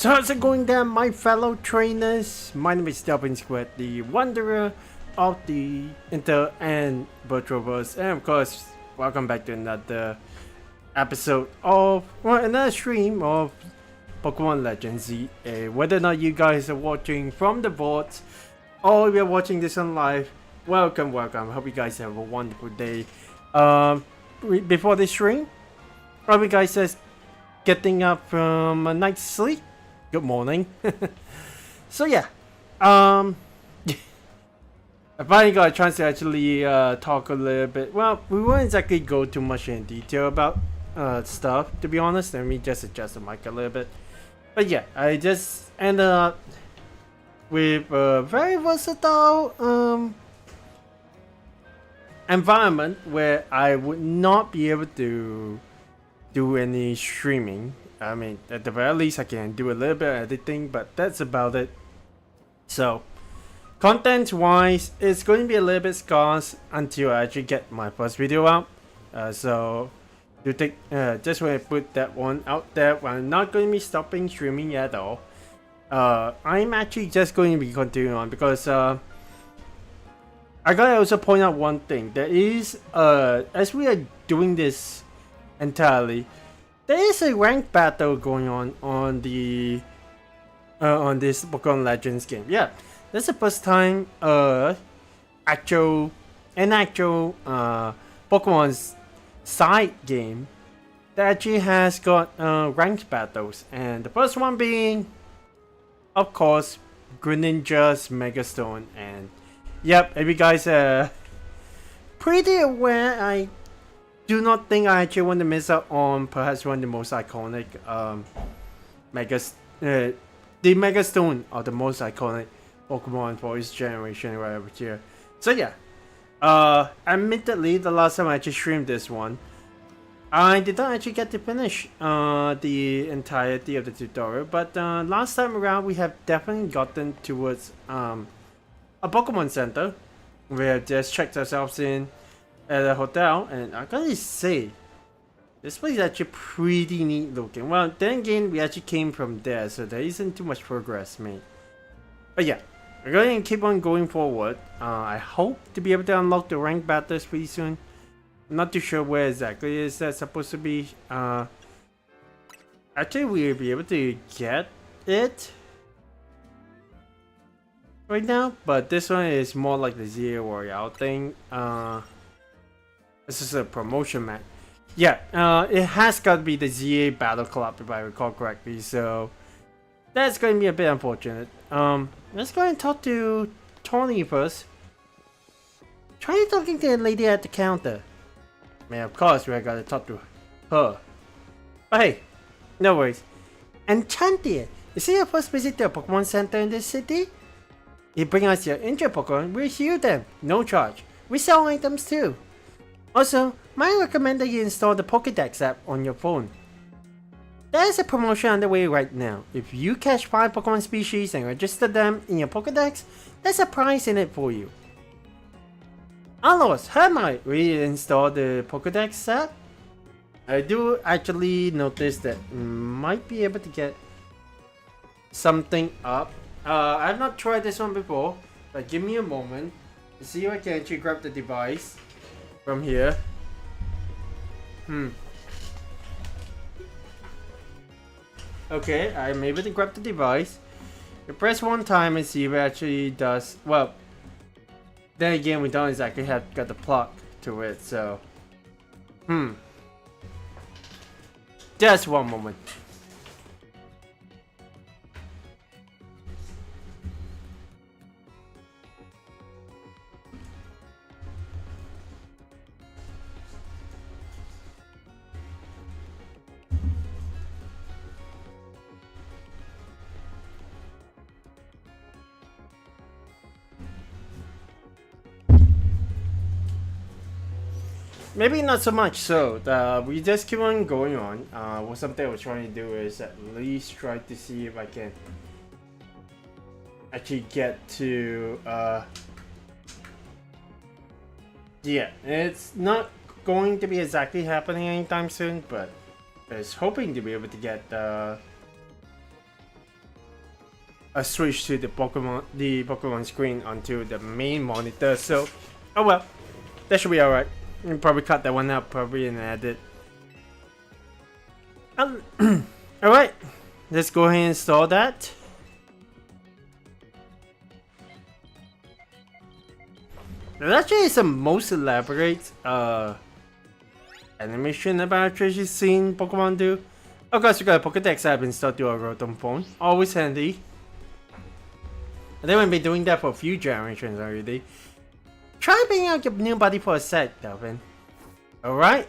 So how's it going there, my fellow trainers? My name is Delphin, the wanderer of the Inter and Virtualverse, and of course, welcome back to another episode of, well, another stream of Pokemon Legends Z. Whether or not you guys are watching from the vault or you're watching this on live, welcome. Hope you guys have a wonderful day. Before this stream, hope you guys are getting up from a night's sleep. Good morning. So yeah, I finally got a chance to actually talk a little bit. Well, we won't exactly go too much in detail about stuff, to be honest. Let me just adjust the mic a little bit. But yeah, I just ended up with a very versatile environment where I would not be able to do any streaming. I mean, at the very least I can do a little bit of editing, but that's about it. So content wise, it's going to be a little bit scarce until I actually get my first video out. So to take just want to put that one out there. I'm not going to be stopping streaming at all. I'm actually just going to be continuing on because I gotta also point out one thing. There is as we are doing this entirely, there is a ranked battle going on the on this Pokemon Legends game. Yeah, that's the first time actual Pokemon's side game that actually has got ranked battles, and the first one being, of course, Greninja's Megastone. And yep, if you guys are pretty aware, I do not think I actually want to miss out on perhaps one of the most iconic the Megastone of the most iconic Pokemon for its generation right over here. So yeah, admittedly, the last time I actually streamed this one, I did not actually get to finish the entirety of the tutorial, but last time around we have definitely gotten towards a Pokemon Center. We have just checked ourselves in at a hotel, and I gotta say, this place is actually pretty neat looking. Well, then again, we actually came from there, so there isn't too much progress made. But yeah, we're going to keep on going forward. I hope to be able to unlock the rank battles pretty soon. I'm not too sure where exactly is that supposed to be. Actually, we'll be able to get it right now, but this one is more like the ZA Royale thing. This is a promotion match. Yeah, it has got to be the ZA Battle Club if I recall correctly, so that's going to be a bit unfortunate. Let's go and talk to Tony first. Try talking to the lady at the counter. I mean, of course, we gotta talk to her. But hey, no worries. Enchantia, is it your first visit to a Pokemon Center in this city? You bring us your injured Pokemon, we'll heal them, no charge. We sell items too. Also, might recommend that you install the Pokédex app on your phone. There is a promotion underway right now. If you catch 5 Pokemon species and register them in your Pokédex, there's a prize in it for you. Alos, how might we install the Pokédex app? I do actually notice that might be able to get something up. I've not tried this one before, but give me a moment to see if I can actually grab the device from here. Okay, I'm able to grab the device. You press one time and see if it actually does. Well, then again, we don't exactly have got the plug to it, so just one moment. Maybe not so much so. We just keep on going on. What something I was trying to do is at least try to see if I can actually get to yeah, it's not going to be exactly happening anytime soon, but I was hoping to be able to get a switch to the Pokemon screen onto the main monitor. So oh well, that should be alright. You can probably cut that one out probably and edit. Alright, let's go ahead and install that. There actually is the most elaborate animation about actually seen Pokemon do. Of course, we got a Pokédex app installed to our Rotom phone. Always handy. And they have been doing that for a few generations already. Try bringing out your new body for a sec, Delphin. Alright.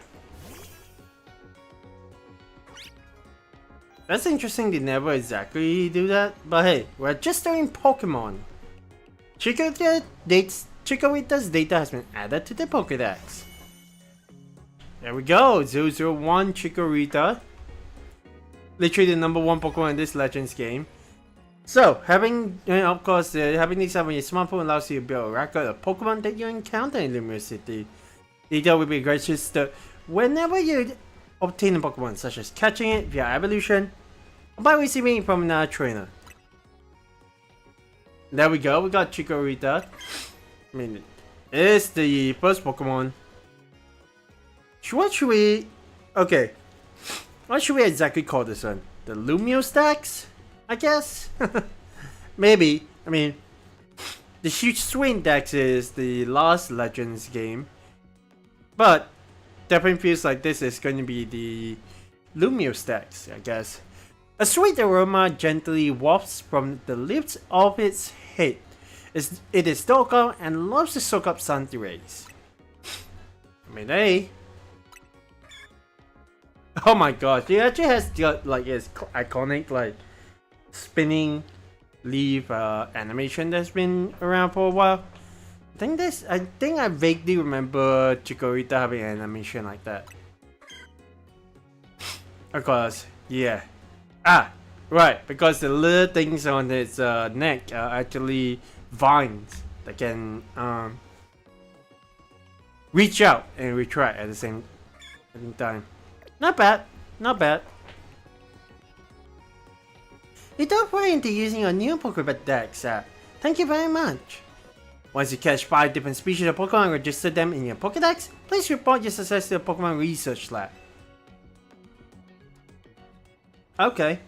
That's interesting, they never exactly do that, but hey, we're just doing Pokemon. Chikorita's data has been added to the Pokedex. There we go, 001 Chikorita. Literally the #1 Pokemon in this Legends game. So, having, of course, having these on your smartphone allows you to build a record of Pokemon that you encounter in Lumiose City. Data will be registered whenever you obtain a Pokemon, such as catching it via evolution or by receiving it from another trainer. There we go, we got Chikorita. I mean, it is the first Pokemon. What should we... Okay. What should we exactly call this one? The Lumiose Dex? I guess? Maybe. I mean, the Huge Swing Dex is the last Legends game. But, definitely feels like this is going to be the Lumiose Dex, I guess. A sweet aroma gently wafts from the lips of its head. It is docile and loves to soak up sun rays. I mean, hey. Oh my gosh, it actually has got like its iconic like spinning leaf animation that's been around for a while. I think I vaguely remember Chikorita having an animation like that. Of course, yeah. Ah, right, because the little things on its neck are actually vines that can reach out and retract at the same time. Not bad, not bad. You don't worry into using a new Pokemon Dex app. Thank you very much. Once you catch 5 different species of Pokemon and register them in your Pokedex, please report your success to the Pokemon Research Lab. Okay.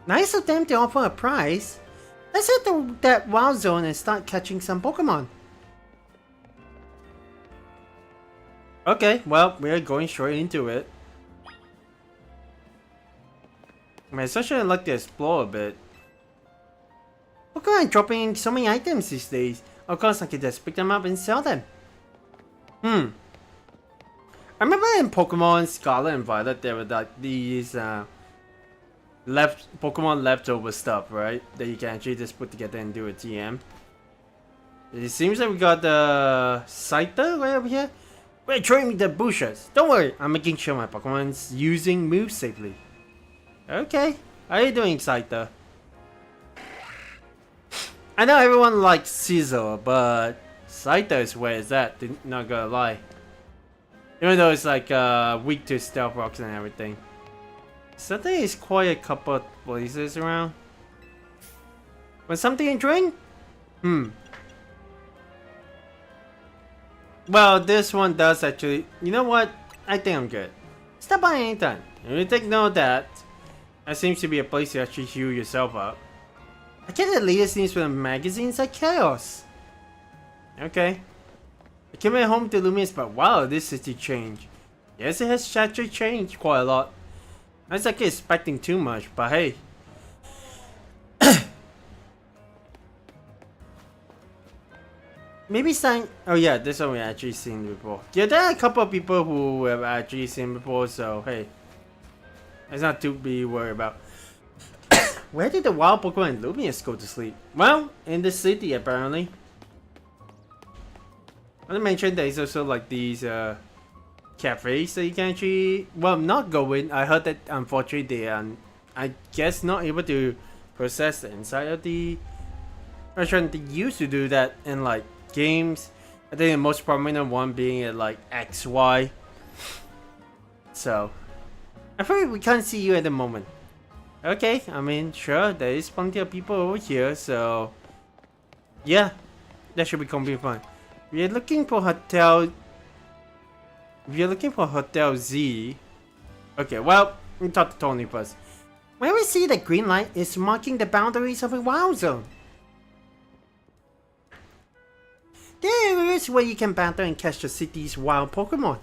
Nice of them to offer a prize. Let's hit that wild zone and start catching some Pokemon. Okay, well, we're going straight into it. I mean, especially I'd like to explore a bit. Pokemon are dropping so many items these days. Of course, I can just pick them up and sell them. I remember in Pokemon Scarlet and Violet, there were like these Pokemon leftover stuff, right? That you can actually just put together and do a TM. It seems like we got the Scyther right over here. We're training the bushes. Don't worry, I'm making sure my Pokemon's using moves safely. Okay, how are you doing, Scyther? I know everyone likes Scizor, but Scyther is where it's at, not gonna lie. Even though it's like weak to Stealth Rocks and everything. So there is quite a couple of places around. Want something to drink? Well, this one does actually... You know what? I think I'm good. Stop by anytime. And you take note of that. That seems to be a place to actually heal yourself up. I get the latest news from the magazines like Chaos. Okay. I came at home to Lumiose, but wow, this city changed. Yes, it has actually changed quite a lot. I was actually expecting too much, but hey. Maybe some... Oh yeah, this one we actually seen before. Yeah, there are a couple of people who have actually seen before, so hey. It's not to be worried about. Where did the wild Pokemon in Lumiose go to sleep? Well, in the city apparently. I want to mention there's also like these cafes that you can actually, well, not go in. I heard that unfortunately they are, I guess, not able to process the inside of the restaurant. They used to do that in like games. I think the most prominent one being at like XY. So, I'm afraid we can't see you at the moment. Okay, I mean, sure, there is plenty of people over here, so yeah, that should be completely fine. We are looking for Hotel. We are looking for Hotel Z. Okay, well, we talk to Tony first. When we see the green light, it's marking the boundaries of a wild zone. There is where you can battle and catch the city's wild Pokemon.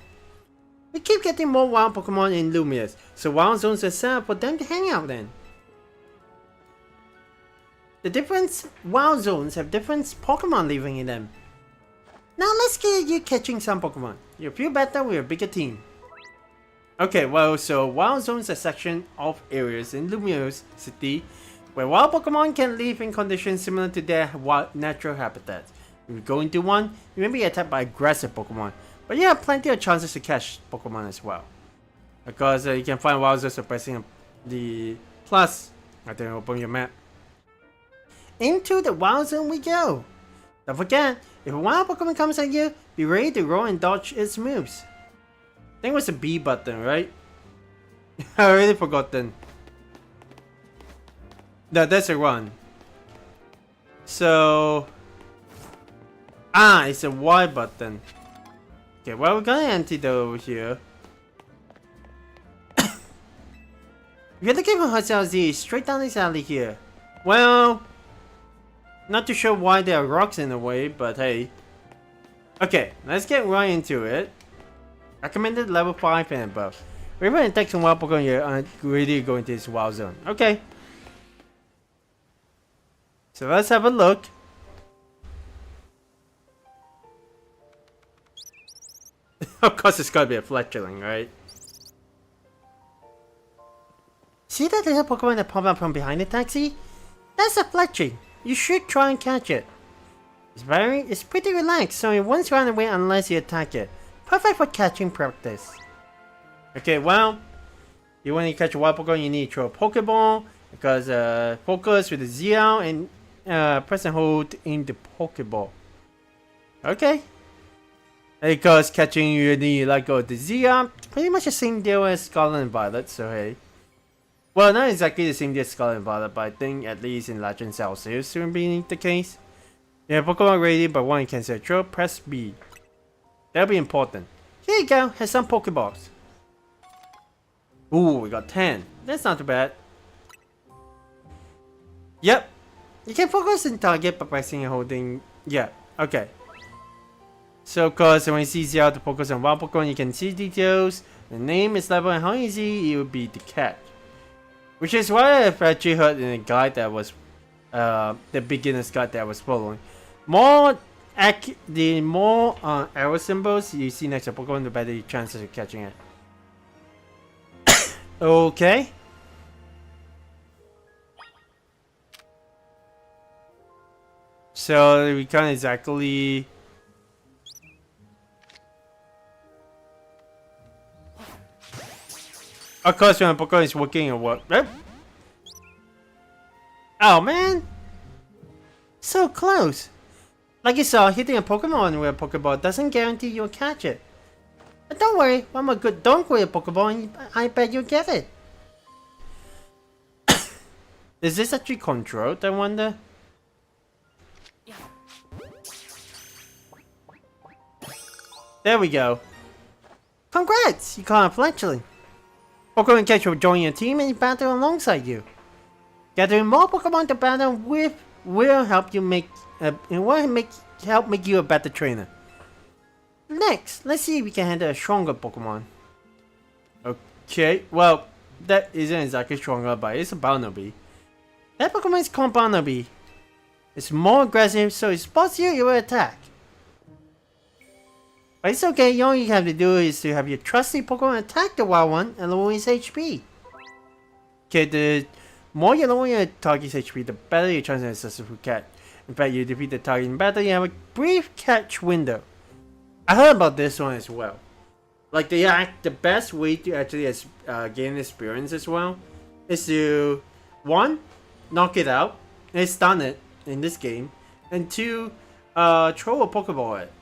We keep getting more wild Pokemon in Lumiose, so wild zones are set up for them to hang out in. The different wild zones have different Pokemon living in them. Now let's get you catching some Pokemon. You'll feel better with a bigger team. Okay, well, so wild zones are a section of areas in Lumiose City where wild Pokemon can live in conditions similar to their wild natural habitats. If you go into one, you may be attacked by aggressive Pokemon, but you have plenty of chances to catch Pokemon as well. Because you can find wild zones by pressing the plus. I think open your map. Into the wild zone we go. Don't forget, if a wild Pokemon comes at you, be ready to roll and dodge its moves. I think it was the B button, right? I already forgotten. No, that's a run. So... it's a Y button. Okay, well, we're gonna antidote here. If you're looking for Hotel Z, straight down this alley here. Well... Not too sure why there are rocks in the way, but hey. Okay, let's get right into it. Recommended level 5 and above. We're going to take some wild Pokemon here and really go into this wild zone. Okay. So let's have a look. Of course it's gotta be a fledgling, right? See that little Pokemon that popped up from behind the taxi? That's a fledgling. You should try and catch it. It's pretty relaxed, so it won't run away unless you attack it. Perfect for catching practice. Okay, well, you want to catch a wild Pokemon, you need to throw a Pokeball, because focus with the ZL and press and hold in the Pokeball. Okay. Because catching you need to let go of the ZL, pretty much the same deal as Scarlet and Violet, so hey. Well, not exactly the same deal as Scarlet and Violet, but I think at least in Legend Celsius soon being the case. Yeah, Pokemon ready, but one cancel a throw, press B. That'll be important. Here you go, have some Pokeballs. Ooh, we got 10. That's not too bad. Yep. You can focus on target by pressing and holding. Yeah, okay. So, of course, when you see ZL to focus on wild Pokemon, you can see details, the name, its level, and how easy it would be to catch. Which is why I've actually heard in a guide that was the beginner's guide that I was following. The more arrow symbols you see next to Pokemon, the better your chances of catching it. Okay. So we can't exactly... Of course, when a Pokemon is working or what? Oh man! So close! Like you saw, hitting a Pokemon with a Pokeball doesn't guarantee you'll catch it. But don't worry, I'm a good dunk with a Pokeball and I bet you'll get it. Is this actually controlled, I wonder? There we go. Congrats! You caught a fledgling. Pokemon Catch will join your team and battle alongside you. Gathering more Pokemon to battle with will help you make you a better trainer. Next, let's see if we can handle a stronger Pokemon. Okay, well, that isn't exactly stronger, but it's a Barnaby. That Pokemon is called Barnaby. It's more aggressive, so it spots you, it will attack. But it's okay, all you have to do is to have your trusty Pokemon attack the wild one and lower its HP. Okay, the more you lower your target's HP, the better your chance of a successful catch. In fact, you defeat the target in battle, you have a brief catch window. I heard about this one as well. Like the best way to actually gain experience as well is to 1. Knock it out and stun it in this game, and 2. Throw a Pokeball at it.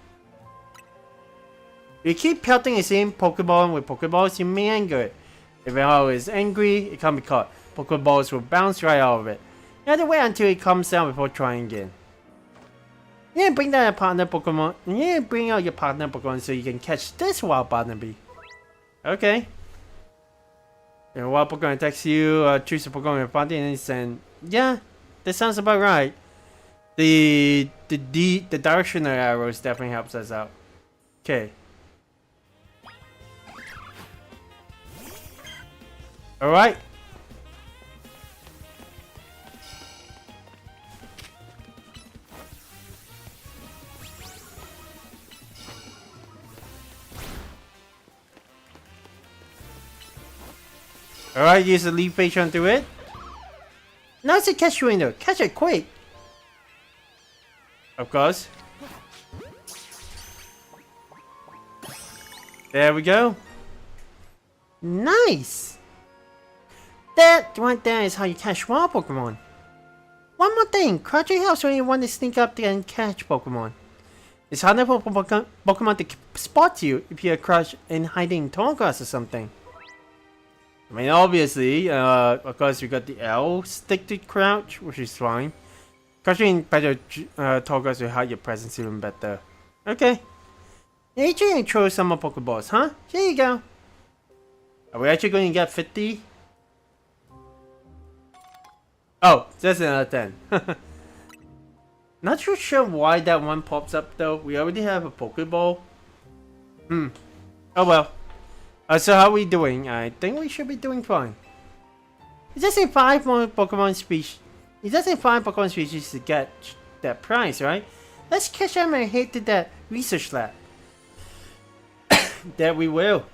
If you keep pelting the same Pokeball with Pokeballs, you may anger it. If it always angry, it can't be caught. Pokeballs will bounce right out of it. You have to wait until it calms down before trying again. You need to bring out your partner Pokemon. You need to bring out your partner Pokemon so you can catch this wild Barnaby. Okay. If a wild Pokemon attacks you, choose a Pokemon in your party and then yeah, that sounds about right. The directional arrows definitely helps us out. Okay. Alright. Alright, use the leaf page onto it. Now it's a catch window. Catch it quick. Of course. There we go. Nice. That right there is how you catch wild Pokemon. One more thing, crouching helps when you want to sneak up and catch Pokemon. It's harder for Pokemon to spot you if you're crouched and hiding in tall grass or something. I mean, obviously, of course, we got the L stick to crouch, which is fine. Crouching in better tall grass will hide your presence even better. Okay. Nature and throw some more Pokeballs, huh? Here you go. Are we actually going to get 50? Oh, that's another 10. Not too sure why that one pops up though. We already have a Pokeball. Oh well. So how are we doing? I think we should be doing fine. It just say 5 more Pokemon species. It does say 5 Pokemon species to get that prize, right? Let's catch them and head to that research lab. That we will.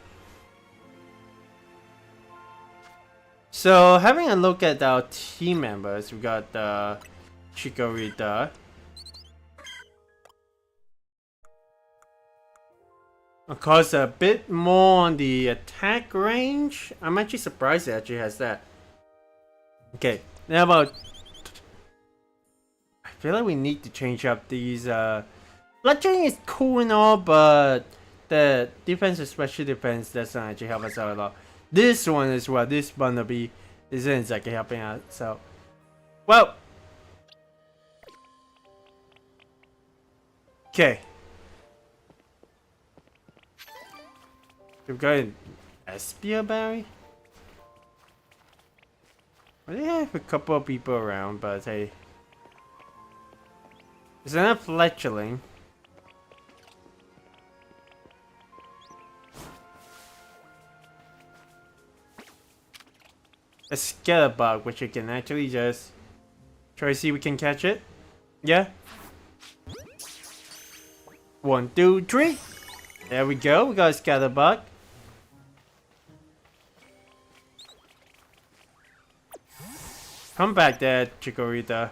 So, having a look at our team members, we got Chikorita. Of course, a bit more on the attack range. I'm actually surprised it actually has that. Okay, now about... I feel like we need to change up these... Fletching is cool and all, but the defense, especially defense, doesn't actually help us out a lot. This one as well, this Bunnelby isn't exactly helping out, so... Well... Okay. We've got an Espia Berry? I do have a couple of people around, but hey... There's enough Fletchling. A Scatterbug, which you can actually just try to see if we can catch it. Yeah. 1, 2, 3. There we go. We got a Scatterbug. Come back there, Chikorita.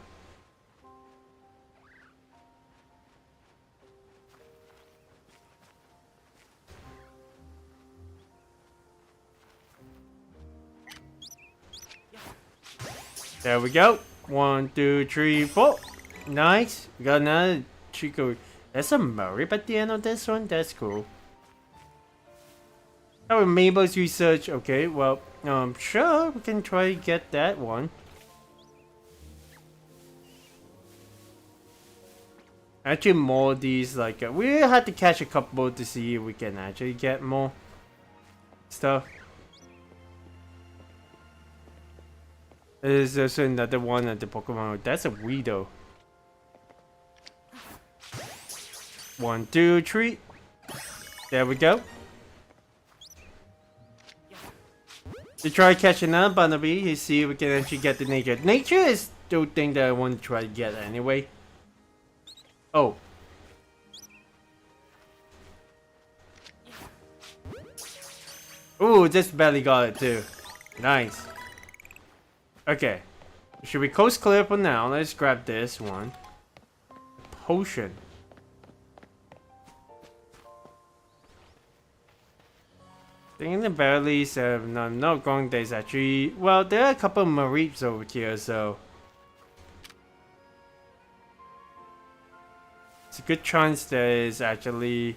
There we go. 1, 2, 3, 4. Nice. We got another Chikorita. There's a Murray at the end of this one. That's cool. Oh, Mabel's research. Okay, well, sure, we can try to get that one. Actually, more of these, like, we had to catch a couple to see if we can actually get more stuff. There's also another one at the Pokemon. That's a Weedle. 1, 2, 3. There we go. To try catching another Bunnelby, you see if we can actually get the nature. Nature is the thing that I want to try to get anyway. Oh. Ooh, just barely got it too. Nice. Okay. Should we coast clear for now? Let's grab this one. Potion. I think the very least, no, I'm not going there's actually... Well, there are a couple of Mareeps over here, so... It's a good chance there is actually...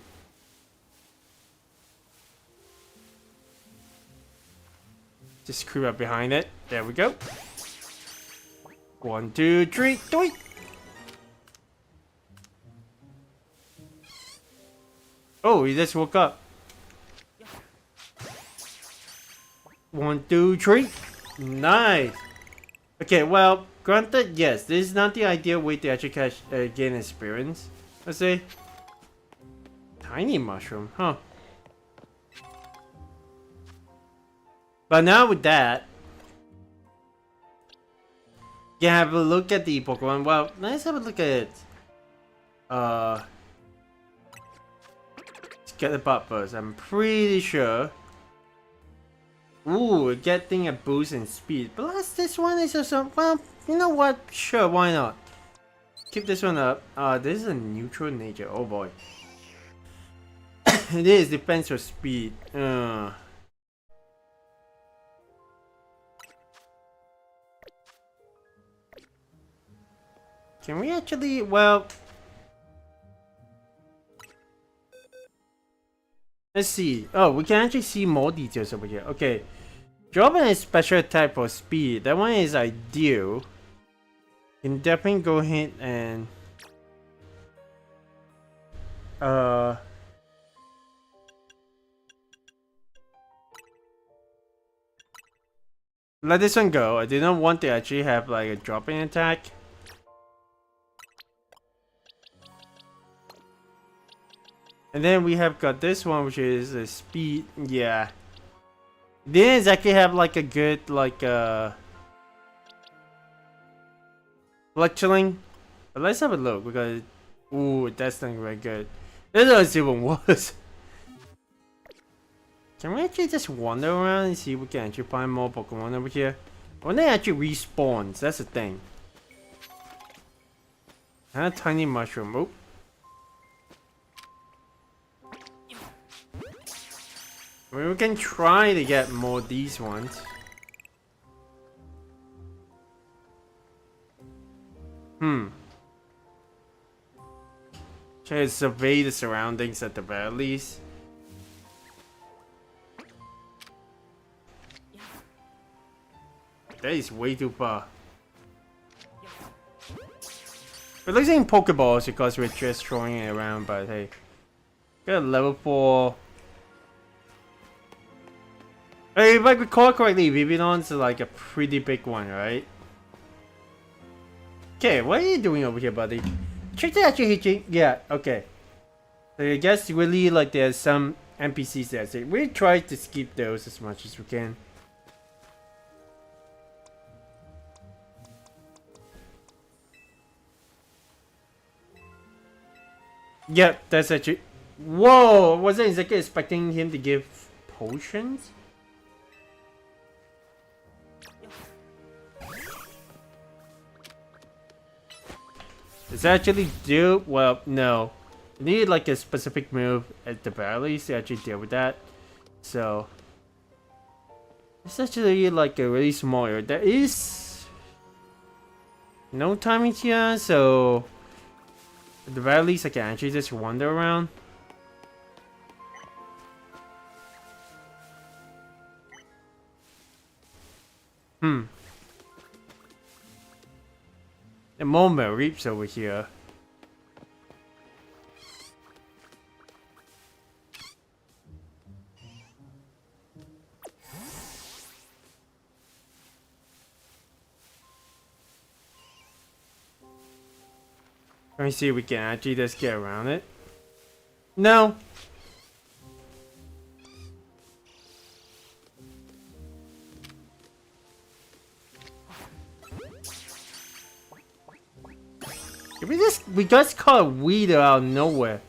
Just creep up behind it. There we go. 1, 2, 3, do it! Oh, he just woke up. 1, 2, 3. Nice. Okay, well, granted, yes, this is not the ideal way to actually catch, gain experience. Let's say. Tiny mushroom, huh? But now with that, you have a look at the Pokemon. Well, let's have a look at it. Let's get the butt first. I'm pretty sure Ooh, getting a boost in speed. Plus, this one is also, well, you know what? Sure, why not? Keep this one up. This is a neutral nature. Oh boy. It is defense or speed. Can we actually, well... Let's see. Oh, we can actually see more details over here. Okay. Drop in a special attack for speed. That one is ideal. You can definitely go ahead and... Let this one go. I didn't want to actually have like a drop-in attack. And then we have got this one, which is a speed. Yeah. Didn't exactly have like a good like fletchling. But let's have a look because ooh, that's not very good. This is even worse. Can we actually just wander around and see if we can actually find more Pokemon over here? When they actually respawns, that's the thing. And a tiny mushroom. Oh. I mean, we can try to get more of these ones. Try to survey the surroundings at the very least. That is way too far. We're losing Pokeballs because we're just throwing it around, but hey. Got a level 4. Hey, if I recall correctly, Vivillon's like a pretty big one, right? Okay, what are you doing over here, buddy? Check the actually hitching. Yeah, okay. So I guess really like there's some NPCs there. So we try to skip those as much as we can. Yep, that's actually... Whoa! Wasn't exactly expecting him to give potions? Does that actually do? Well, no. You need like a specific move at the very least to actually deal with that. So... It's actually like a really small area. There is... no timing here, so... At the very least I can actually just wander around. The moment reaps over here. Let me see if we can actually just get around it. No. We just caught a weeder out of nowhere.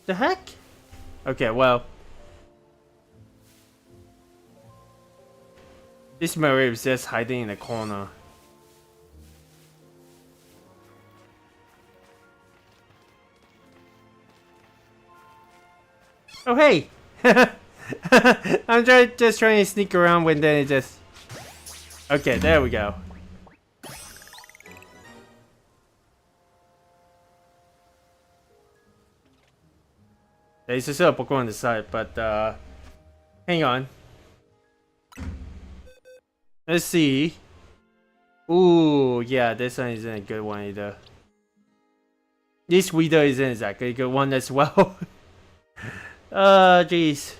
The heck? Okay, well. This Murray is just hiding in the corner. Oh hey! I'm just trying to sneak around when then it just... Okay, there we go. There's still a Pokemon on the side, but hang on. Let's see. Ooh, yeah, this one isn't a good one either. This Weeder isn't exactly a good one as well. Jeez.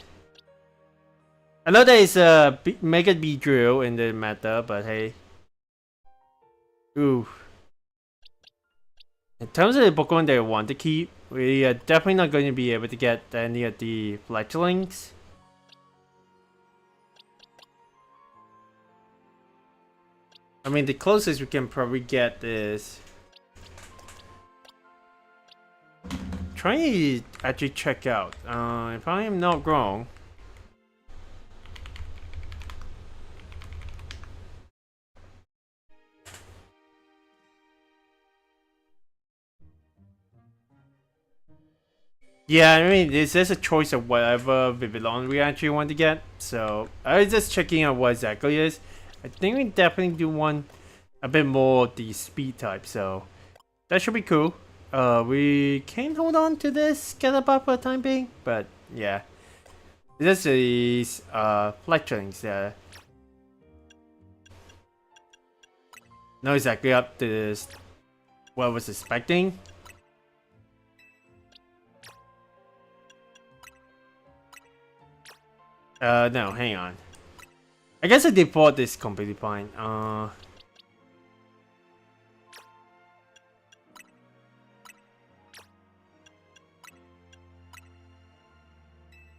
I know there is a Mega Beedrill in the meta, but hey. Ooh. In terms of the Pokemon that I want to keep, we are definitely not going to be able to get any of the fletchlings. I mean, the closest we can probably get is... Trying to actually check out. If I am not wrong... Yeah, I mean, it's just a choice of whatever Vivillon we actually want to get. So I was just checking out what exactly it is. I think we definitely do want a bit more the speed type, so that should be cool. We can hold on to this Scalabot for the time being, but yeah. This is fletchings that not exactly up to this, what I was expecting. No, hang on. I guess the default is completely fine.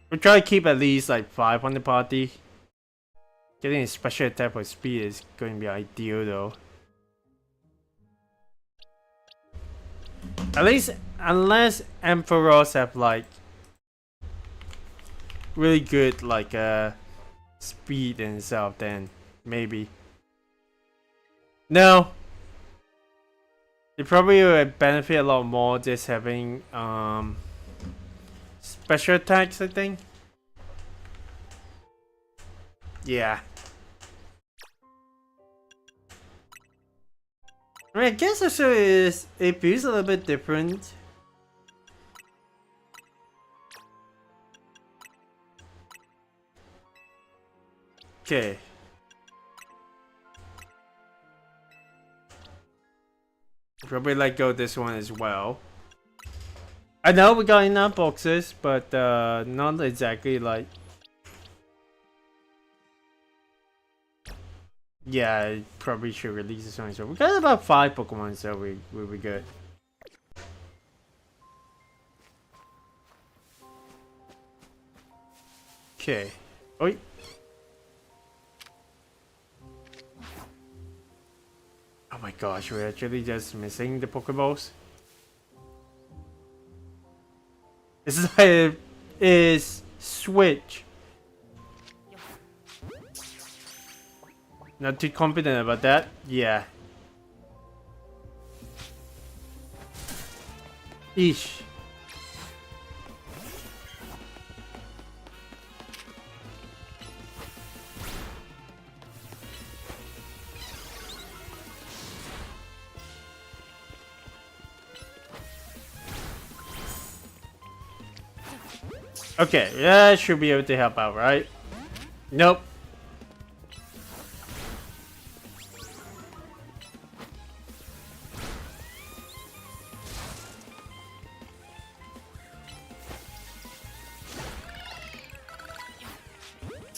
We'll try to keep at least like 5 on the party. Getting a special attack for speed is going to be ideal though. At least, unless Emperors have like really good like speed and stuff, then maybe. No. It probably would benefit a lot more just having special attacks, I think. Yeah. I mean, I guess also it feels a little bit different. Okay. Probably let go this one as well. I know we got enough boxes, but not exactly like. Yeah, I probably should release this one. So we got about 5 Pokemon, so we'll be good. Okay. Oi. Oh my gosh, we're actually just missing the Pokeballs. This is like is Switch. Not too confident about that. Yeah. Eesh. Okay, yeah, should be able to help out, right? Nope.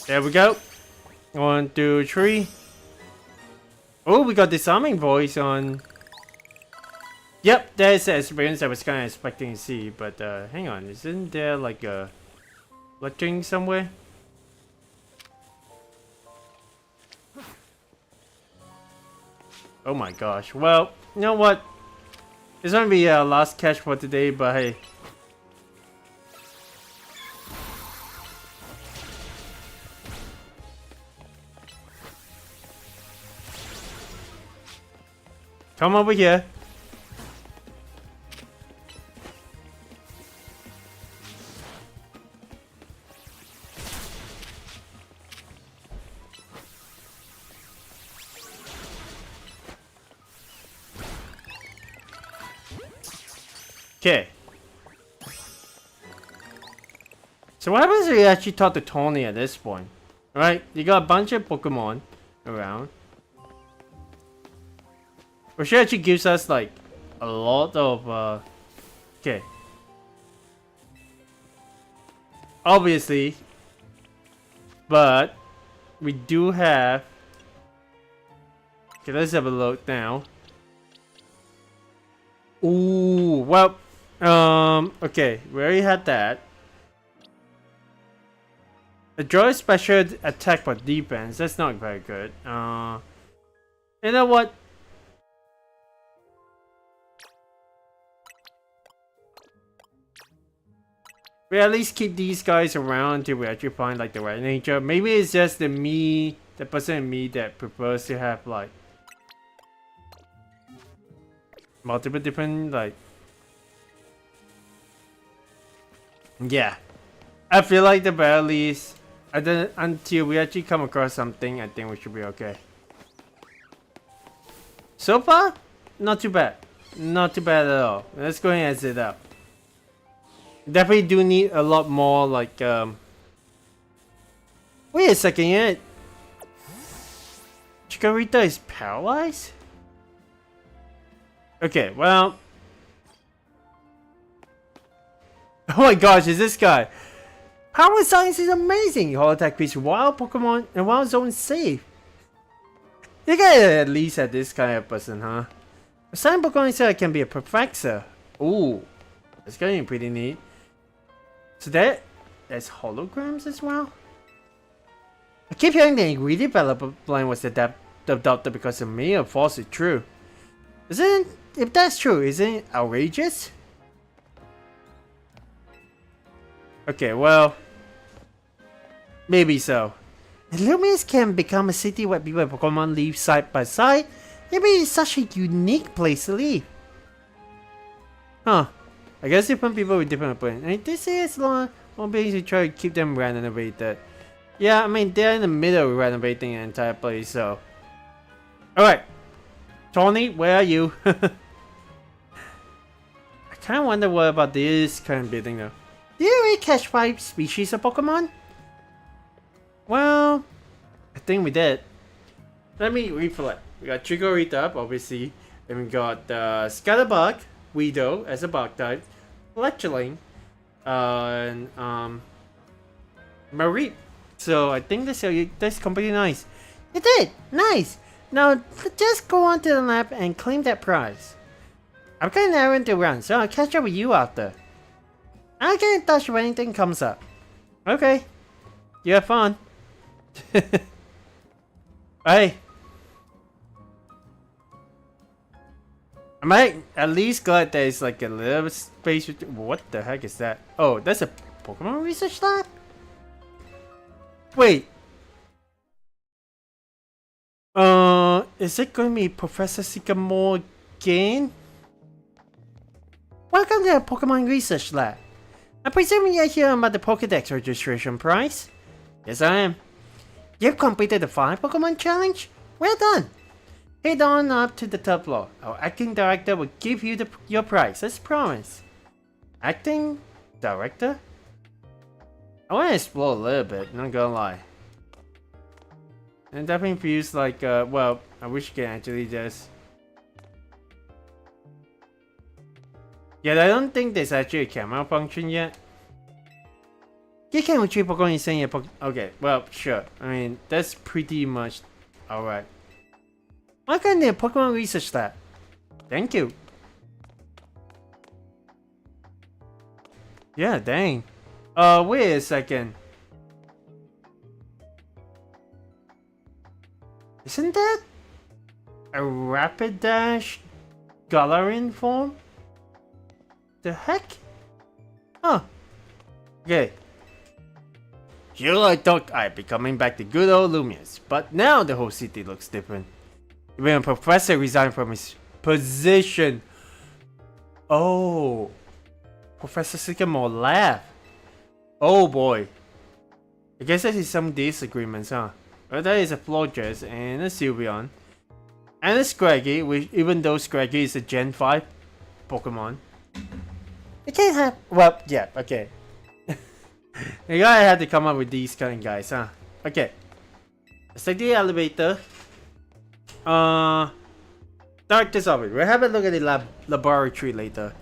There we go. 1, 2, 3. Oh, we got disarming voice on. Yep, there's the experience I was kind of expecting to see, but hang on, isn't there like a fletching somewhere? Oh my gosh. Well, you know what? It's gonna be last catch for today, but hey. Come over here. Okay. So what happens if you actually talk to Tony at this point? Right? You got a bunch of Pokemon around. Which she actually gives us like a lot of okay. Obviously. But we do have. Okay, let's have a look now. Ooh, well, okay, we already had that. A draw special attack for defense. That's not very good. You know what? We at least keep these guys around until we actually find like the right nature. Maybe it's just the person in me that prefers to have like multiple different like. Yeah. I feel like the very least, until we actually come across something, I think we should be okay. So far, not too bad. Not too bad at all. Let's go ahead and exit up. Definitely do need a lot more, like, Wait a second, yet. Chikorita is paralyzed? Okay, well. Oh my gosh, is this guy? Power science is amazing! Holo attack creates wild Pokemon and wild zones safe. You gotta at least have this kind of person, huh? A sign Pokemon said I can be a professor. Ooh, that's gonna be pretty neat. So there's holograms as well? I keep hearing the ingredient developer line was adopted because of me, or falsely true. If that's true, isn't it outrageous? Okay, well, maybe so. Lumiose can become a city where people and Pokemon live side by side. Maybe it's such a unique place to live. Huh. I guess different people with different opinions. I mean, this is long beings to try to keep them renovated. Yeah, I mean, they're in the middle of renovating an entire place, so. Alright. Tony, where are you? I kind of wonder what about this current building though. Do you really catch 5 species of Pokemon? Well, I think we did. Let me reflect. We got Chikorita up, obviously. Then we got Scatterbug, Weedle as a bug type, Fletchling, and Mareep. So I think that's completely nice. You did! Nice! Now just go on to the lab and claim that prize. I've got an errand to run, so I'll catch up with you after. I'll get in touch if anything comes up. Okay. You have fun. Hey. I might at least glad there's like a little space. What the heck is that? Oh, that's a Pokemon research lab? Wait. Is it going to be Professor Sycamore again? Welcome to the Pokemon Research Lab. I presume you're here about the Pokédex registration prize? Yes, I am. You've completed the 5 Pokemon challenge? Well done! Head on up to the top floor. Our acting director will give you your prize, as promised. Acting director? I want to explore a little bit, not gonna lie. And definitely feels like, well, I wish you can actually just... Yeah, I don't think there's actually a camera function yet. You can retrieve Pokemon using your Pokemon. Okay, well, sure. I mean, that's pretty much alright. Welcome to the Pokemon Research Lab. Thank you. Yeah, dang. Wait a second. Isn't that a Rapidash Galarian form? The heck? Huh. Okay. Sure, I thought I'd be coming back to good old Lumiose, but now the whole city looks different. Even a professor resigned from his position. Oh. Professor Sycamore left. Oh boy. I guess that is some disagreements, huh? Well, that is a Florges and a Sylveon. And a Scraggy, which even though Scraggy is a Gen 5 Pokemon. You can't have... Well, yeah, okay. You gotta have to come up with these kind of guys, huh? Okay. Let's take the elevator. Director's office. We'll have a look at the laboratory later.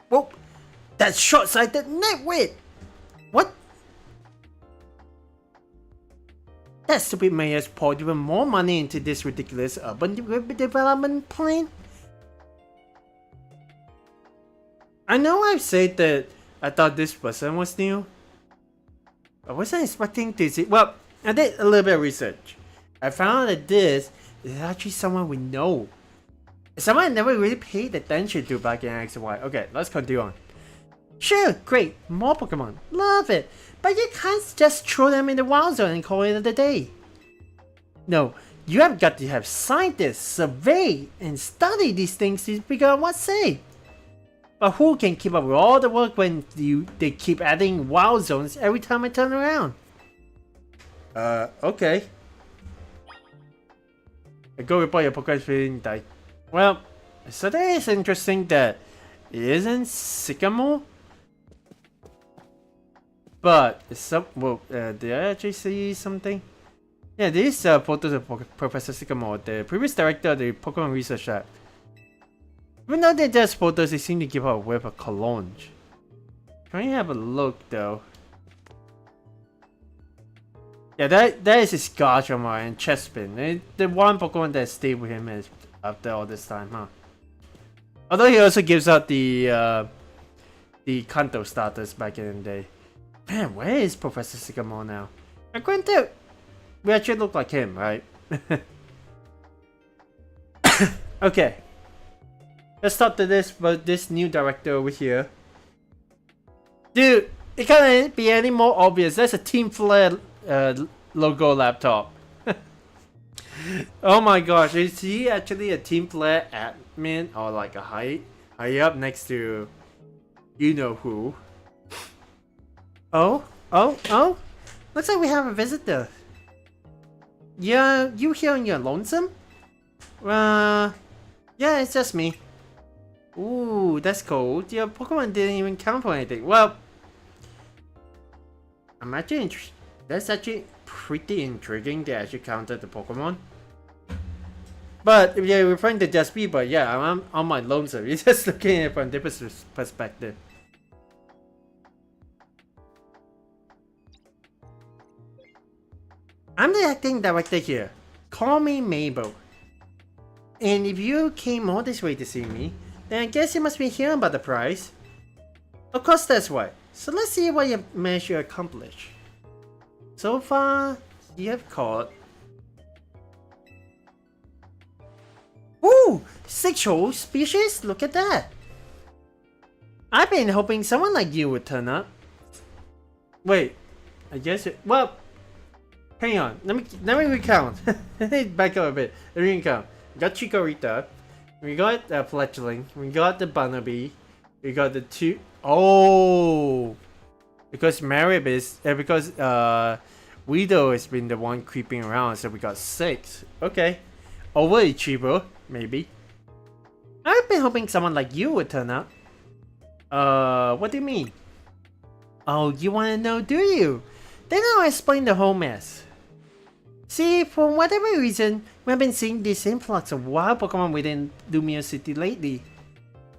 Whoa! That's short-sighted nitwit! What? That stupid mayor's poured even more money into this ridiculous urban development plan. I know I've said that I thought this person was new. I wasn't expecting to see. Well, I did a little bit of research. I found that this is actually someone we know. Someone I never really paid attention to back in X and Y. Okay, let's continue on. Sure, great, more Pokemon, love it. But you can't just throw them in the wild zone and call it a day. No, you have got to have scientists survey and study these things to figure out what's safe. But who can keep up with all the work when they keep adding wild zones every time I turn around? Okay. I go report your progress being died. Well, so that is interesting that it isn't Sycamore. But did I actually see something? Yeah, these photos of Professor Sycamore, the previous director of the Pokemon Research Lab. Even though they're just photos, they seem to give out a whiff of cologne. Can we have a look though? Yeah, that is his Garchomar and Chespin. The one Pokemon that stayed with him is after all this time, huh? Although he also gives out the Kanto starters back in the day. Man, where is Professor Sycamore now? And granted, we actually look like him, right? Okay. Let's talk to this new director over here. Dude, it can't be any more obvious. That's a Team Flare logo laptop. Oh my gosh, is he actually a Team Flare admin or like a high up next to you know who? Oh? Looks like we have a visitor. Yeah, you here on your lonesome? Yeah, it's just me. Ooh, that's cool. Your Pokemon didn't even count for anything. Well, that's actually pretty intriguing. They actually counted the Pokemon. But if you're referring to just me, but yeah, I'm on my lonesome. You're just looking at it from different perspective. I'm the acting director here. Call me Mabel. And if you came all this way to see me, then I guess you must be hearing about the prize. Of course that's why. So let's see what you managed to accomplish. So far, you have caught... Ooh! 6 whole species? Look at that! I've been hoping someone like you would turn up. Wait, I guess it... Well... Hang on, let me recount. Back up a bit. Let me recount. We got Chikorita, we got Fletchling, we got the Bunnelby, we got the 2. Oh, because Marib is because Weedle has been the one creeping around, so we got 6. Okay, overachiever maybe. I've been hoping someone like you would turn up. What do you mean? Oh, you want to know, do you? Then I'll explain the whole mess. See, for whatever reason, we've been seeing this influx of wild Pokemon within Lumiose City lately.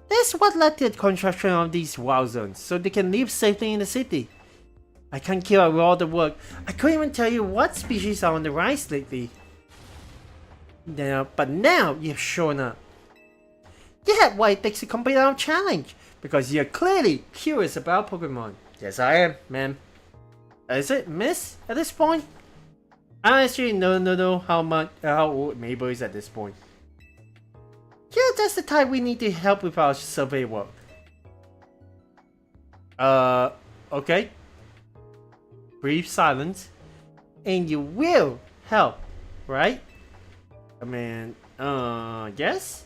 That's what led to the construction of these wild zones, so they can live safely in the city. I can't keep up with all the work. I couldn't even tell you what species are on the rise lately. But now you've shown up. You had what it takes to complete our challenge, because you're clearly curious about Pokemon. Yes, I am, ma'am. Is it Miss at this point? I actually know how old Mabel is at this point. Yeah, that's the type we need to help with our survey work. Okay. Brief silence. And you will help, right? I mean, yes?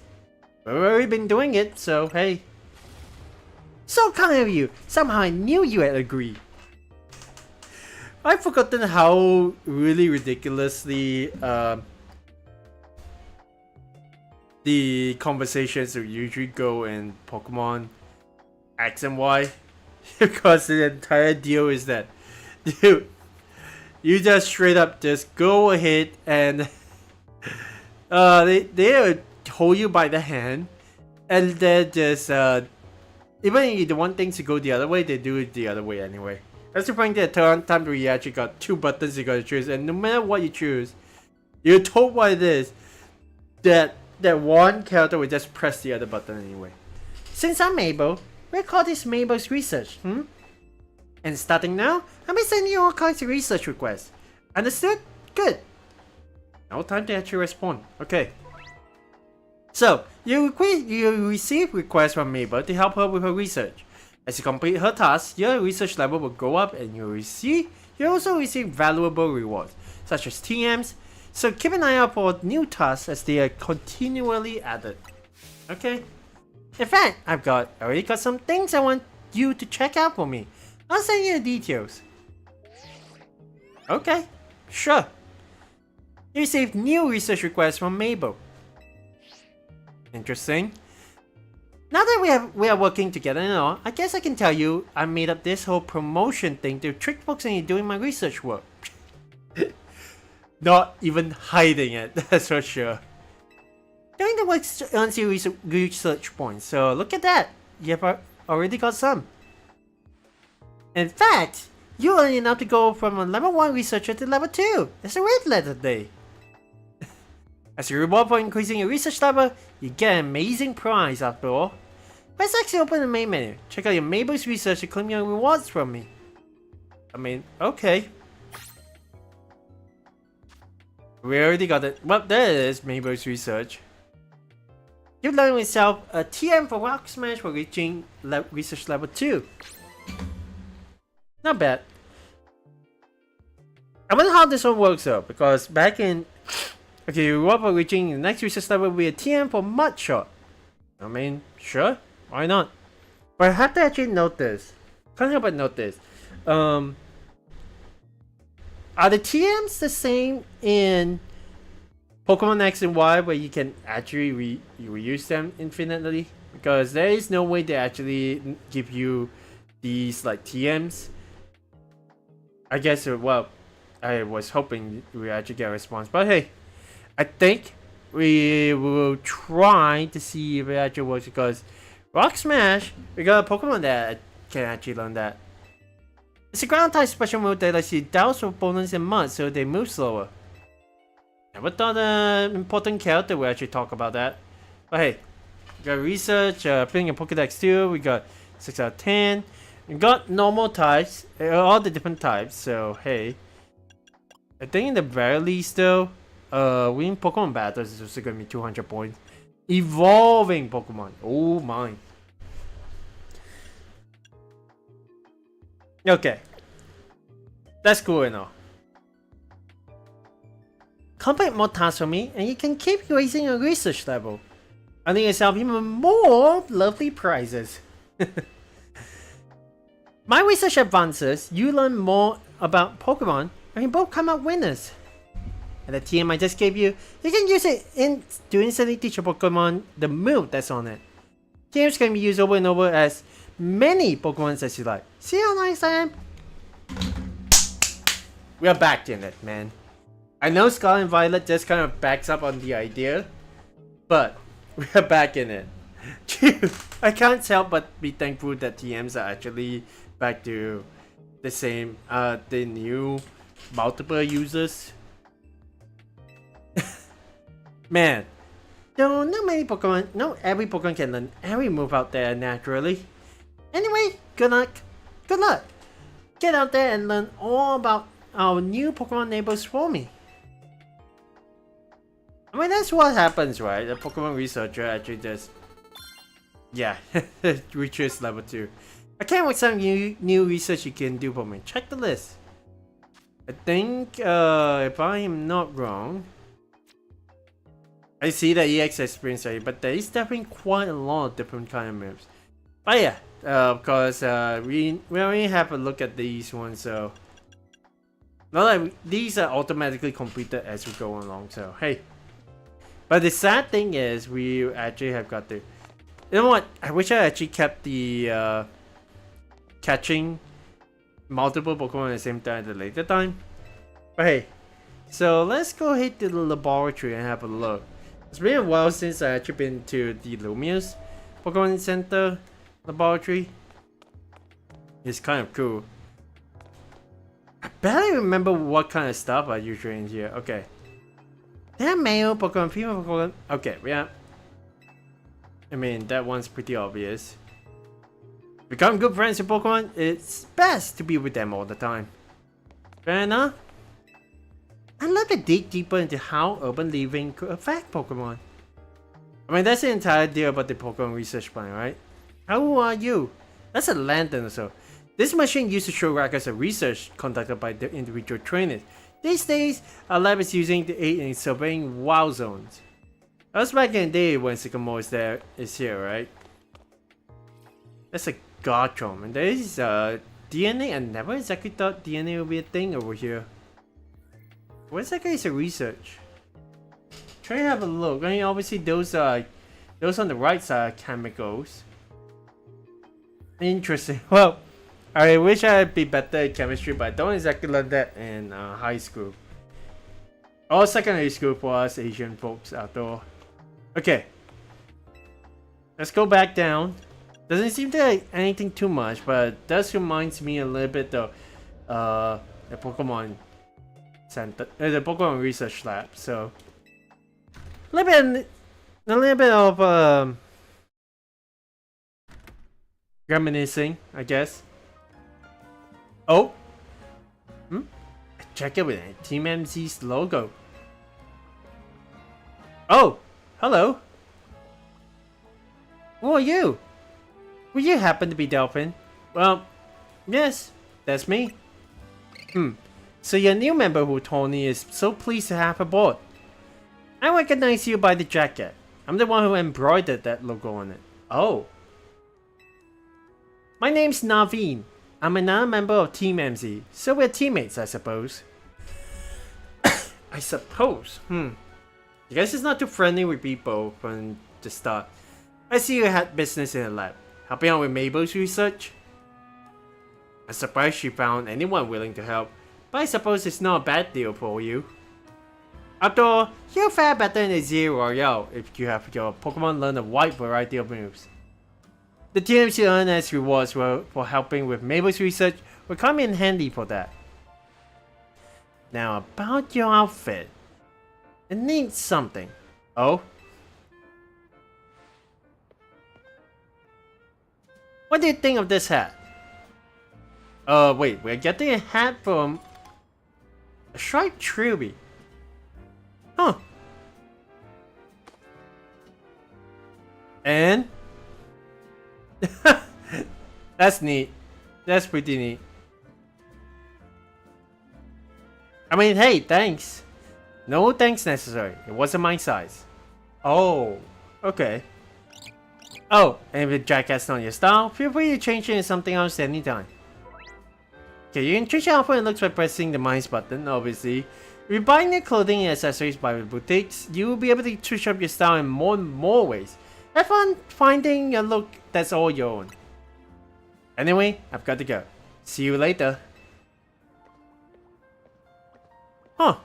We've already been doing it, so hey. So kind of you. Somehow I knew you had agreed. I've forgotten how really ridiculously the conversations usually go in Pokemon X and Y. Because the entire deal is that, dude, you just straight up just go ahead and they hold you by the hand and then just even if you want things to go the other way, they do it the other way anyway. That's the point that time where you actually got 2 buttons you gotta choose, and no matter what you choose, you're told what it is, that one character will just press the other button anyway. Since I'm Mabel, we'll call this Mabel's research, And starting now, I'll be sending you all kinds of research requests. Understood? Good. No time to actually respond. Okay. So, you receive requests from Mabel to help her with her research. As you complete her task, your research level will go up and you also receive valuable rewards, such as TMs, so keep an eye out for new tasks as they are continually added. Okay? In fact, already got some things I want you to check out for me. I'll send you the details. Okay, sure. You received new research requests from Mabel. Interesting. Now that we are working together and all, I guess I can tell you I made up this whole promotion thing to trick folks into doing my research work. Not even hiding it, that's for sure. Doing the work earns you research points, so look at that. You have already got some. In fact, you earn enough to go from a level 1 researcher to level 2. It's a red letter day. As a reward for increasing your research level, you get an amazing prize after all. Press X to open the main menu. Check out your Mabel's research to claim your rewards from me. I mean, okay. We already got it. Well, there it is, Mabel's research. You've learned yourself a TM for Rock Smash for reaching research level 2. Not bad. I wonder how this one works though, because back in... Okay, reward for reaching the next research level will be a TM for Mud Shot. I mean, sure, why not? But I have to actually note this. Can't help but note this. Are the TMs the same in Pokemon X and Y where you can actually reuse them infinitely? Because there is no way they actually give you these like TMs. I guess, well, I was hoping we actually get a response, but hey, I think we will try to see if it actually works because Rock Smash, we got a Pokemon that can actually learn that. It's a ground type special move that lets you douse opponents in mud so they move slower. Never thought an important character would actually talk about that. But hey, we got research, filling a Pokedex too, we got 6 out of 10. We got normal types, all the different types, so hey. I think in the very least though, winning Pokemon battles is also going to be 200 points. Evolving Pokemon, oh my. Okay, that's cool and all. Complete more tasks for me and you can keep raising your research level. Earning yourself even more lovely prizes. My research advances, you learn more about Pokemon and you both come out winners. And the TM I just gave you, you can use it to instantly teach your Pokemon the move that's on it. TMs can be used over and over as many Pokemon as you like. See how nice I am? We are back in it, man. I know Scarlet and Violet just kind of backs up on the idea, but we are back in it. I can't help but be thankful that TMs are actually back to the same, the new multiple users. Man, no, not many Pokemon, no every Pokemon can learn every move out there naturally. Anyway, good luck. Good luck. Get out there and learn all about our new Pokemon neighbors for me. I mean, that's what happens, right? The Pokemon researcher actually just... Yeah, reaches level 2. I can't wait some new research you can do for me. Check the list. I think, if I am not wrong... I see the EX experience already, but there is definitely quite a lot of different kind of moves. But yeah, of course, we already have a look at these ones, so... Not like these are automatically completed as we go along, so hey. But the sad thing is, we actually have got the... You know what? I wish I actually kept the catching multiple Pokemon at the same time at a later time. But hey, so let's go ahead to the laboratory and have a look. It's been a while since I actually been to the Lumiose Pokemon Center laboratory. It's kind of cool. I barely remember what kind of stuff I usually in here. Okay. There are male Pokemon, female Pokemon. Okay, yeah. I mean, that one's pretty obvious. Become good friends with Pokemon, it's best to be with them all the time. Fair enough. I'd love to dig deeper into how urban living could affect Pokemon. I mean, that's the entire deal about the Pokemon research plan, right? How old are you? That's a lantern or so. This machine used to show records of research conducted by the individual trainers. These days, our lab is using to aid in surveying wild zones. That was back in the day when Sycamore is here, right? That's a Garchomp. And there is DNA. I never exactly thought DNA would be a thing over here. What exactly is the research? Try to have a look. I mean, obviously those on the right side are chemicals. Interesting. Well, I wish I'd be better at chemistry, but I don't exactly learn that in high school. Or secondary school for us Asian folks outdoor. Okay. Let's go back down. Doesn't seem to be anything too much, but it does reminds me a little bit of the Pokemon Center, the Pokemon Research Lab. So a little bit of reminiscing, I guess. Oh, check it with Team MZ's logo. Oh, hello. Who are you? Will you happen to be Delphin? Well, yes, that's me. So you're a new member who Tony is so pleased to have aboard. I recognize you by the jacket. I'm the one who embroidered that logo on it. Oh. My name's Naveen. I'm another member of Team MZ, so we're teammates, I suppose. I suppose? I guess it's not too friendly with people from the start. I see you had business in the lab, helping out with Mabel's research. I'm surprised she found anyone willing to help, but I suppose it's not a bad deal for you. After all, you'll fare better in the Zero Royale if you have your Pokemon learn a wide variety of moves. The TMs you earn as rewards for helping with Mabel's research will come in handy for that. Now about your outfit. It needs something. Oh? What do you think of this hat? Wait, we're getting a hat from a striped trilby. Huh. And that's neat. That's pretty neat. I mean, hey, thanks. No thanks necessary. It wasn't my size. Oh, okay. Oh, and if the jacket's not your style, feel free to change it into something else anytime. Okay, you can change your outfit and looks by pressing the minus button, obviously. If you're buying new clothing and accessories by the boutiques, you will be able to switch up your style in more and more ways. Have fun finding a look that's all your own. Anyway, I've got to go. See you later. Huh.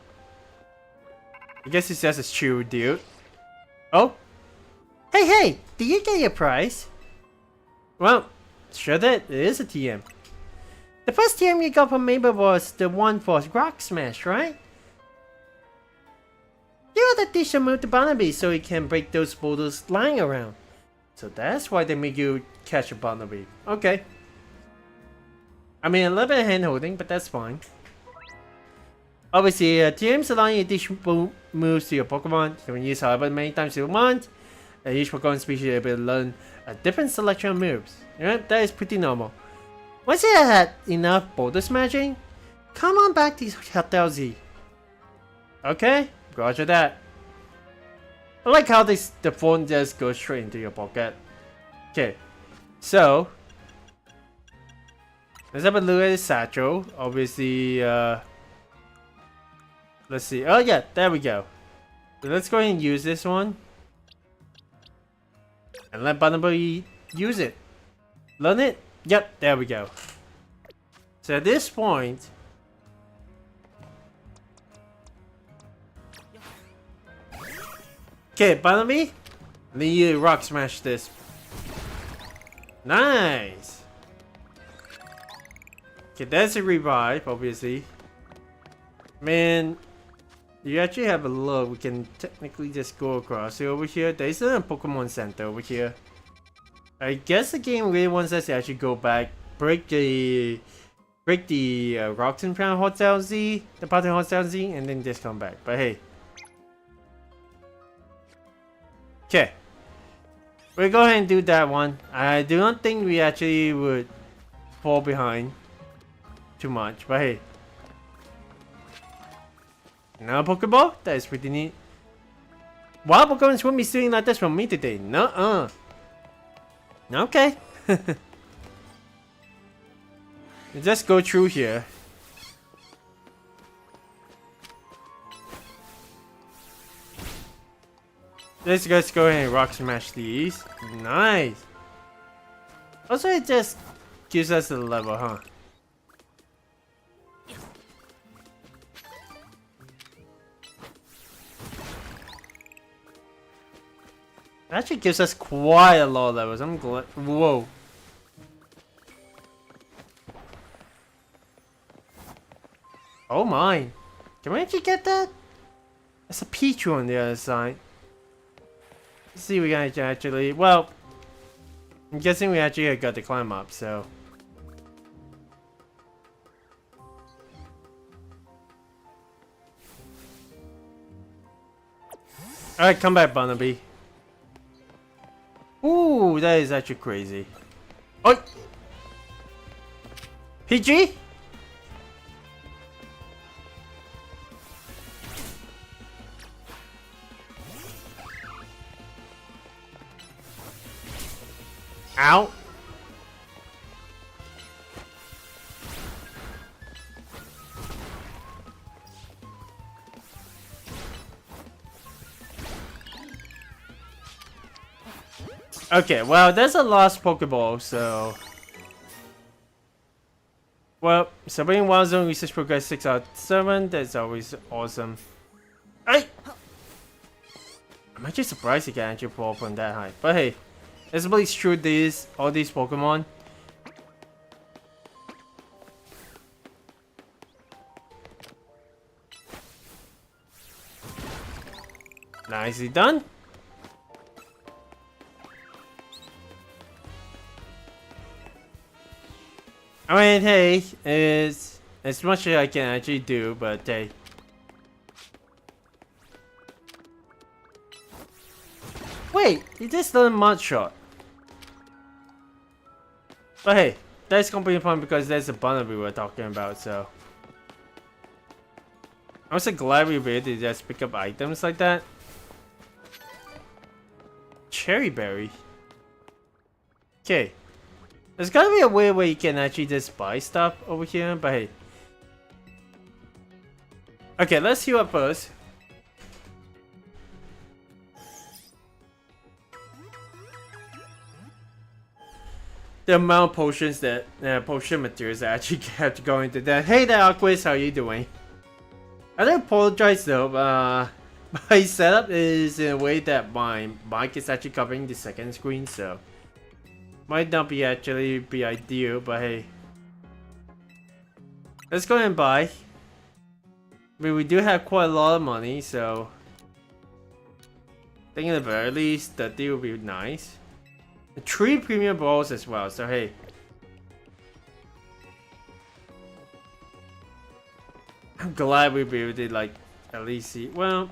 I guess it's just a chill dude. Oh? Hey, did you get your prize? Well, sure did. It is a TM. The first TM you got from Mabel was the one for Rock Smash, right? You had to teach a move to Barnaby so he can break those boulders lying around. So that's why they make you catch a Barnaby. Okay. I mean, a little bit of hand holding, but that's fine. Obviously, TMs allow you to teach moves to your Pokemon. You can use however many times you want. Each Pokemon species will be able to learn a different selection of moves. Yeah, that is pretty normal. Once you had enough boulder smashing, come on back to Hotel Z. Okay, roger that. I like how the phone just goes straight into your pocket. Okay, so let's have a look at the satchel. Obviously, let's see. Oh yeah, there we go. So let's go ahead and use this one. And let Barnaby use it. Learn it? Yep, there we go. So at this point, okay, Barnaby, I need you to rock smash this. Nice. Okay, that's a revive, obviously. Man, you actually have a look. We can technically just go across. So over here, there's a Pokemon Center over here. I guess the game really wants us to actually go back, break the rocks in front of Hotel Z, the part of Hotel Z, and then just come back. But hey. Okay. We'll go ahead and do that one. I do not think we actually would fall behind too much, but hey. Now Pokeball? That is pretty neat. Wow, Pokemons won't be doing like this from me today. Nuh-uh. Okay. Let's go through here. Let's just go ahead and rock smash these. Nice. Also, it just gives us a level, huh? Actually gives us quite a lot of levels. I'm glad. Whoa. Oh my. Can we actually get that? That's a Pichu on the other side. Let's see if we can actually. Well, I'm guessing we actually got to climb up, so. Alright, come back, Barnaby. Ooh, that is actually crazy. Oh! PG? Ow! Okay, well, there's a lost Pokeball, so. Well, Sabrina Wild Zone research progress 6 out of 7. That's always awesome. I'm actually surprised you can actually pull up on that high. But hey, let's blaze through all these Pokemon. Nicely done. I mean, hey, it's as much as I can actually do, but hey. Wait, he just done a mud shot. But hey, that's completely fine because there's a bundle we were talking about, so. I'm so glad we were able to just pick up items like that. Cherry berry. Okay. There's gotta be a way where you can actually just buy stuff over here, but hey. Okay, let's heal up first. The amount of potions that potion materials that actually have to go into that. Hey there, Aquis, how you doing? I do apologize though. My setup is in a way that my mic is actually covering the second screen, so might not be actually be ideal. But hey, let's go ahead and buy. I mean, we do have quite a lot of money, so I think at the very least that deal would be nice. 3 premium balls as well, so hey. I'm glad we be able to like at least see. Well,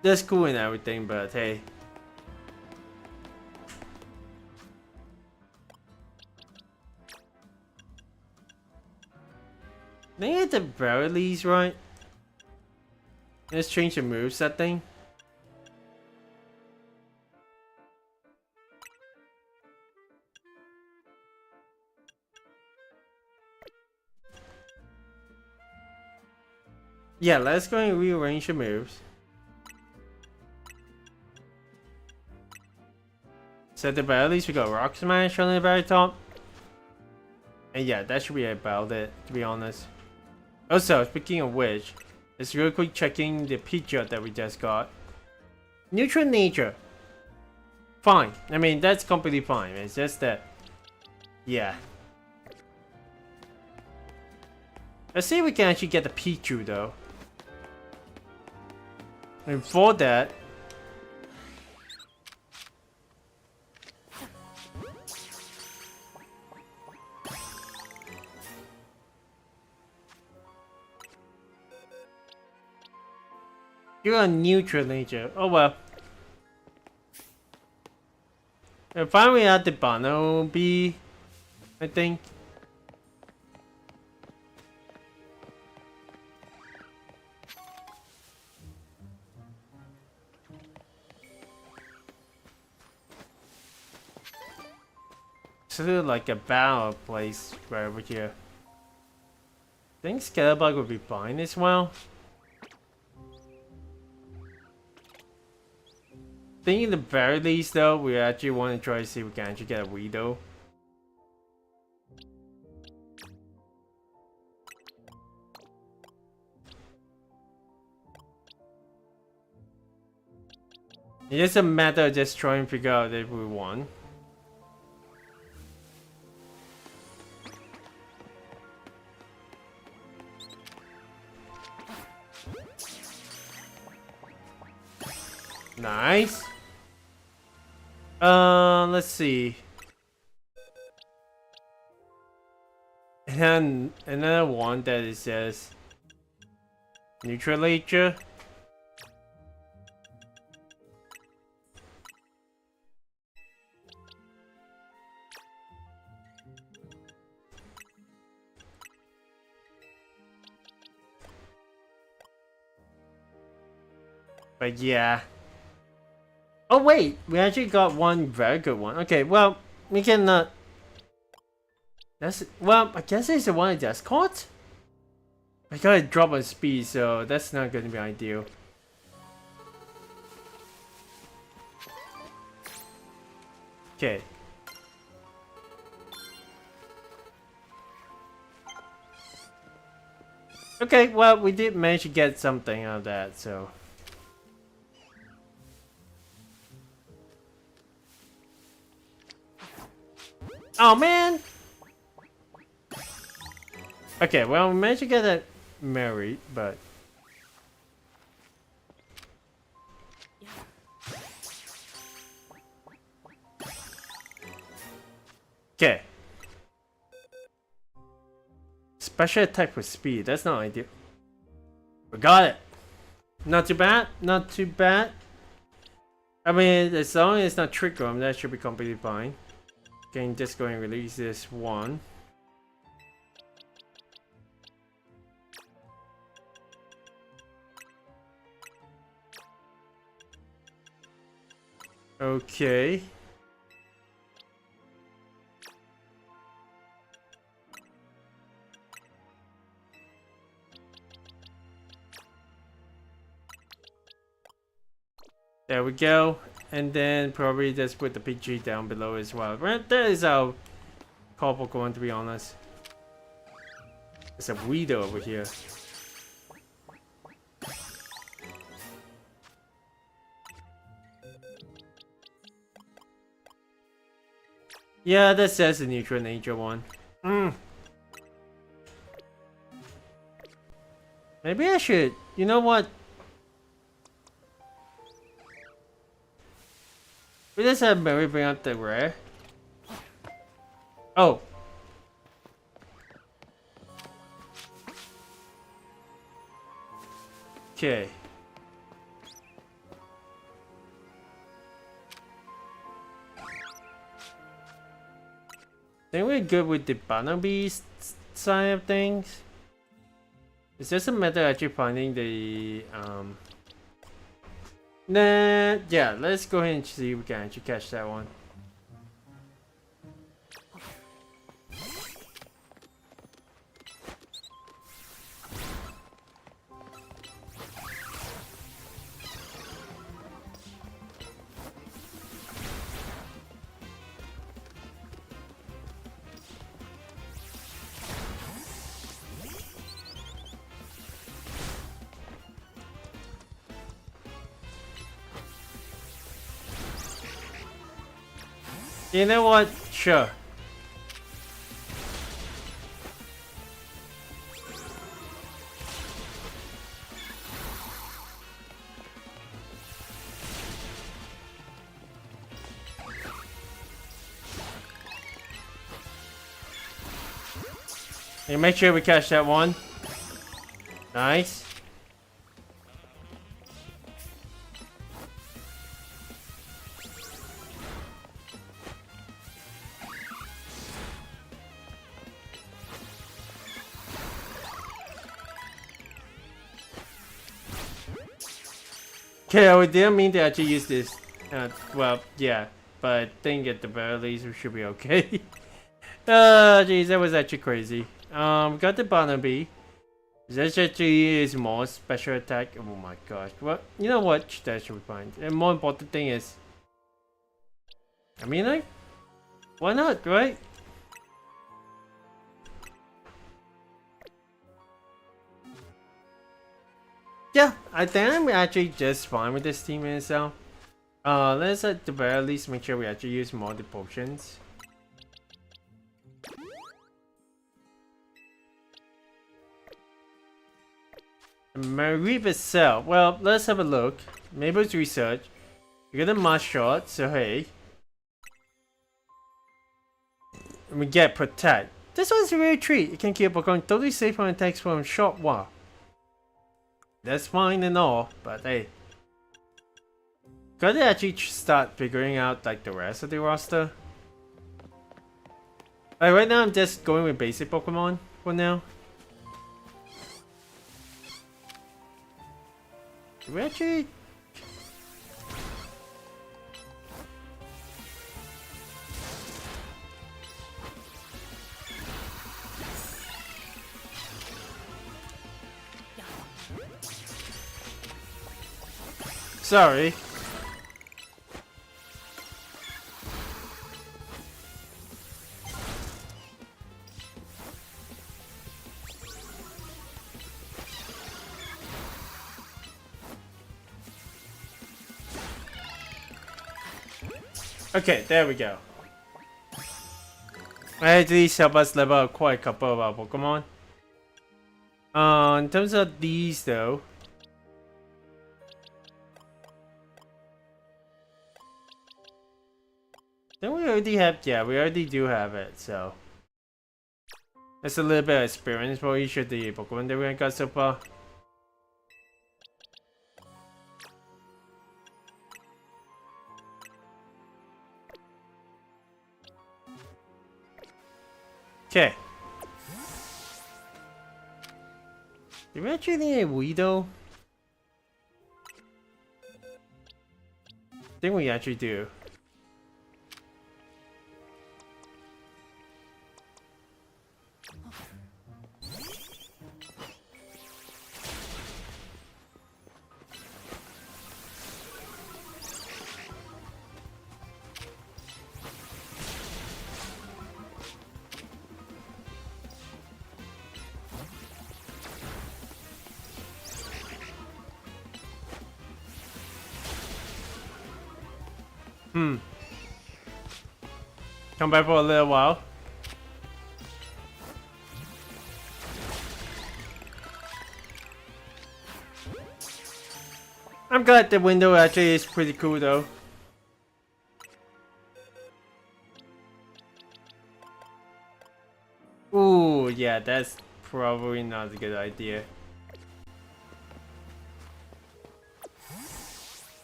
that's cool and everything, but hey. I think at the very least, right? Let's change the moveset thing. Yeah, let's go and rearrange the moves. So at the very least, we got Rock Smash on the very top. And yeah, that should be about it, to be honest. Also, speaking of which, let's real quick checking the picture that we just got. Neutral nature. Fine. I mean, that's completely fine. It's just that, yeah. Let's see if we can actually get the Pichu though. And for that, you're a neutral nature. Oh well. And finally at the Bono B, I think. to like a battle place right over here. I think Scalebug would be fine as well. I think at the very least though, we actually want to try to see if we can actually get a Weedle. It's just a matter of just trying to figure out if we want. Nice. Let's see. And then another one that is just Neutralator. But yeah. Oh wait, we actually got one very good one. Okay, well, we can that's well, I guess it's the one I just caught. I gotta drop on speed, so that's not gonna be ideal. Okay. Okay, well, we did manage to get something out of that, so. Oh man! Okay, well, we managed to get that married, but. Okay. Special attack with speed, that's not ideal. We got it! Not too bad, not too bad. I mean, as long as it's not Trick Room, that should be completely fine. Okay, just go and release this one. Okay. There we go. And then probably just put the PG down below as well. Right, that is our couple going, to be honest. There's a Weedle over here. Yeah, that says the neutral nature one. Maybe I should. You know what? We just have Mary bring up the rare. Oh. Okay. I think we're good with the Barnaby side of things. It's just a matter of actually finding the Nah, yeah, let's go ahead and see if we can actually catch that one. You know what? Sure. You make sure we catch that one. Nice. Okay, we didn't mean to actually use this. Well, yeah, but I think at the very least we should be okay. Geez, that was actually crazy. Got the Barnaby. That actually is more special attack. Oh my gosh. Well, you know what? That should be fine. And more important thing is, I mean, like, why not, right? Yeah, I think I'm actually just fine with this team itself. Let's at the very least make sure we actually use more of the potions. Marib itself. Well, let's have a look. Mabel's research. We get a must shot, so hey. And we get protect. This one's a rare treat. It can keep Pokemon totally safe from attacks from a short while. That's fine and all, but hey. Gotta actually start figuring out like the rest of the roster. Like right now I'm just going with basic Pokemon for now. Do we actually... Sorry. Okay, there we go. At least help us level up quite a couple of our Pokemon. In terms of these though. Then we already have, yeah, we already do have it, so. That's a little bit of experience for each of the Pokemon that we got so far. Okay. Do we actually need a Weedle? I think we actually do. Come back for a little while. I'm glad the window actually is pretty cool though. Ooh, yeah, that's probably not a good idea.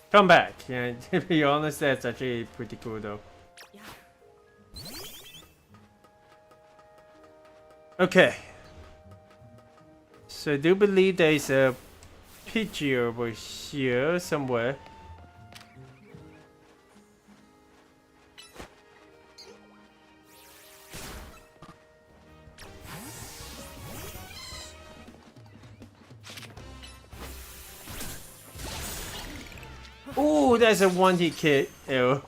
Come back. Yeah, to be honest, that's actually pretty cool though. Okay. So I do believe there's a Pidgey over here somewhere. Ooh, there's a one-hit kit. Ew.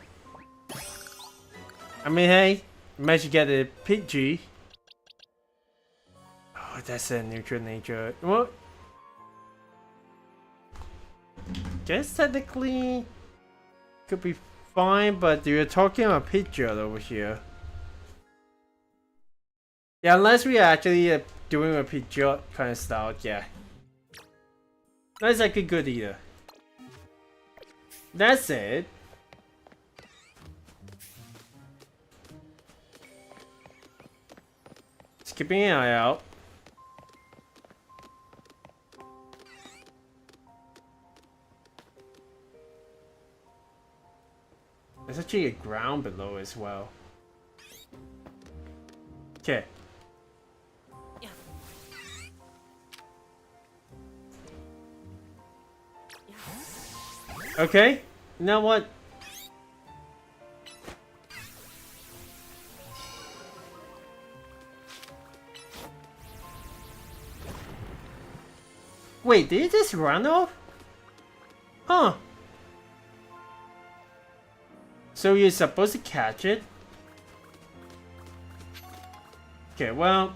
I mean, hey, managed to get a Pidgey. Oh, that's a neutral nature. Well, guess technically could be fine, but you're talking about Pidgey over here. Yeah, unless we are actually doing a Pidgeot kind of style, yeah. That's actually good either. That's it. Just keeping an eye out. There's actually a ground below as well. Okay. Okay, you know what? Wait, did it just run off? Huh. So you're supposed to catch it? Okay, well,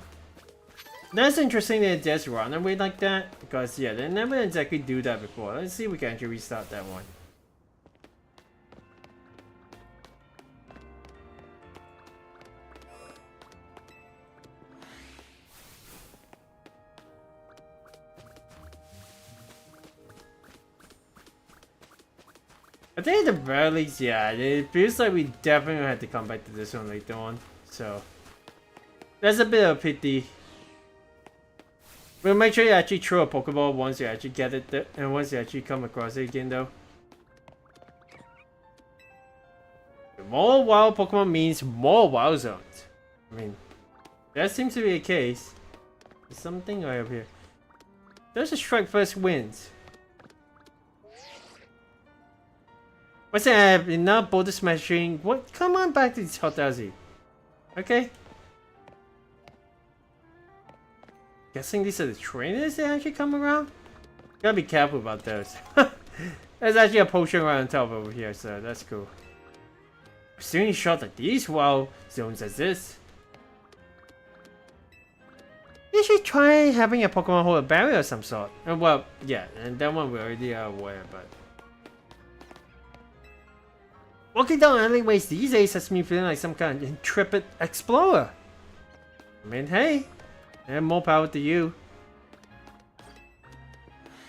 that's interesting that it just run away like that. Because, yeah, they never exactly do that before. Let's see if we can actually restart that one. I think at the very least, yeah, it feels like we definitely have to come back to this one later on. So, that's a bit of a pity. We'll make sure you actually throw a Pokeball once you actually get it, and once you actually come across it again, though. More wild Pokemon means more wild zones. I mean, that seems to be the case. There's something right up here. There's a strike first wins. What's that? Enough boulder smashing. What? Come on back to this Hotazi. Okay. Guessing these are the trainers that actually come around? Gotta be careful about those. There's actually a potion right on top over here, so that's cool. Assuming shot like these wild zones as this. You should try having a Pokemon hold a barrier of some sort. Well, yeah, and that one we already are aware, but. Walking down alleyways these days has me feeling like some kind of intrepid explorer. I mean, hey, and more power to you.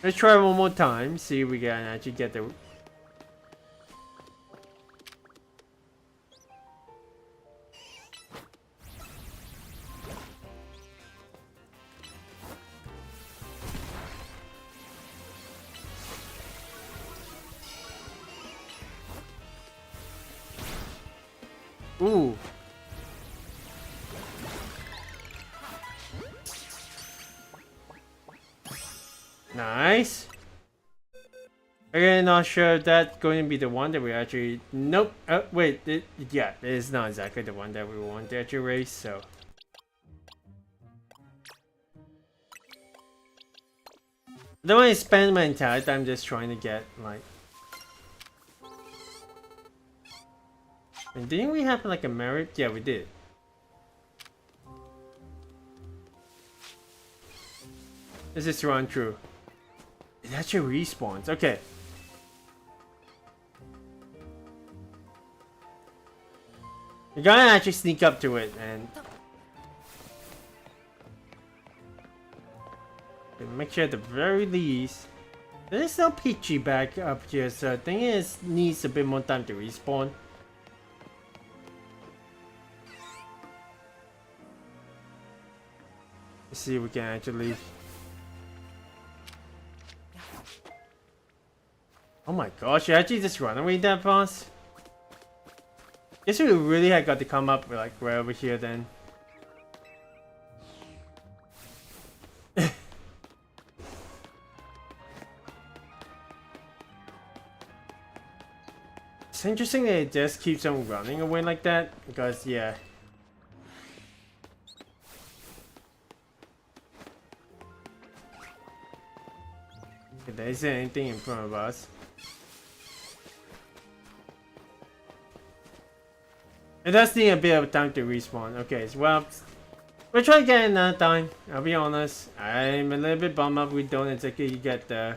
Let's try one more time, see if we can actually get the... Ooh. Nice. Again, not sure if that's going to be the one that we actually... Nope. Wait. Yeah, it is not exactly the one that we want to actually race, so... I don't want to spend my entire time just trying to get, like... And didn't we have like a merit? Yeah, we did. Let's just run through. It actually respawns. Okay. You gotta actually sneak up to it and make sure at the very least there's no Peachy back up here, so I think it needs a bit more time to respawn. Let's see if we can actually leave. Oh my gosh, you actually just run away that fast? Guess we really had got to come up like right over here then. It's interesting that it just keeps on running away like that, because yeah. If there isn't anything in front of us. It does need a bit of time to respawn. Okay, so well, we'll try again another time. I'll be honest, I'm a little bit bummed up we don't exactly get the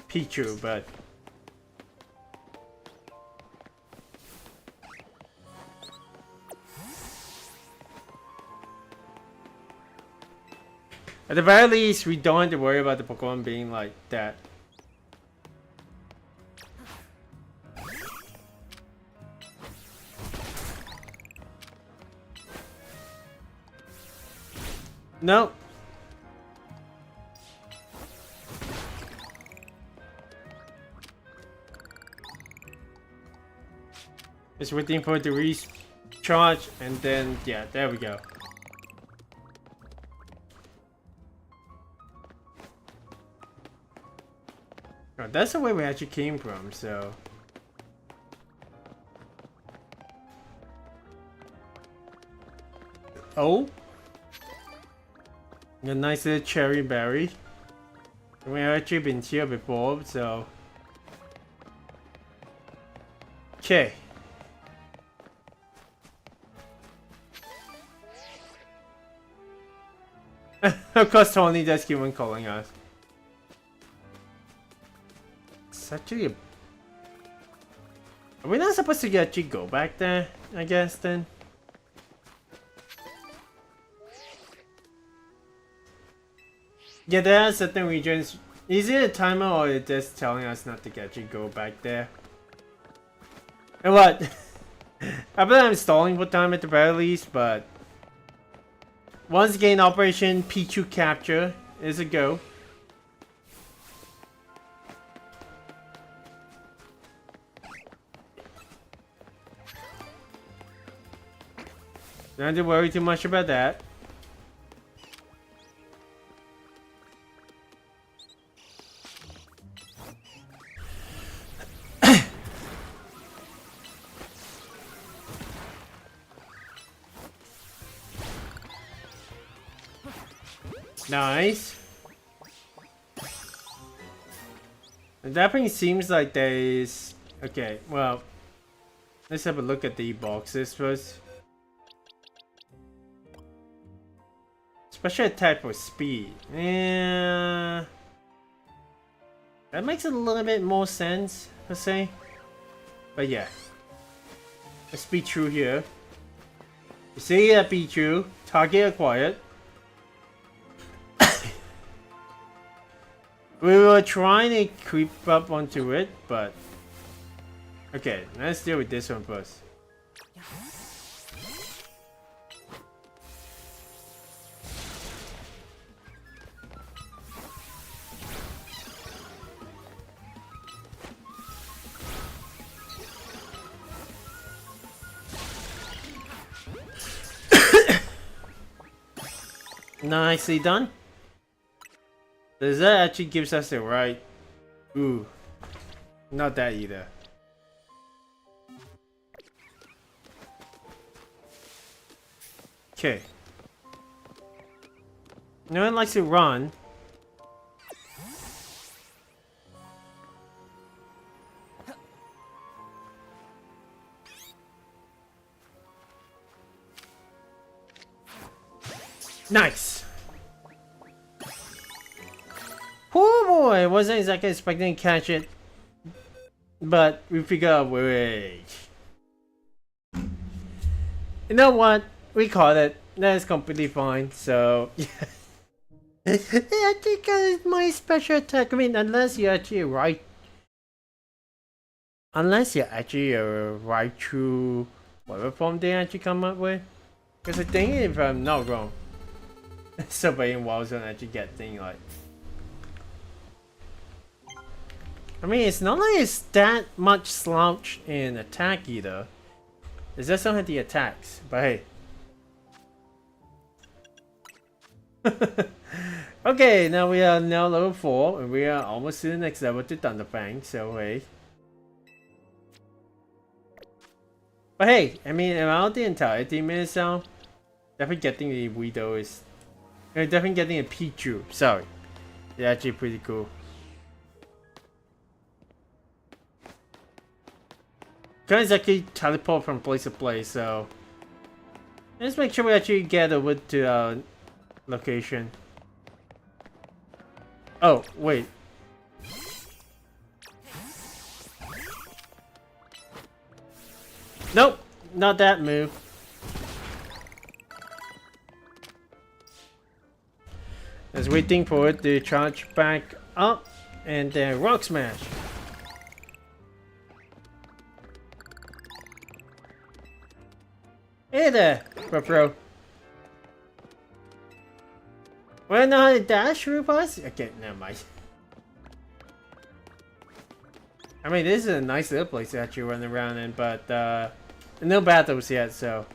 Pichu, but at the very least, we don't have to worry about the Pokemon being like that. Nope. Just waiting for it to recharge, and then, yeah, there we go. Oh, that's the way we actually came from, so... Oh? A nice little cherry berry. We've actually been here before, so. Okay. Of course, Tony does keep on calling us. It's actually a... Are we not supposed to actually go back there, I guess, then? Yeah, there are certain regions. Is it a timer or is it just telling us not to actually go back there? And what? I bet I'm stalling for time at the very least, but... Once again, Operation Pichu Capture is a go. Don't have to worry too much about that. Nice. It definitely seems like there is... Okay, well... Let's have a look at the boxes first. Special attack for speed. Yeah... That makes a little bit more sense, per se. But yeah. Let's be true here. You see that be true. Target acquired. We were trying to creep up onto it, but... Okay, let's deal with this one first. Nicely done. Does that actually gives us the right? Ooh, not that either. Okay. No one likes to run. Nice. Oh boy, wasn't exactly expecting to catch it, but we figured out a way. You know what? We caught it. That is completely fine. So, yeah. I think it's my special attack. I mean, unless you're actually right. Unless you're actually right through whatever form they actually come up with. Because I think, if I'm not wrong, somebody in Wilds don't actually get things like. I mean, it's not like it's that much slouch in attack either. It's just some of the attacks, but hey. Okay, now we are now level 4, and we are almost to the next level to Thunderfang, so hey. But hey, I mean, around the entire team itself, definitely getting the Widow is... definitely getting a Pichu, sorry. It's actually pretty cool. Can exactly teleport from place to place, so let's make sure we actually get over to our location. Oh, wait. Nope, not that move. I was waiting for it to charge back up and then Rock Smash. Hey there, bro. Wanna know how to dash, Rupas? Okay, never mind. I mean, this is a nice little place to actually run around in, but no battles yet, so.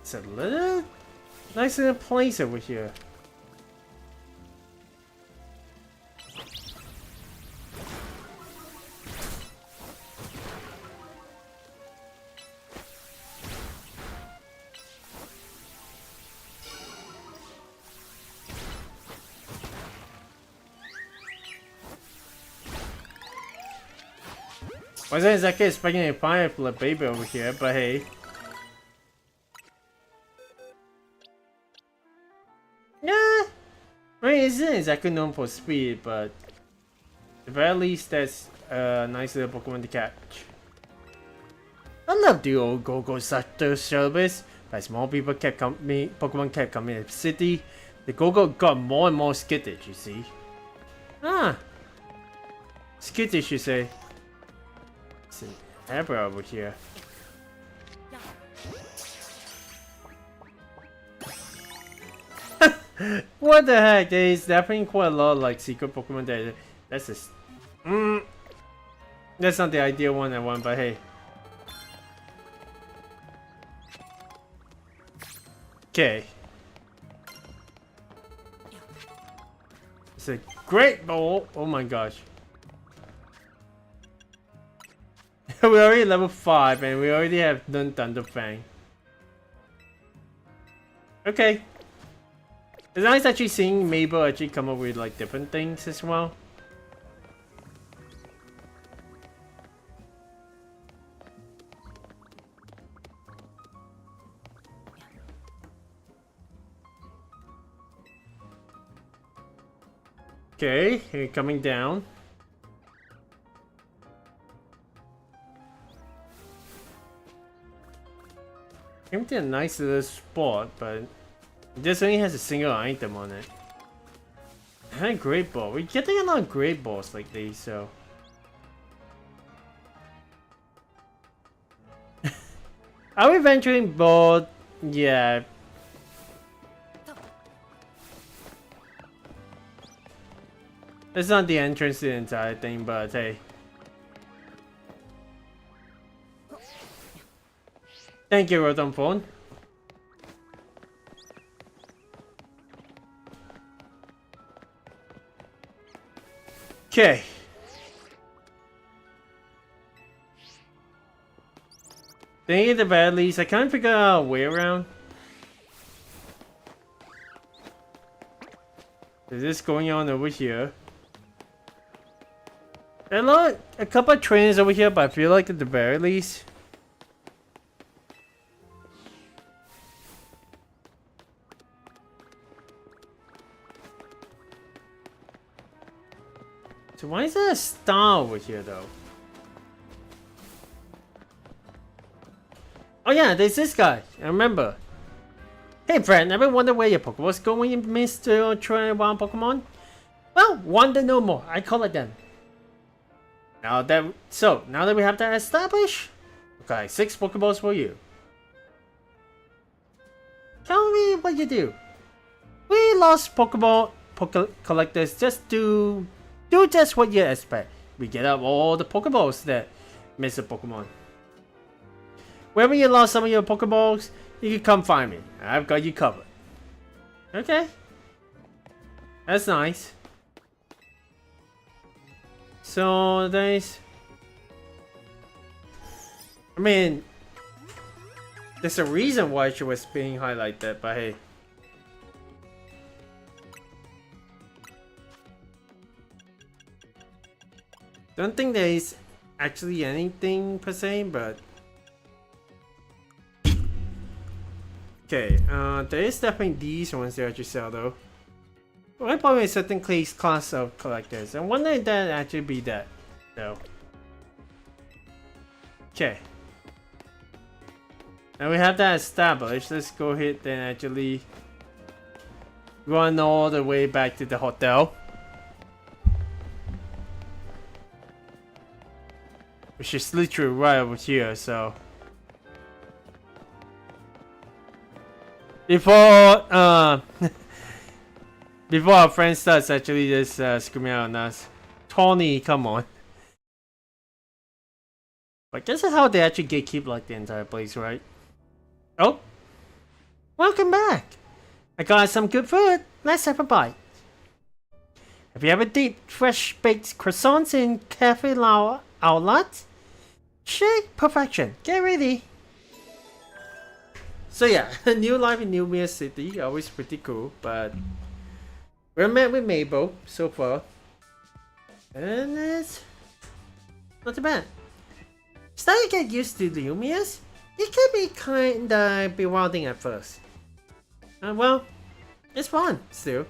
It's a little Nice little place over here. Wasn't exactly expecting a pineapple baby over here, but hey. Yeah, I mean, it isn't exactly known for speed, but at the very least, that's a nice little Pokemon to catch. I love the old Go-Go Sector service. As more people kept coming, Pokemon kept coming to the city, the Go-Go got more and more skittish, you see. Ah, skittish, you say. It's an Abra over here. What the heck? There is definitely quite a lot of like secret Pokemon there. That's just. That's not the ideal one I want, but hey. Okay. It's a great ball. Oh my gosh. We're already level 5 and we already have done Thunderfang. Okay. It's nice actually seeing Mabel actually come up with like different things as well. Okay, here coming down. Came to a nice little spot, but this only has a single item on it. And a great ball. We're getting a lot of great balls like these, so. Are we venturing bold? Yeah. It's not the entrance to the entire thing, but hey. Thank you, Rotom Phone. Okay. Thinking at the very least, I can't figure out a way around. Is this going on over here? There are a couple of trainers over here, but I feel like at the very least. So why is there a star over here though? Oh yeah, there's this guy. I remember. Hey friend, ever wonder where your Pokemon's going, you missed to try wild Pokemon? Well, wonder no more. I call it them. Now that we have that established, okay, 6 Pokeballs for you. Tell me what you do. We lost Pokeball collectors just do just what you expect. We get up all the Pokeballs that miss a Pokemon. Whenever you lost some of your Pokeballs, you can come find me. I've got you covered. Okay. That's nice. So there's, I mean, there's a reason why she was being highlighted, but hey. Don't think there is actually anything per se, but okay. There is definitely these ones that you sell though. Well, probably a certain class of collectors. I wonder if that actually be that though. Okay. Now we have that established. Let's go ahead and actually run all the way back to the hotel. Which is literally right over here, so. Before before our friend starts actually just screaming out on us. Tony, come on. But this is how they actually gatekeep like the entire place, right? Oh, welcome back. I got some good food. Let's have a bite. Have you ever dipped fresh baked croissants in cafe outlet? Shake perfection. Get ready. So yeah, new life in Lumiose City, always pretty cool, but we're met with Mabel so far. And it's not too bad. Starting to get used to Lumiose, it can be kinda bewildering at first. Well, it's fun still.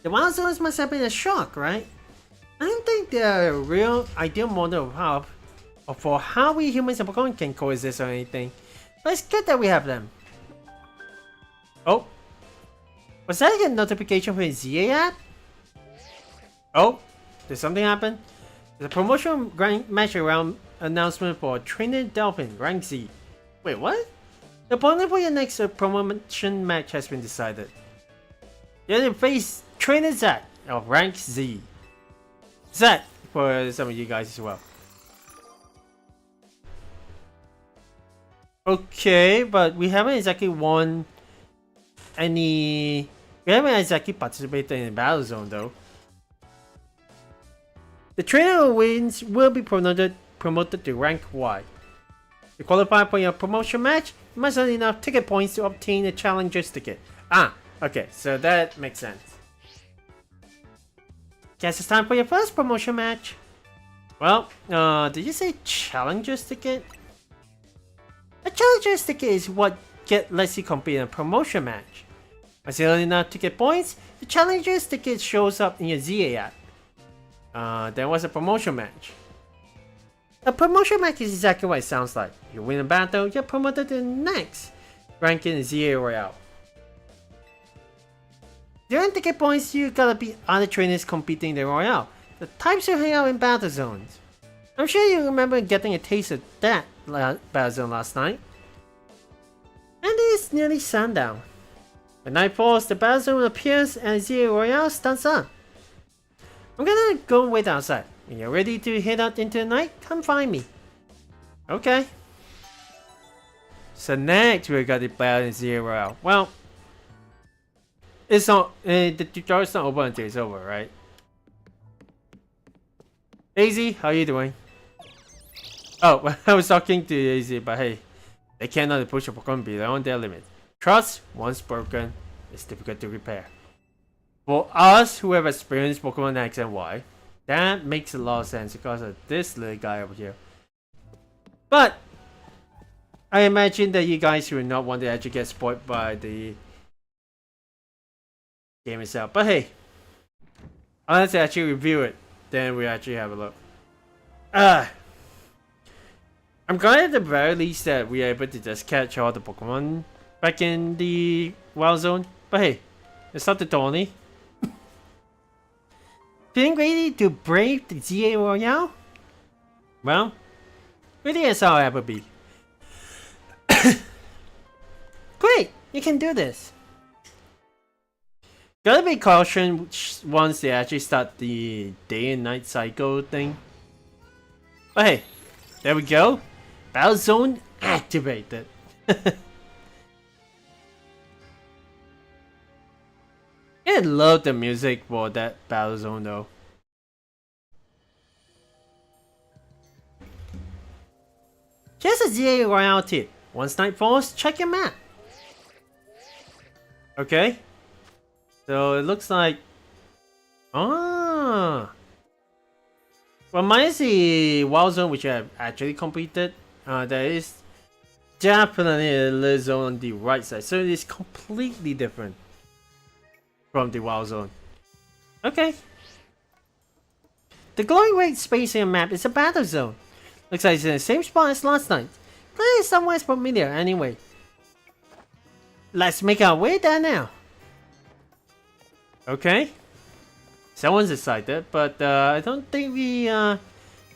The wild zones must have been a shock, right? I don't think they're a real ideal model for how we humans and Pokemon can coexist or anything. But it's good that we have them. Oh. Was that a notification for the ZA app? Oh. Did something happen? There's a promotional match around announcement for Trainer Delphin, rank Z. Wait, what? The opponent for your next promotion match has been decided. You're to face Trainer Z of rank Z. Z for some of you guys as well. Okay, but we haven't exactly won any. We haven't exactly participated in the battle zone though. The trainer who wins will be promoted to rank Y. To qualify for your promotion match, you must earn enough ticket points to obtain a challenger's ticket. Ah, okay, so that makes sense. Guess it's time for your first promotion match. Well, did you say challenger's ticket? A challenger's ticket is what lets you compete in a promotion match. Once you earn enough ticket points, the challenger's ticket shows up in your ZA app. There was a promotion match. A promotion match is exactly what it sounds like. You win a battle, you're promoted to the next rank in the ZA Royale. During ticket points, you gotta beat other trainers competing in the Royale. The types who hang out in battle zones. I'm sure you remember getting a taste of that battle zone last night. And it's nearly sundown. When night falls, the battle zone appears and the ZA Royale stands up. I'm gonna go wait outside. When you're ready to head out into the night, come find me. Okay. So next we got the battle in ZA Royale. Well, it's not the tutorial's not open until it's over, right? Daisy, how you doing? Oh, I was talking to Daisy, but hey, they cannot push a Pokemon beyond their limit. Trust, once broken, is difficult to repair. For us who have experienced Pokemon X and Y, that makes a lot of sense because of this little guy over here. But I imagine that you guys will not want to actually get spoiled by the game itself. But hey, unless I actually review it, then we actually have a look. I'm glad at the very least that we are able to just catch all the Pokemon back in the Wild Zone. But hey, it's not the Tony. Feeling ready to brave the ZA Royale? Well, really is how I ever be. Great, you can do this. Gotta be cautious once they actually start the day and night cycle thing. But hey, there we go. Battle Zone activated. I love the music for that Battle Zone though. Here's a ZA Royale tip. Once night falls, check your map. Okay. So it looks like... Ah! Well, minus the Wild Zone, which I have actually completed, there is definitely a little zone on the right side. So it is completely different from the Wild Zone. Okay. The glowing red space in your map is a battle zone. Looks like it's in the same spot as last night. Clearly somewhere familiar anyway. Let's make our way there now. Okay. Someone's excited, but I don't think we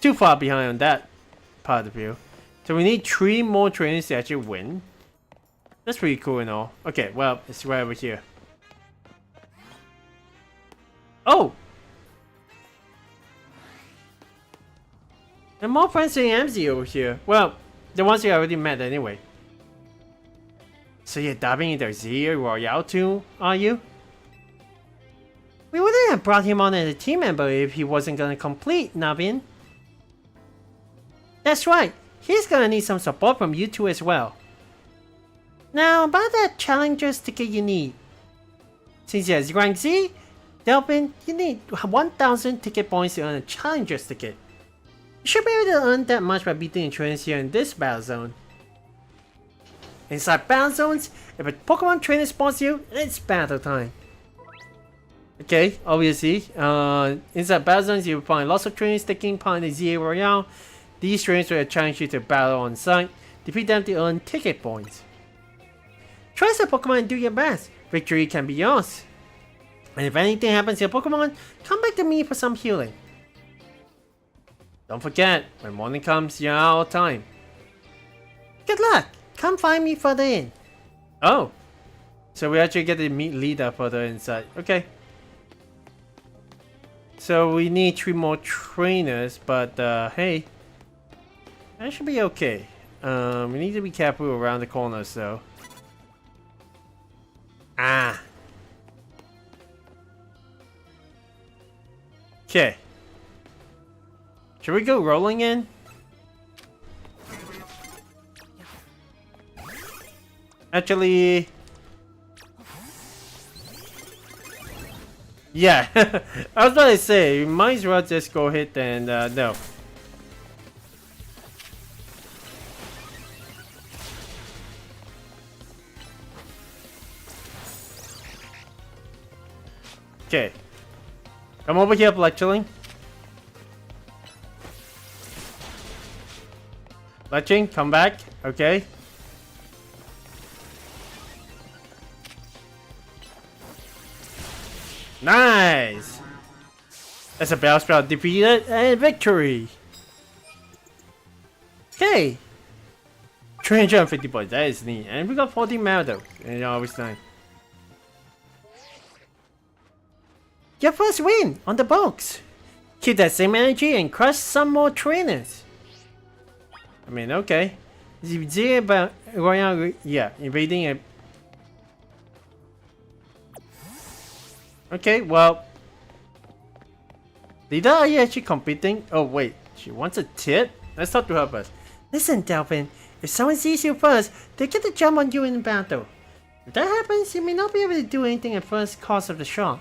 too far behind on that part of the view. So we need 3 more trainers to actually win. That's pretty cool and all. Okay, well, it's right over here. Oh! And more friends than MZ over here. Well, the ones you already met anyway. So you're dabbing into Zero Royale too, are you? We wouldn't have brought him on as a team member if he wasn't gonna complete, Navin. That's right, he's gonna need some support from you two as well. Now, about that Challenger's ticket you need. Since he has rank Z, Delphin, you need 1000 ticket points to earn a Challenger's ticket. You should be able to earn that much by beating the trainers here in this battle zone. Inside battle zones, if a Pokemon trainer spawns you, it's battle time. Okay, obviously, inside battle zones you will find lots of trainers taking part in the ZA Royale. These trainers will challenge you to battle on site, defeat them to earn ticket points. Try some Pokemon and do your best, victory can be yours. And if anything happens to your Pokemon, come back to me for some healing. Don't forget, when morning comes, you're out of time. Good luck! Come find me further in. Oh, so we actually get to meet Lida further inside. Okay. So we need 3 more trainers, but hey, that should be okay. We need to be careful around the corners though. Ah. Okay. Should we go rolling in? Actually, yeah, I was about to say, we might as well just go ahead and no. Okay, come over here, Fletchling. Fletching, come back. Okay. Nice! That's a Battle Sprout defeated and victory! Okay! 350 points, that is neat. And we got 14 medals. And always nice. Your first win on the box! Keep that same energy and crush some more trainers. I mean, okay. Zero about Royale, yeah, invading a. Okay, well. Lida, are you actually competing? Oh, wait. She wants a tip? Let's talk to her first. Listen, Delphin. If someone sees you first, they get to jump on you in battle. If that happens, you may not be able to do anything at first cause of the shot.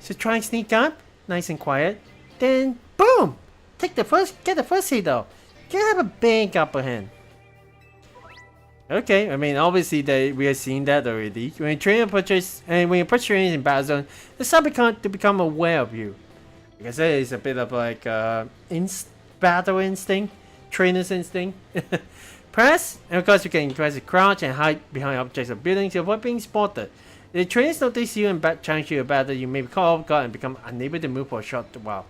So try and sneak up, nice and quiet. Then, boom! Get the first hit though. You have a big upper hand. Okay, I mean obviously we are seeing that already. When you approach trainers in battle zone, they start to become aware of you. Because that is a bit of like battle instinct, trainer's instinct. Press, and of course you can press the crouch and hide behind objects or buildings to avoid being spotted. If the trainers notice you and challenge you a battle, you may be caught off guard and become unable to move for a short while.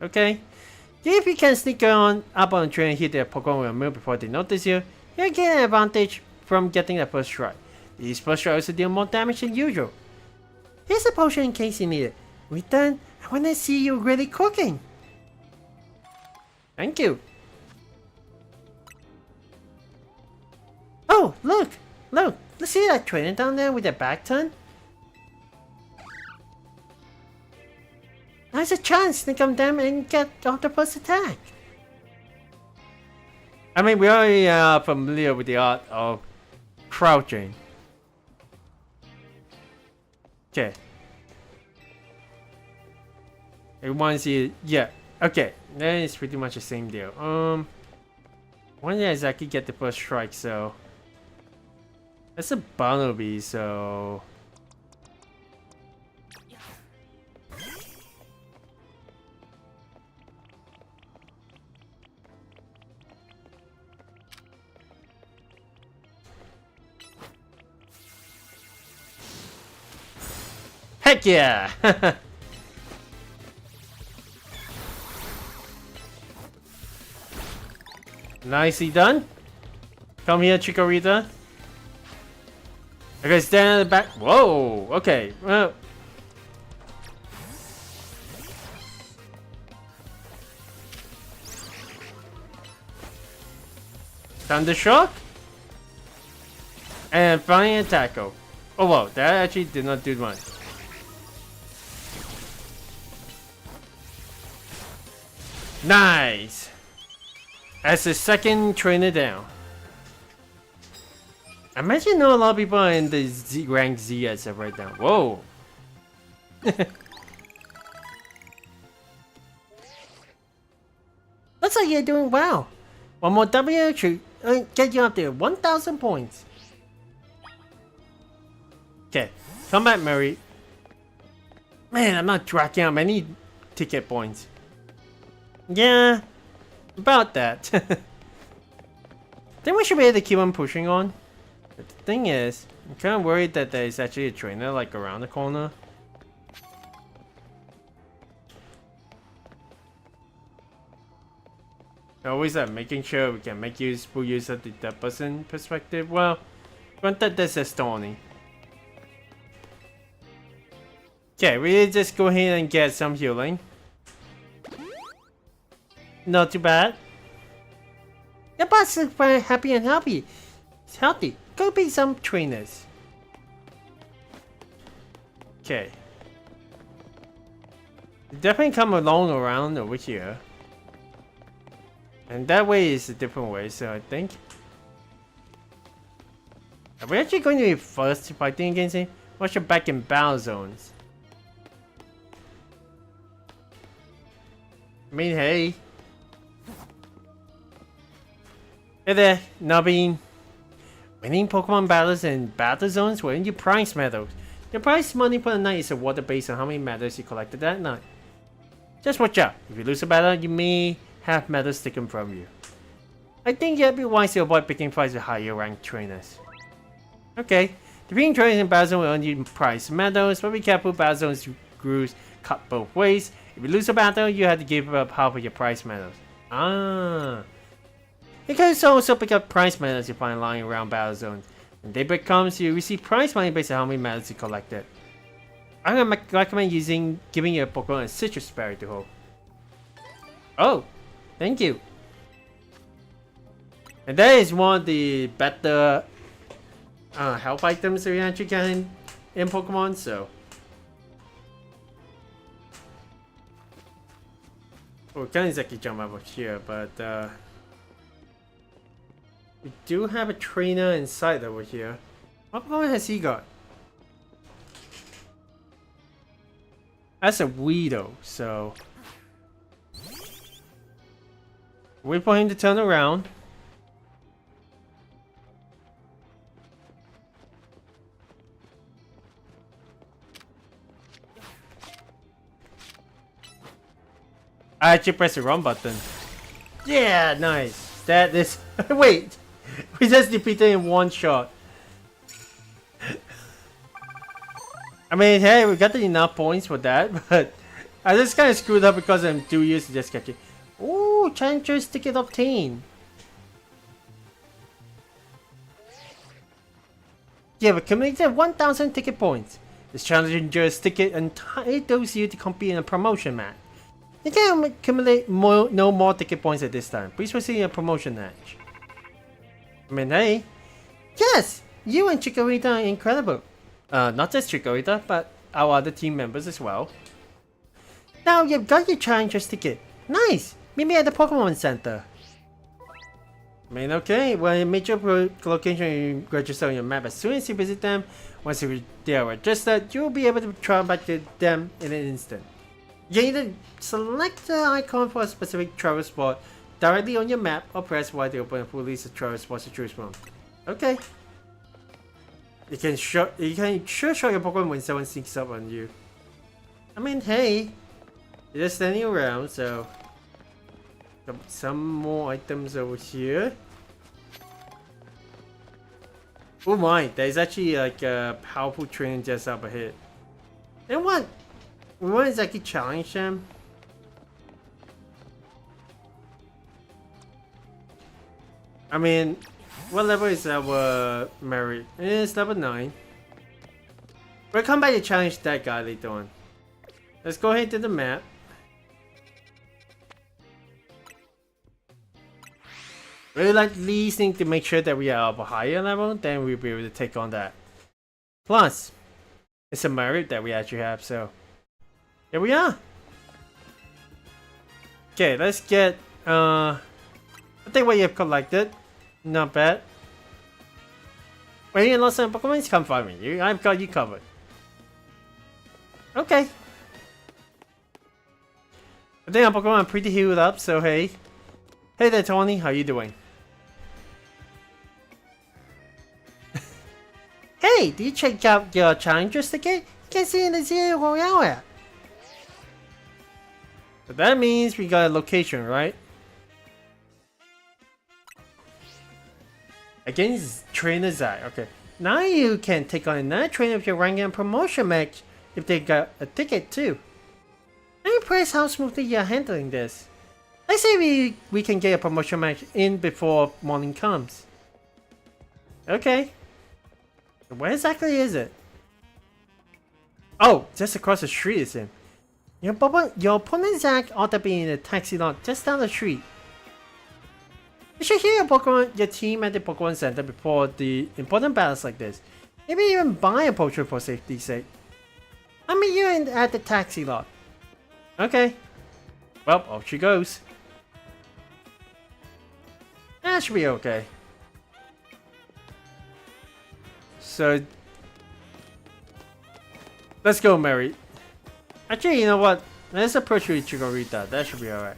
Okay? If you can sneak up on a train and hit their Pokemon with a move before they notice you, you'll gain an advantage from getting the first strike. These first strikes also deal more damage than usual. Here's a potion in case you need it. We're done. I want to see you really cooking. Thank you. Oh, look! Look! Let's see that trainer down there with their back turned. There's a chance to sneak on them and get off the first attack. I mean, we already are familiar with the art of crouching. Okay. Everyone see, yeah. Okay, then it's pretty much the same deal. When did I exactly get the first strike? So that's a Bunnelby. So. Heck yeah! Nicely done. Come here, Chikorita. Okay, stand in the back. Whoa! Okay, well. Thunder Shock? And flying and tackle. Oh wow, that actually did not do much. Nice! As the second trainer down. I imagine know a lot of people are in the Z rank Z as of right now. Whoa! Looks like you're doing well. One more W should get you up there. 1,000 points. Okay, come back, Mary. Man, I'm not tracking out many ticket points. Yeah, about that. Think we should be able to keep on pushing on. But the thing is, I'm kind of worried that there's actually a trainer like around the corner. Always making sure we can make full use of the third person perspective. Well, granted this is Tony. Okay, we just go ahead and get some healing. Not too bad. Your boss is very happy and healthy. It's healthy. Go be some trainers. Okay. Definitely come along around over here. And that way is a different way, so I think. Are we actually going to be first fighting against him? Watch your back in battle zones. I mean, hey. Hey there, Nubbin. Winning Pokemon battles and battle zones will earn you prize medals. The prize money for the night is awarded based on how many medals you collected that night. Just watch out. If you lose a battle, you may have medals taken from you. I think you'd be wise to avoid picking fights with higher ranked trainers. Okay, defeating trainers in battle zone will earn you prize medals, but be careful, battle zones grooves cut both ways. If you lose a battle, you have to give up half of your prize medals. Ah. You can also pick up prize medals you find lying around battle zones. When daybreak comes, you receive prize money based on how many medals you collected. I recommend giving your Pokemon a citrus berry to hold. Oh, thank you. And that is one of the better health items that you actually get in Pokemon, so. Oh, we can't exactly jump over here, but we do have a trainer inside over here. What Pokemon has he got? That's a Weedle, so. Wait for him to turn around. I actually pressed the wrong button. Yeah, nice. That is. Wait, we just defeated him in one shot. I mean, hey, we got enough points for that, but I just kind of screwed up because I'm too used to just catching. Ooh, Challenger's ticket obtained. You have accumulated 1,000 ticket points. This Challenger's ticket entitles you to compete in a promotion match. You can accumulate no more ticket points at this time. Please proceed in a promotion match. I mean, hey. Yes! You and Chikorita are incredible. Not just Chikorita, but our other team members as well. Now you've got your Challenger's ticket. Nice! Meet me at the Pokemon Center. I mean, okay. Well, a major location you register on your map as soon as you visit them. Once they are registered, you'll be able to travel back to them in an instant. You either select the icon for a specific travel spot directly on your map or press Y to open a full list of travel spots to choose from. Okay. You can sure show your Pokemon when someone sneaks up on you. I mean, hey, you're just standing around, so got some more items over here. Oh my, there's actually like a powerful train just up ahead. And what? We want to exactly challenge them. I mean, what level is our Mary? It's level 9. We'll come back to challenge that guy later on. Let's go ahead to the map. We at least need to make sure that we are of a higher level, then we'll be able to take on that. Plus, it's a merit that we actually have, so here we are. Okay, let's get I think what you've collected. Not bad. When you lost some Pokemon, come find me. I've got you covered. Okay. I think our Pokemon are pretty healed up, so hey. Hey there, Tony, how you doing? Hey, did you check out your challenges ticket? You can see in the Zero Royale app. So that means we got a location, right? Against Trainer Zai. Okay. Now you can take on another trainer of your rank and promotion match if they got a ticket too. I'm impressed how smoothly you're handling this. I say we can get a promotion match in before morning comes. Okay. Where exactly is it? Oh, just across the street is him. Your opponent Zach ought to be in the taxi lot just down the street. You should hear your team at the Pokemon Center before the important battles like this. Maybe even buy a potion for safety's sake. I'll meet you at the taxi lot. Okay. Well, off she goes. That should be okay. So, let's go, Mary. Actually, you know what? Let's approach you with Chikorita. That should be alright.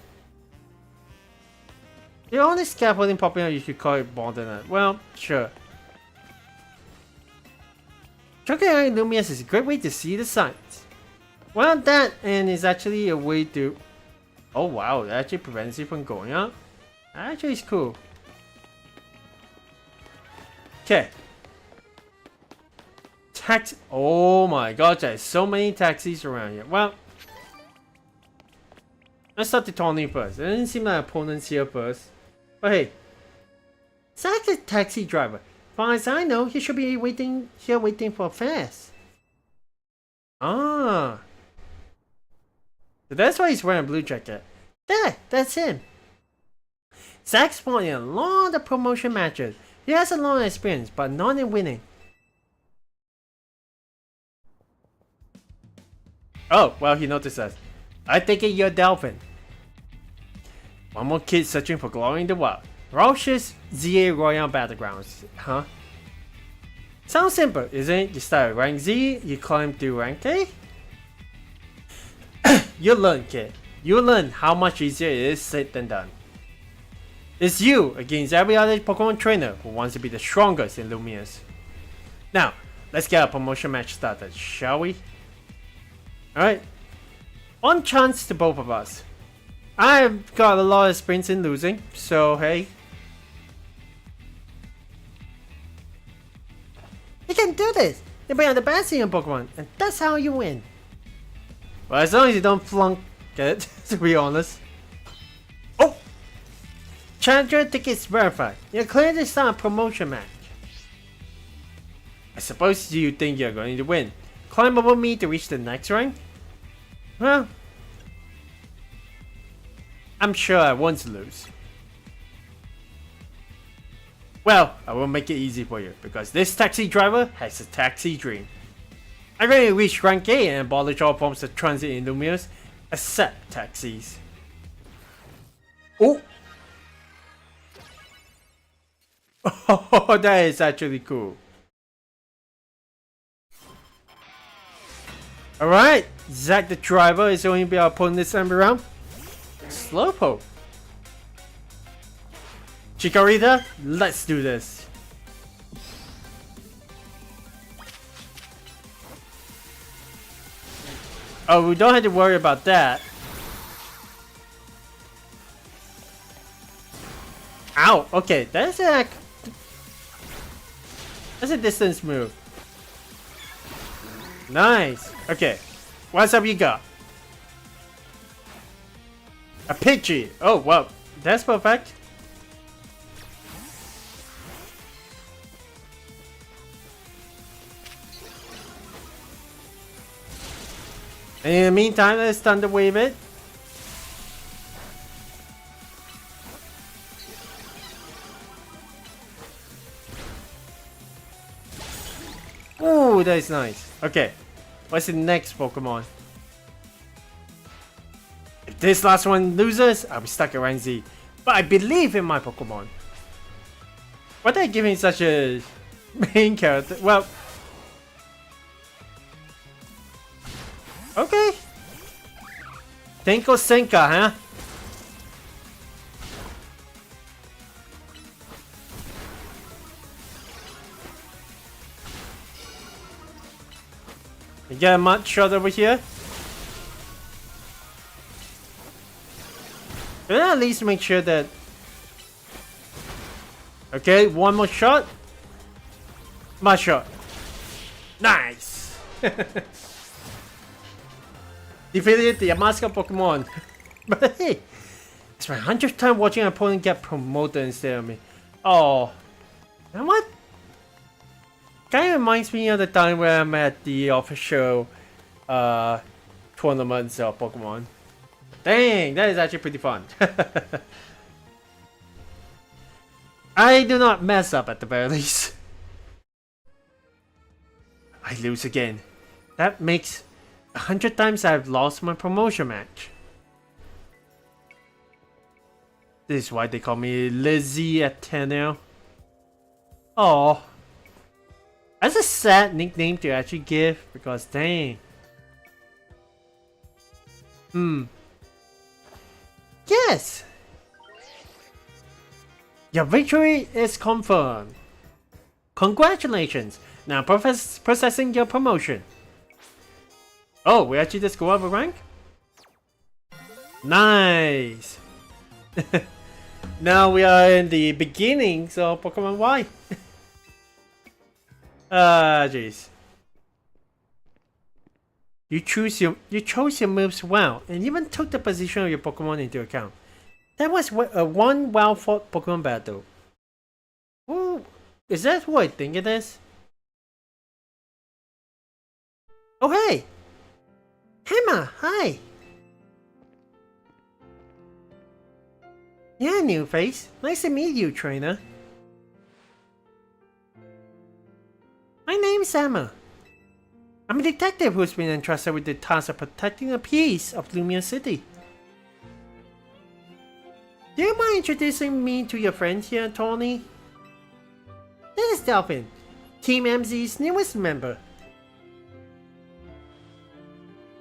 The only scaffolding popping out, you could call it more than that. Well, sure. Checking out Lumiose is a great way to see the sights. Well, that and is actually a way to. Oh wow, that actually prevents you from going up. That actually is cool. Okay. Taxi. Oh my god, there's so many taxis around here. Well, let's start the Tony first. It doesn't seem like opponents here first. But hey, Zach's a taxi driver. As far as I know, he should be waiting for fast. Ah. So that's why he's wearing a blue jacket. That's him. Zach's won in a lot of promotion matches. He has a long experience, but not in winning. Oh, well, he noticed us. I think you're Delphin. One more kid searching for glory in the wild. Rausch's ZA Royal Battlegrounds, huh? Sounds simple, isn't it? You start at rank Z, you climb to rank A. You'll learn, kid. You'll learn how much easier it is said than done. It's you against every other Pokemon trainer who wants to be the strongest in Lumiose. Now, let's get a promotion match started, shall we? Alright. One chance to both of us. I've got a lot of experience in losing, so hey. You can do this! You're being the best in your Pokemon, and that's how you win. Well, as long as you don't flunk it, to be honest. Oh! Challenger tickets verified. You're clear to start a promotion match. I suppose you think you're going to win. Climb over me to reach the next rank? Well, I'm sure I won't lose. Well, I will make it easy for you, because this taxi driver has a taxi dream. I'm going to reach rank A and abolish all forms of transit in Lumiose, except taxis. Oh! Oh, that is actually cool. Alright, Zach the driver is going to be our opponent this time around. Slowpoke. Chikorita, let's do this. Oh, we don't have to worry about that. Ow, okay, that's a distance move. Nice. Okay, what's up you got? A Pidgey. Oh, well, that's perfect. In the meantime, let's Thunder Wave it. Oh, that is nice. Okay, what's the next Pokemon? If this last one loses, I'll be stuck around Z. But I believe in my Pokemon. Why are they giving such a main character? Well, okay. Tenko Senka, huh? You get a mud shot over here. But at least make sure that. Okay, one more shot. My shot. Nice. Defeated the Yamaska Pokemon. But hey, it's my 100th time watching an opponent get promoted instead of me. Oh, and what? Kind of reminds me of the time where I'm at the official tournaments of Pokemon. Dang, that is actually pretty fun. I do not mess up at the very least. I lose again. That makes 100 times I've lost my promotion match. This is why they call me Lizzie at 10 now. Oh, that's a sad nickname to actually give because dang. Yes! Your victory is confirmed. Congratulations! Now processing your promotion. Oh, we actually just go up a rank? Nice! Now we are in the beginnings of Pokemon Y. Jeez. You chose your moves well, and even took the position of your Pokemon into account. That was a one well-fought Pokemon battle. Ooh, is that what I think it is? Oh hey! Emma, hi! Yeah, new face. Nice to meet you, trainer. My name's Emma. I'm a detective who's been entrusted with the task of protecting a piece of Lumiose City. Do you mind introducing me to your friend here, Tony? This is Delphin, Team MZ's newest member.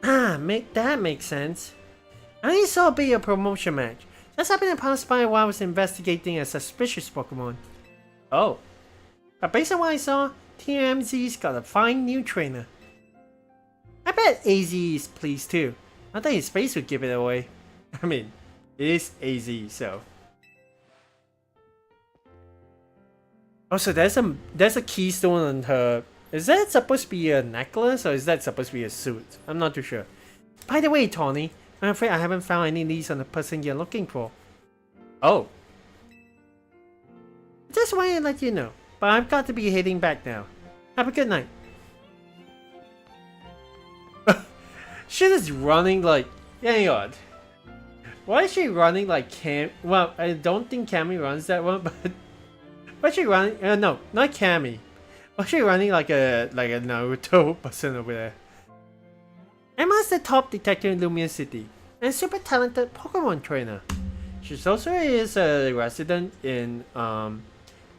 Ah, that makes sense. I only saw a bit of a promotion match. Just happened to pass by while I was investigating a suspicious Pokemon. Oh. But based on what I saw, Team MZ's got a fine new trainer. I bet AZ is pleased too. I thought his face would give it away. I mean, it is AZ, so. Also, there's a keystone on her. Is that supposed to be a necklace or is that supposed to be a suit? I'm not too sure. By the way, Tony, I'm afraid I haven't found any leads on the person you're looking for. Oh. Just wanted to let you know, but I've got to be heading back now. Have a good night. She is running like... Hang on. Why is she running like Cam... Well, I don't think Cammy runs that one, but... Why is she running... no, not Cammy. Why is she running like a Naruto person over there? Emma's the top detective in Lumiose City, and a super talented Pokemon trainer. She also is a resident in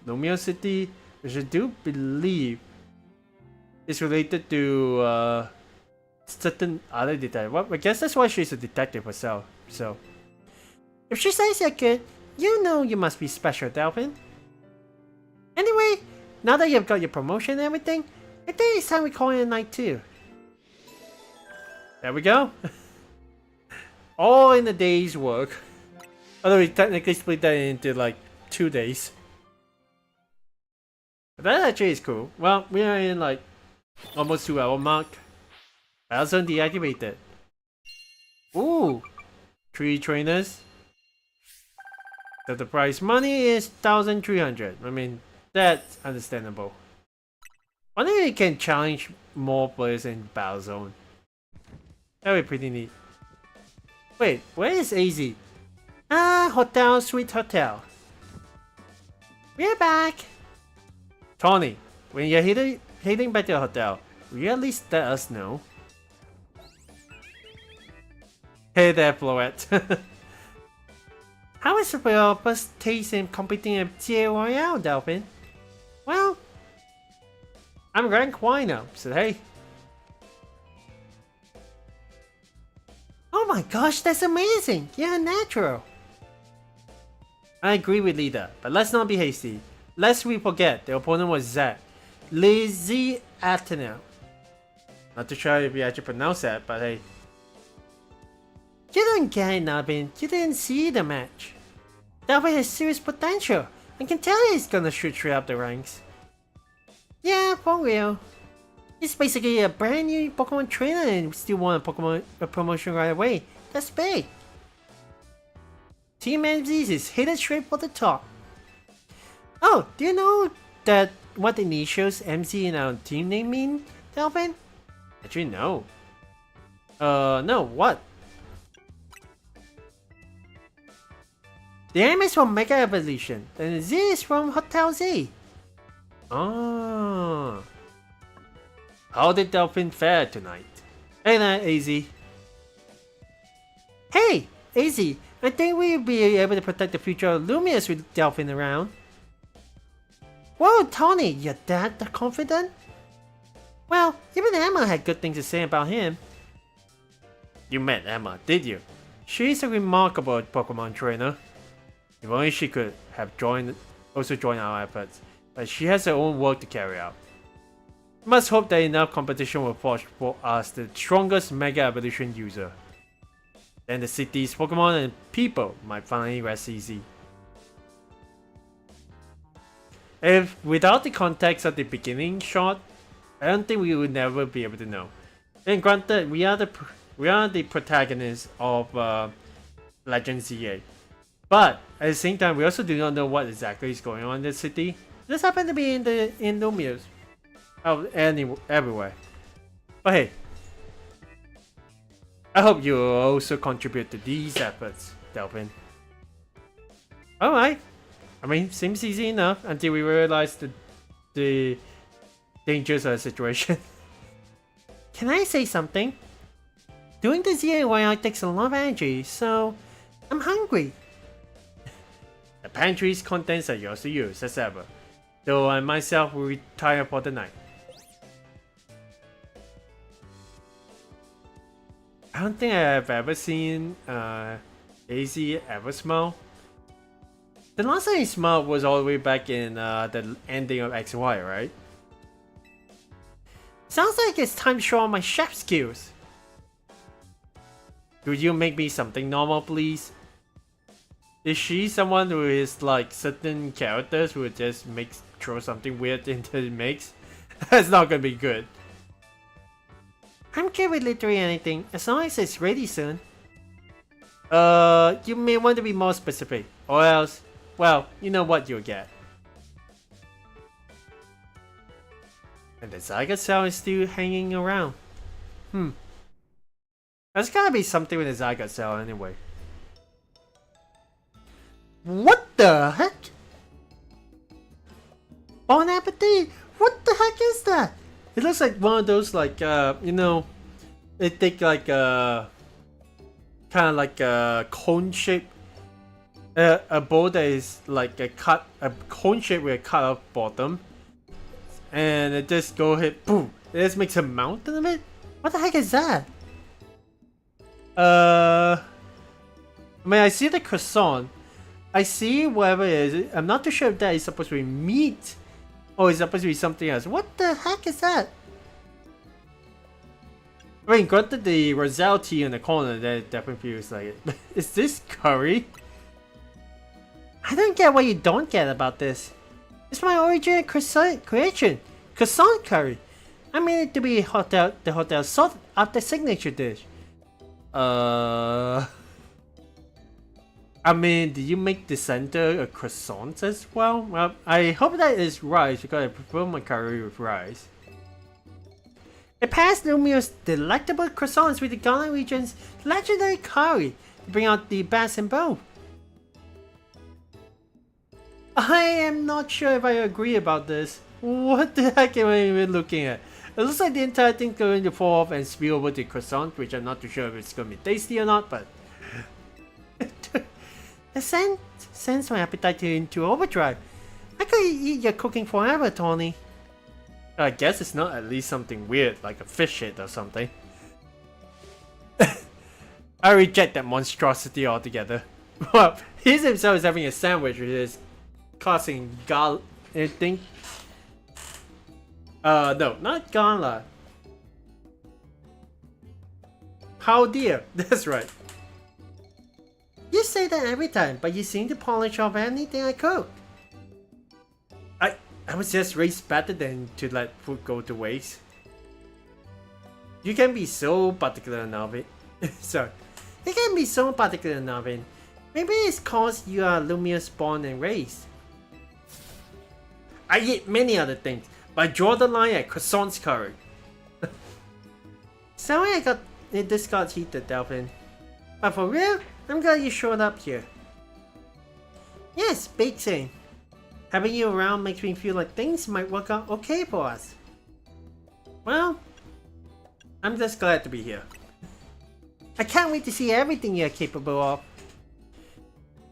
Lumiose City, which I do believe is related to certain other detective. Well, I guess that's why she's a detective herself. So, if she says you're good, you know you must be special, Delphin. Anyway, now that you've got your promotion and everything, I think it's time we call it a night too. There we go. All in a day's work. Although we technically split that into like 2 days. But that actually is cool. Well, we are in like almost 2-hour mark. I also deactivated. Ooh! 3 trainers. So the prize money is 1,300. I mean, that's understandable. I wonder if you can challenge more players in Battle Zone. That would be pretty neat. Wait, where is AZ? Ah, Hotel, Sweet Hotel. We're back! Tony, when you're heading back to the hotel, Will you at least let us know? Hey there, Floette. How is your first taste in competing at GA Royale, Delphin? Well, I'm rank Y now, so hey. Oh my gosh, that's amazing! You're a natural! I agree with Lida, but let's not be hasty. Lest we forget, the opponent was Zach. Lazy Ateneo. Not too sure if you actually pronounce that, but hey. You don't get it, Nabin. You didn't see the match. Delphin has serious potential. I can tell he's gonna shoot straight up the ranks. Yeah, for real. He's basically a brand new Pokemon trainer and still want a promotion right away. That's big. Team MZ is headed straight for the top. Oh, do you know that what the initials MZ in our team name mean, Delphin? Actually, no. No, what? The M is from Mega Evolution, and the Z is from Hotel Z. Oh. How did Delphin fare tonight? Hey there, AZ. Hey, AZ, I think we'll be able to protect the future of Lumiose with Delphin around. Whoa, Tony, you're that confident? Well, even Emma had good things to say about him. You met Emma, did you? She's a remarkable Pokemon trainer. If only she could have also joined our efforts, but she has her own work to carry out. We must hope that enough competition will forge for us the strongest Mega Evolution user. Then the city's Pokemon and people might finally rest easy. If without the context of the beginning shot, I don't think we would never be able to know. And granted, we are the protagonists of Legend ZA. But at the same time, we also do not know what exactly is going on in the city. This happened to be in Lumiose. Oh, everywhere. But hey, I hope you will also contribute to these efforts, Delphin. Alright. I mean, seems easy enough until we realize the dangers of the situation. Can I say something? Doing the ZAYI takes a lot of energy, so I'm hungry. The pantry's contents are yours to use as ever, though I myself will retire for the night. I don't think I have ever seen AZ ever smile. The last time he smiled was all the way back in the ending of XY, right? Sounds like it's time to show off my chef skills. Could you make me something normal, please? Is she someone who is like certain characters who just throw something weird into the mix? That's not gonna be good. I'm okay with literally anything, as long as it's ready soon. You may want to be more specific, or else, well, you know what you'll get. And the Zygote cell is still hanging around. There's gotta be something with the Zygote cell anyway. What the heck? Bon appetit! What the heck is that? It looks like one of those like you know, they take like kind of like a cone shape, a bowl that is like a cone shape with a cut off bottom, and it just go hit boom. It just makes a mountain of it. What the heck is that? I mean, I see the croissant. I see whatever it is. I'm not too sure if that is supposed to be meat or is supposed to be something else. What the heck is that? I mean, granted the Roselle tea in the corner, that definitely feels like it. Is this curry? I don't get what you don't get about this. It's my original croissant creation. Croissant curry. I made it to be the hotel sought after signature dish. I mean, did you make the center a croissant as well? Well, I hope that is rice because I prefer my curry with rice. It passed Lumiose's delectable croissants with the Ghana region's legendary curry to bring out the best in both. I am not sure if I agree about this. What the heck am I even looking at? It looks like the entire thing's going to fall off and spill over the croissant, which I'm not too sure if it's going to be tasty or not, but... The scent sends my appetite into overdrive. I could eat your cooking forever, Tony. I guess it's not at least something weird, like a fish head or something. I reject that monstrosity altogether. Well, he himself is having a sandwich which is causing anything. No, not gala. How dear, that's right. You say that every time, but you seem to polish off anything I cook. I was just raised better than to let food go to waste. You can be so particular, Navin. Sorry. You can be so particular, Navin. Maybe it's cause you are Lumiose born and raised. I eat many other things, but I draw the line at croissants curry. Sorry this got heated, Delphin. But for real, I'm glad you showed up here. Yes, big thing. Having you around makes me feel like things might work out okay for us. Well, I'm just glad to be here. I can't wait to see everything you're capable of.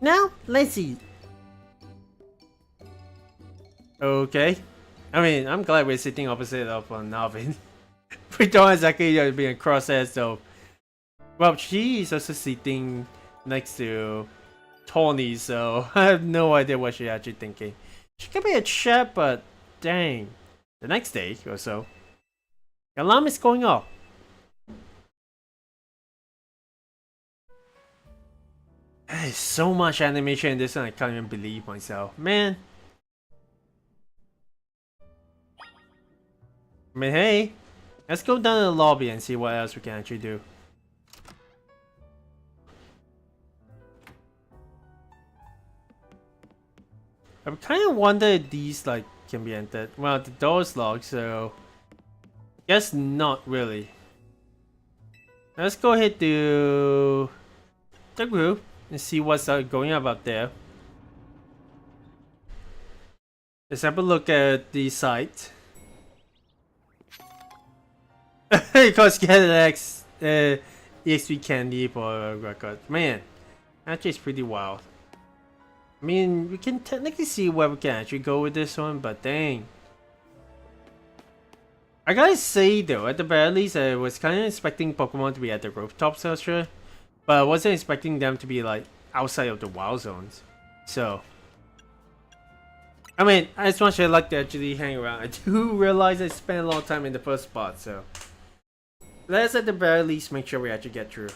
Now, let's eat. Okay. I mean, I'm glad we're sitting opposite of Navin. We don't exactly be in crosshairs, so... Well, she is also sitting next to Tony, so I have no idea what she's actually thinking. She could be a chef, but dang. The next day or so, the alarm is going off. There's so much animation in this one, I can't even believe myself. Man. I mean, hey. Let's go down to the lobby and see what else we can actually do. I kind of wonder if these like can be entered. Well, the door's locked, so guess not really. Let's go ahead to the group and see what's going on up there. Let's have a look at the site. Because get an EXP candy for a record. Man, actually it's pretty wild. I mean, we can technically see where we can actually go with this one, but dang. I gotta say though, at the very least, I was kind of expecting Pokemon to be at the rooftops, sure, but I wasn't expecting them to be like outside of the wild zones. So, I mean, as much as I like to actually hang around, I do realize I spent a lot of time in the first spot, so let's at the very least make sure we actually get through.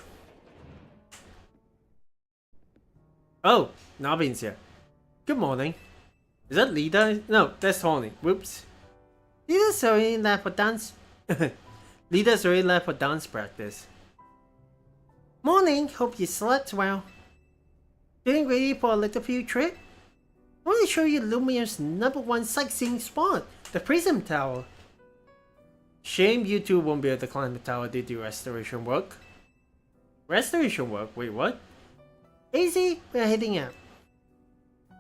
Oh, Navin's here. Good morning. Is that Lida? No, that's Tony. Whoops. Lida's already left for dance. Lida's already left for dance practice. Morning. Hope you slept well. Getting ready for a little field trip? I want to show you Lumiose's #1 sightseeing spot, the Prism Tower. Shame you two won't be able to climb the tower due to restoration work. Restoration work? Wait, what? Easy, we're heading out.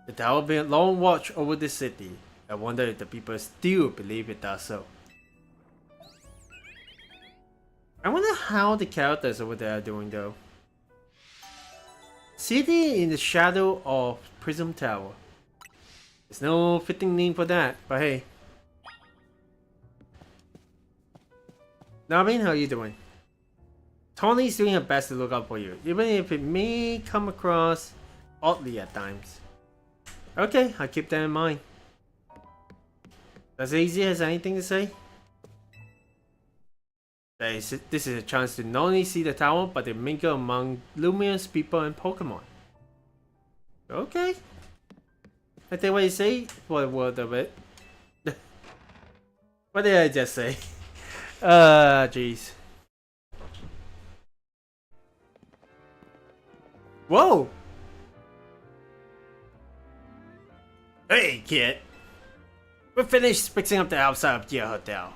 The tower will be a long watch over the city. I wonder if the people still believe it does so. I wonder how the characters over there are doing though. City in the shadow of Prism Tower. There's no fitting name for that, but hey. Navin, how are you doing? Tony's doing her best to look out for you, even if it may come across oddly at times. Okay, I'll keep that in mind. As easy as anything to say? This is a chance to not only see the tower, but to mingle among Lumiose people and Pokemon. Okay. I think what you say for a word of it. What did I just say? Jeez. Whoa! Hey, kid. We're finished fixing up the outside of your hotel.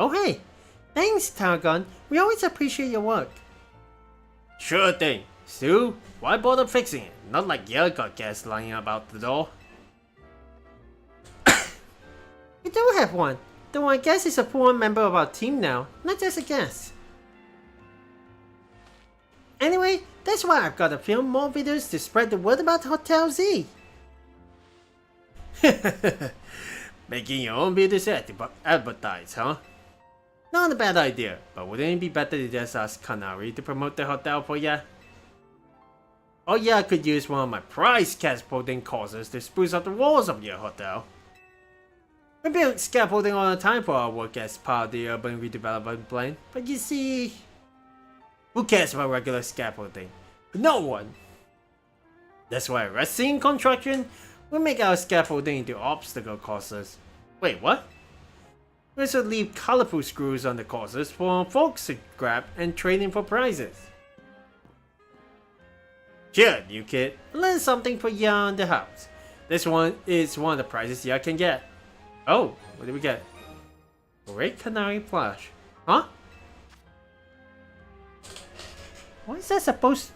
Oh, hey. Thanks, Targon. We always appreciate your work. Sure thing. Stu, why bother fixing it? Not like you got guests lying about the door. We do have one. Though I guess he's a full member of our team now, not just a guest. Anyway, that's why I've got to film more videos to spread the word about Hotel Z. Making your own videos to advertise, huh? Not a bad idea, but wouldn't it be better to just ask Canary to promote the hotel for ya? Oh yeah, I could use one of my prize scaffolding courses to spruce up the walls of your hotel. We build scaffolding all the time for our work as part of the urban redevelopment plan, but you see... Who cares about regular scaffolding? No one! That's why resting construction, we make our scaffolding into obstacle courses. Wait, what? We also leave colorful screws on the courses for folks to grab and trade in for prizes. Sure, new kid, learn something for ya in the house. This one is one of the prizes ya can get. Oh, what did we get? Great Canary plush. Huh? What is that supposed?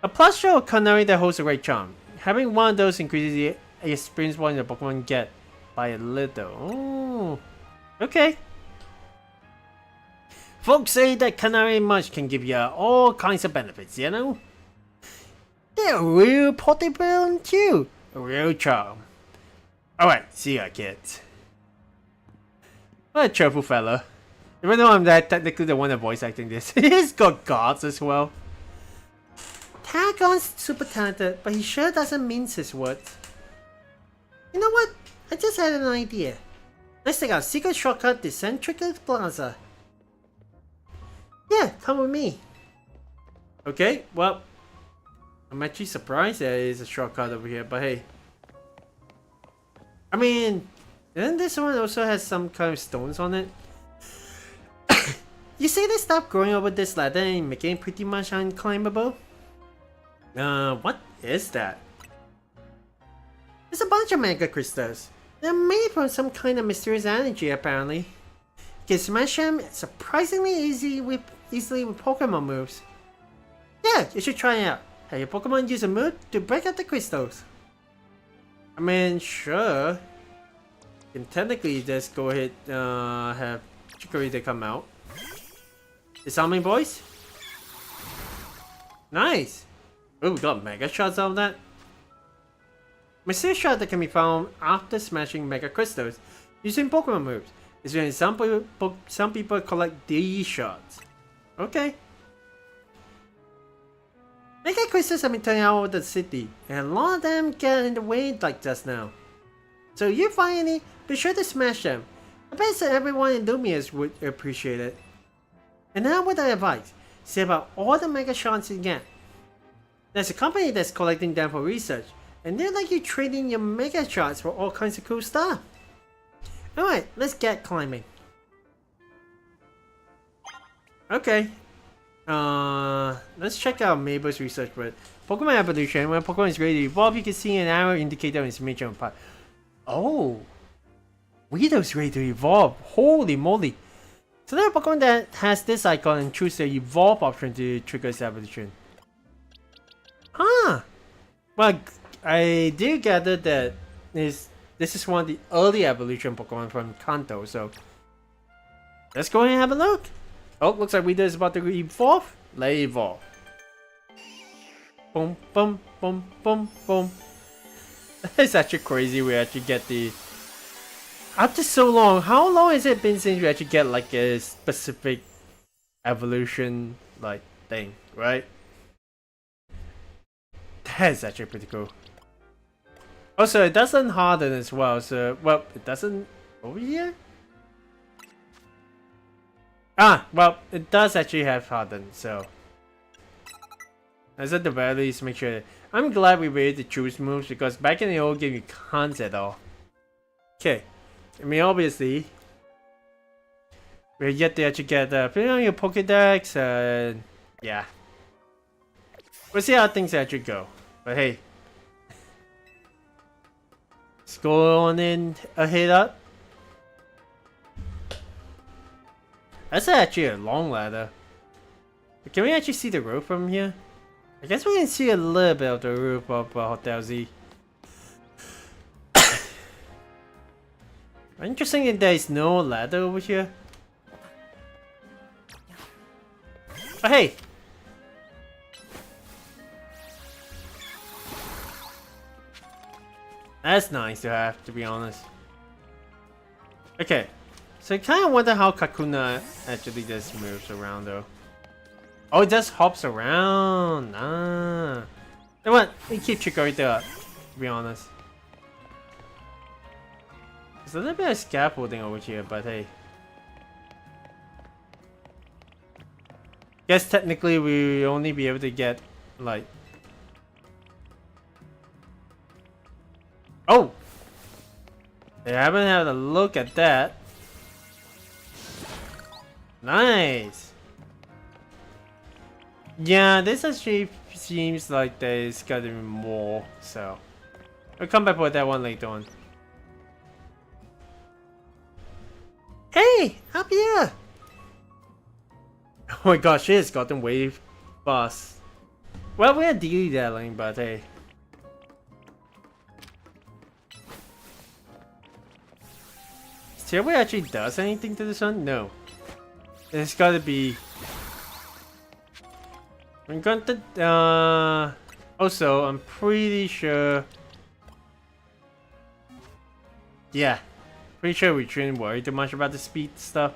A plush show of Canary that holds a great charm. Having one of those increases the experience point the Pokemon get by a little. Oh, okay. Folks say that Canary Mush can give you all kinds of benefits, you know? They're real portable too. A real charm. Alright, see ya, kids. What a cheerful fella. Even though I'm technically the one that voice acting this, he's got guards as well. Tarragon's super talented, but he sure doesn't mince his words. You know what? I just had an idea. Let's take our secret shortcut to Centrica Plaza. Yeah, come with me. Okay, well, I'm actually surprised there is a shortcut over here, but hey. I mean, then this one also has some kind of stones on it. You say they stopped growing over this ladder and making it pretty much unclimbable? What is that? It's a bunch of mega crystals. They're made from some kind of mysterious energy, apparently. You can smash them surprisingly easily with Pokemon moves. Yeah, you should try it out. Have your Pokemon use a move to break up the crystals. I mean, sure. You can technically just go ahead have Chicory to come out. Disarming boys? Nice! Oh, we got Mega Shots out of that. Mysterious shot that can be found after smashing Mega Crystals using Pokemon moves. It's when some people collect these shots. Okay. Mega Crystals have been turning out over the city, and a lot of them get in the way like just now. So if you find any, be sure to smash them. I bet that everyone in Lumiose would appreciate it. And now with the advice, save out all the Mega Shots you get. There's a company that's collecting them for research, and they're like you trading your Mega Shots for all kinds of cool stuff. Alright, let's get climbing. Okay. Let's check out Mabel's research with Pokemon evolution. When a Pokemon is ready to evolve, you can see an arrow indicator on its major part. Oh! Weedle's ready to evolve. Holy moly! So there are Pokemon that has this icon and choose the evolve option to trigger its evolution. Huh! Well, I do gather that this is one of the early evolution Pokemon from Kanto, so let's go ahead and have a look. Oh, looks like Weedle is about to evolve. Let it evolve. Boom, boom, boom, boom, boom. It's actually crazy we actually get the... After so long, how long has it been since we actually get like a specific evolution like thing, right? That's actually pretty cool. Also, it doesn't harden as well, so... Well, it doesn't... Over here? Ah, well, it does actually have harden, so... As at the very least, make sure... I'm glad we were able to choose moves, because back in the old game, you can't at all. Okay. I mean, obviously... We're yet to actually get... put on your Pokédex, and... yeah. We'll see how things actually go. But hey... Let's go on in ahead up. That's actually a long ladder. Can we actually see the roof from here? I guess we can see a little bit of the roof of Hotel Z. Interesting that there is no ladder over here. Oh, hey! That's nice to have, to be honest. Okay, so I kind of wonder how Kakuna actually just moves around though. Oh, it just hops around. Ah. You know what? We keep Chikorita up, to be honest. There's a little bit of scaffolding over here, but hey. Guess technically we will only be able to get like. Oh! I haven't had a look at that. Nice! Yeah, this actually seems like there's gotta be more, so I'll come back with that one later on. Hey! Up here! Oh my gosh, it has gotten way fast. Well, we're dilly-dallying, but hey. Stairway actually does anything to this one? No. It's gotta be... I'm going to... Also, I'm pretty sure... Yeah. Pretty sure we shouldn't worry too much about the speed stuff.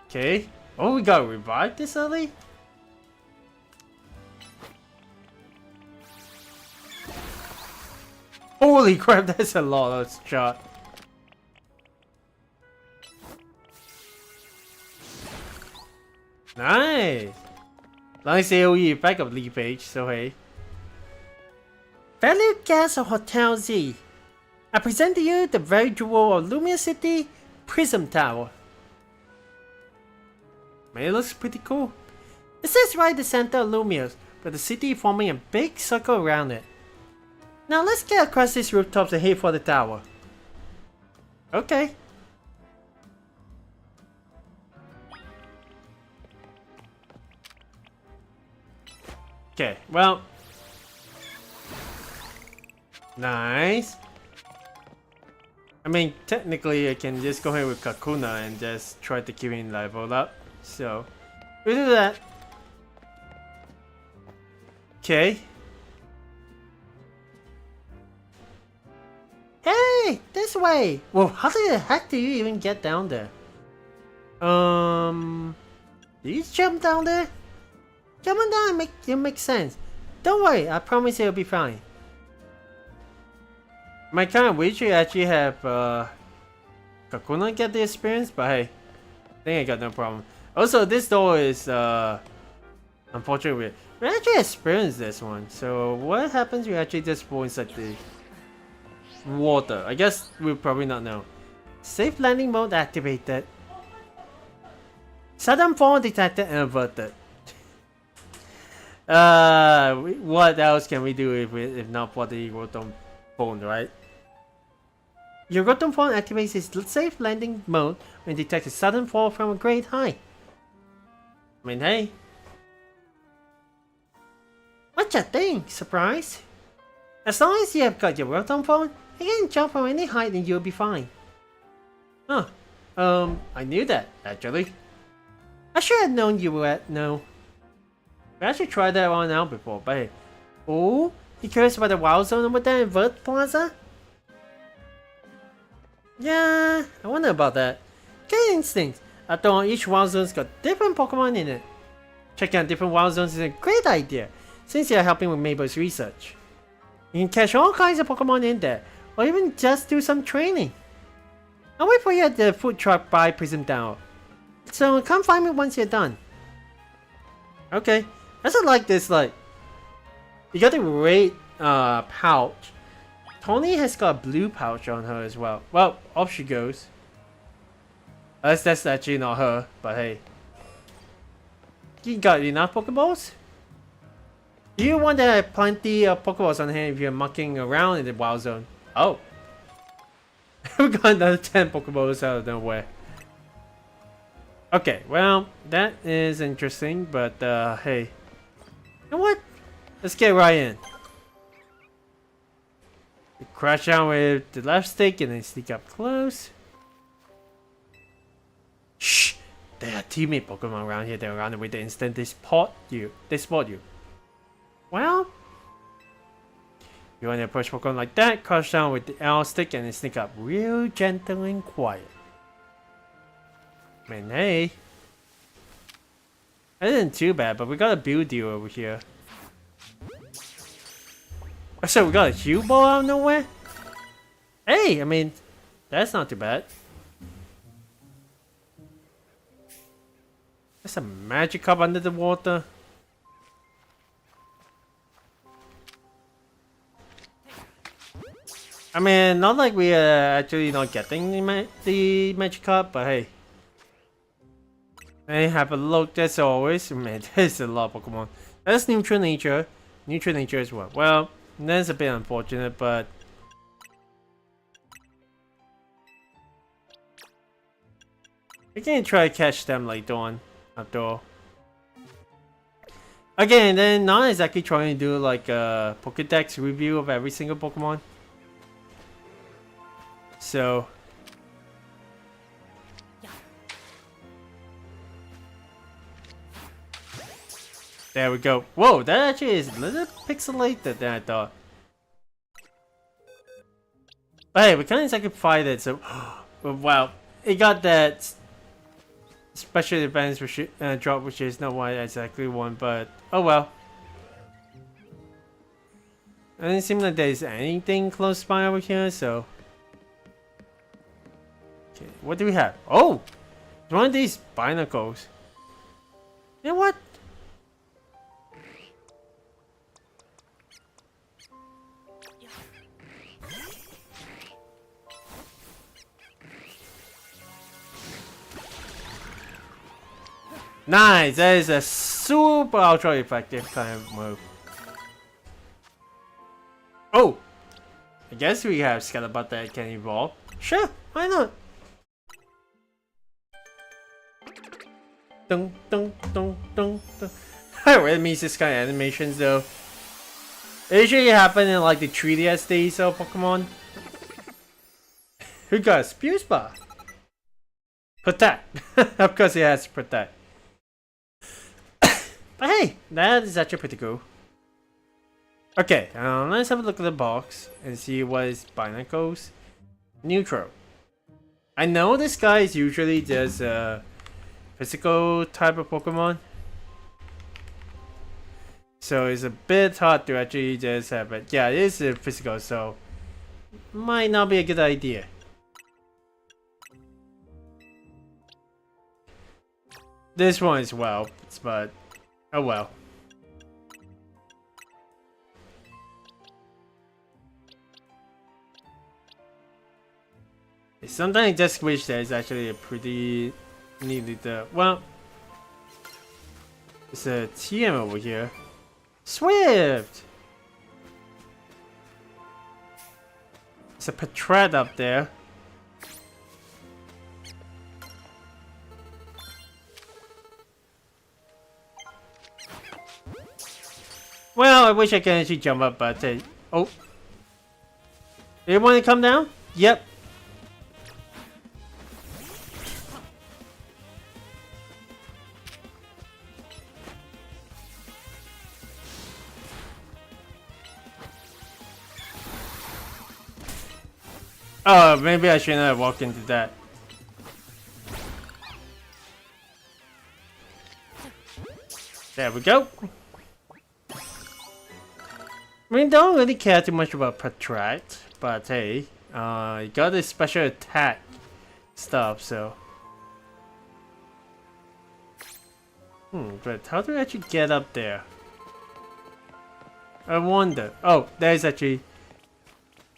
Okay. Oh, we got revived this early? Holy crap, that's a lot of shot. Nice! Nice AoE effect of Leaf Age, so hey. Valued guests of Hotel Z, I present to you the very jewel of Lumiose City, Prism Tower. Man, it looks pretty cool. It sits right in the center of Lumiose, with the city forming a big circle around it. Now let's get across these rooftops and head for the tower. Okay. Okay, well. Nice. I mean, technically I can just go ahead with Kakuna and just try to keep him leveled up. So, we'll do that. Okay. Hey, this way! Well, how the heck do you even get down there? Do you jump down there? Jumping down it makes sense. Don't worry, I promise it'll be fine. My kind of wish you actually have Kakuna get the experience, but hey, I think I got no problem. Also, this door is unfortunately we actually experienced this one. So what happens? We actually just fall inside the water. I guess we'll probably not know. Safe landing mode activated. Sudden fall detected and averted. What else can we do if not for the rotom phone, right? Your rotom phone activates its safe landing mode when it detects a sudden fall from a great height. I mean, hey. What's that thing? Surprise? As long as you have got your rotom phone, you can jump from any height and you'll be fine. Huh. I knew that, actually. I should have known you would know. We actually tried that one out before, but hey. Oh, you curious about the wild zone over there in Vert Plaza? Yeah, I wonder about that. Good instinct. After all, each wild zone's got different Pokemon in it. Checking out different wild zones is a great idea, since you're helping with Mabel's research. You can catch all kinds of Pokemon in there, or even just do some training. I'll wait for you at the food truck by Prism Tower. So come find me once you're done. Okay. I also like this, like, you got the red pouch. Tony has got a blue pouch on her as well. Well, off she goes. Unless that's actually not her, but hey. You got enough Pokeballs? You want to have plenty of Pokeballs on hand if you're mucking around in the wild zone. Oh. We got another 10 Pokeballs out of nowhere. Okay, well, that is interesting, but hey. You know what? Let's get right in. We crash down with the left stick and then sneak up close. Shh! There are teammate Pokemon around here that run away the instant they spot you. Well, you want to approach Pokemon like that, crouch down with the L stick and then sneak up real gentle and quiet. Man, hey. That isn't too bad, but we got a build deal over here. So we got a Hue Ball out of nowhere? Hey, I mean, that's not too bad. There's a magic cup under the water. I mean, not like we are actually not getting the magic cup, but hey. Hey, have a look, as always. Man, there's a lot of Pokemon. That's Neutral Nature. Neutral Nature as well. Well, that's a bit unfortunate, but... we can try to catch them later on, after all. Again, then not exactly trying to do like a Pokédex review of every single Pokemon. So... there we go. Whoa, that actually is a little pixelated than I thought. But hey, we can't exactly fight it, so... wow, it got that special events which drop, which is not what I exactly want, but oh well. It doesn't seem like there's anything close by over here, so... okay, what do we have? Oh! It's one of these binacles. You know what? Nice! That is a super ultra effective kind of move. Oh! I guess we have Scalabot that can evolve. Sure, why not? Dun dun dun dun dun. I really miss this kind of animations though. It usually happen in like the 3DS days of Pokemon. Who got a Spew Spa? Protect! Of course it has to protect. But hey, that is actually pretty cool. Okay, let's have a look at the box and see what is Binacles. Neutral. I know this guy is usually just a physical type of Pokemon. So it's a bit hard to actually just have it. Yeah, it is a physical, so might not be a good idea. This one as well, but oh well. Sometimes I just wish there's actually a pretty neatly well, it's a TM over here. Swift! It's a Patrat up there. Well, I wish I could actually jump up, but oh. You want to come down? Yep. Oh, maybe I shouldn't have walked into that. There we go. I mean, don't really care too much about Patrat, but hey, you got this special attack stuff, so. But how do we actually get up there? I wonder. Oh, there's actually.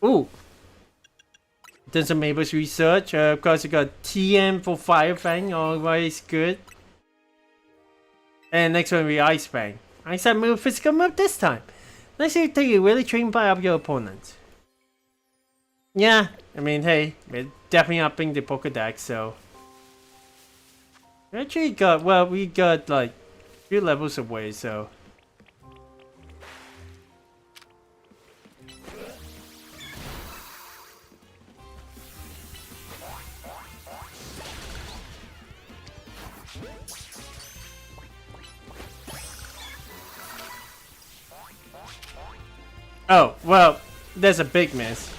Ooh. Done some Mayhaps research. Of course, you got TM for Fire Fang, always good. And next one we Ice Fang. Ice Fang move, physical move this time. Let's see if you really train by up your opponent. Yeah, I mean, hey, we're definitely upping the Pokédex, so. We actually got, well, we got like a few levels away, so. Oh, well, there's a big miss.